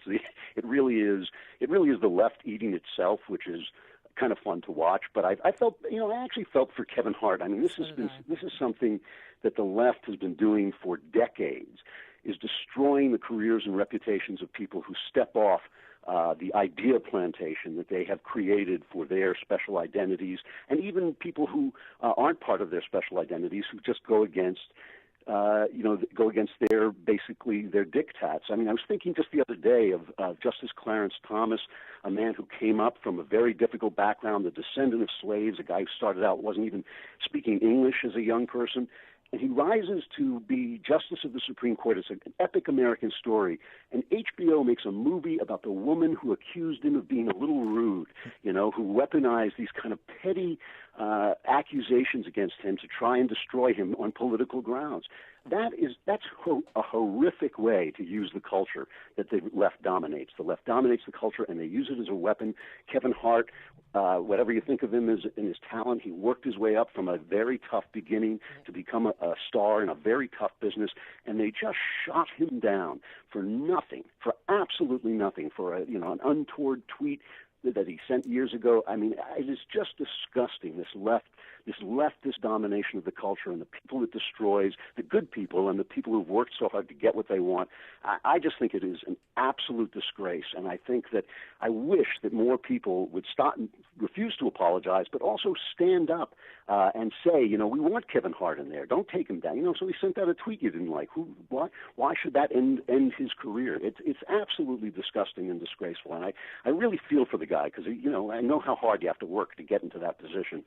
really is the left eating itself, which is kind of fun to watch. But I actually felt for Kevin Hart. I mean, this is something that the left has been doing for decades, is destroying the careers and reputations of people who step off the idea plantation that they have created for their special identities, and even people who aren't part of their special identities, who just go against their diktats. I mean, I was thinking just the other day of Justice Clarence Thomas, a man who came up from a very difficult background, the descendant of slaves, a guy who started out wasn't even speaking English as a young person. And he rises to be Justice of the Supreme Court. It's an epic American story. And HBO makes a movie about the woman who accused him of being a little rude, who weaponized these kind of petty accusations against him to try and destroy him on political grounds. That's a horrific way to use the culture that the left dominates. The left dominates the culture, and they use it as a weapon. Kevin Hart, whatever you think of him as in his talent, he worked his way up from a very tough beginning to become a star in a very tough business, and they just shot him down for nothing, for absolutely nothing, for an untoward tweet that he sent years ago. I mean, it is just disgusting, this leftist domination of the culture and the people it destroys, the good people and the people who've worked so hard to get what they want. I just think it is an absolute disgrace, and I think that I wish that more people would stop and refuse to apologize, but also stand up and say, we want Kevin Hart in there. Don't take him down. So he sent out a tweet you didn't like. Why should that end his career? It's absolutely disgusting and disgraceful, and I really feel for the guy because, I know how hard you have to work to get into that position.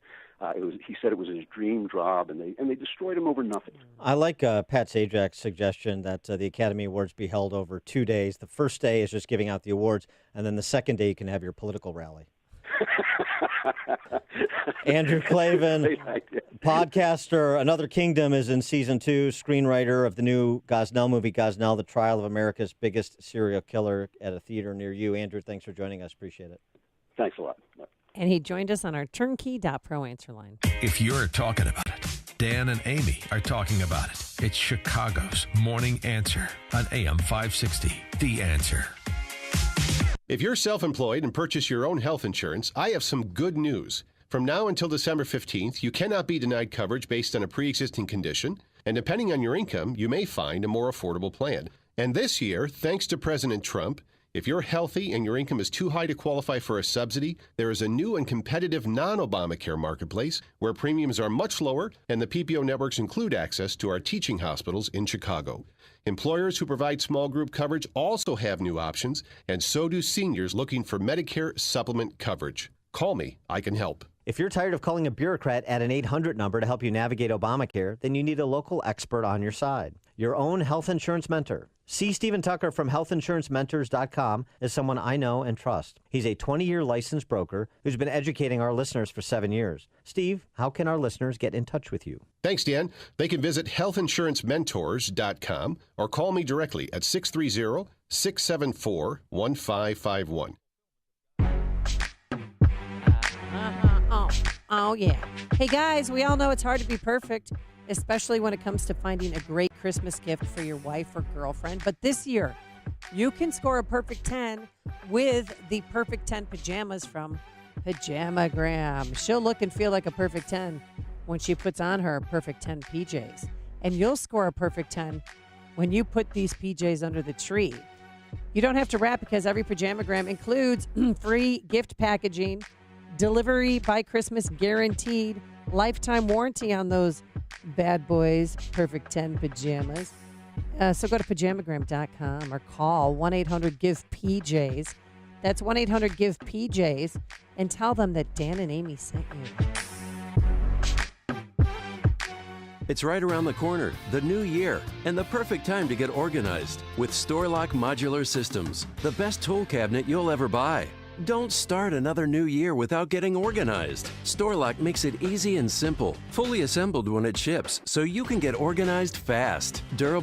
He said it was his dream job, and they destroyed him over nothing. I like Pat Sajak's suggestion that the Academy Awards be held over 2 days. The first day is just giving out the awards, and then the second day you can have your political rally. Andrew Klavan, podcaster, Another Kingdom is in season 2, screenwriter of the new Gosnell movie, Gosnell, The Trial of America's Biggest Serial Killer, at a theater near you. Andrew, thanks for joining us. Appreciate it. Thanks a lot. And he joined us on our turnkey.pro answer line. If you're talking about it, Dan and Amy are talking about it. It's Chicago's Morning Answer on AM 560. The Answer. If you're self-employed and purchase your own health insurance, I have some good news. From now until December 15th, you cannot be denied coverage based on a pre-existing condition, and depending on your income, you may find a more affordable plan. And this year, thanks to President Trump, if you're healthy and your income is too high to qualify for a subsidy, there is a new and competitive non-Obamacare marketplace where premiums are much lower and the PPO networks include access to our teaching hospitals in Chicago. Employers who provide small group coverage also have new options, and so do seniors looking for Medicare supplement coverage. Call me. I can help. If you're tired of calling a bureaucrat at an 800 number to help you navigate Obamacare, then you need a local expert on your side. Your own health insurance mentor. C. Stephen Tucker from healthinsurancementors.com is someone I know and trust. He's a 20-year licensed broker who's been educating our listeners for 7 years. Steve, how can our listeners get in touch with you? Thanks, Dan. They can visit healthinsurancementors.com or call me directly at 630-674-1551. Oh, yeah. Hey, guys, we all know it's hard to be perfect, especially when it comes to finding a great Christmas gift for your wife or girlfriend. But this year, you can score a perfect 10 with the Perfect 10 pajamas from Pajamagram. She'll look and feel like a perfect 10 when she puts on her Perfect 10 PJs. And you'll score a perfect 10 when you put these PJs under the tree. You don't have to wrap because every Pajamagram includes free gift packaging, delivery by Christmas guaranteed, lifetime warranty on those bad boys, Perfect 10 pajamas. So go to pajamagram.com or call 1-800-GIVE-PJs. That's 1-800-GIVE-PJs and tell them that Dan and Amy sent you. It's right around the corner, the new year, and the perfect time to get organized with StoreLock Modular Systems, the best tool cabinet you'll ever buy. Don't start another new year without getting organized. StoreLock makes it easy and simple, fully assembled when it ships, so you can get organized fast. Durable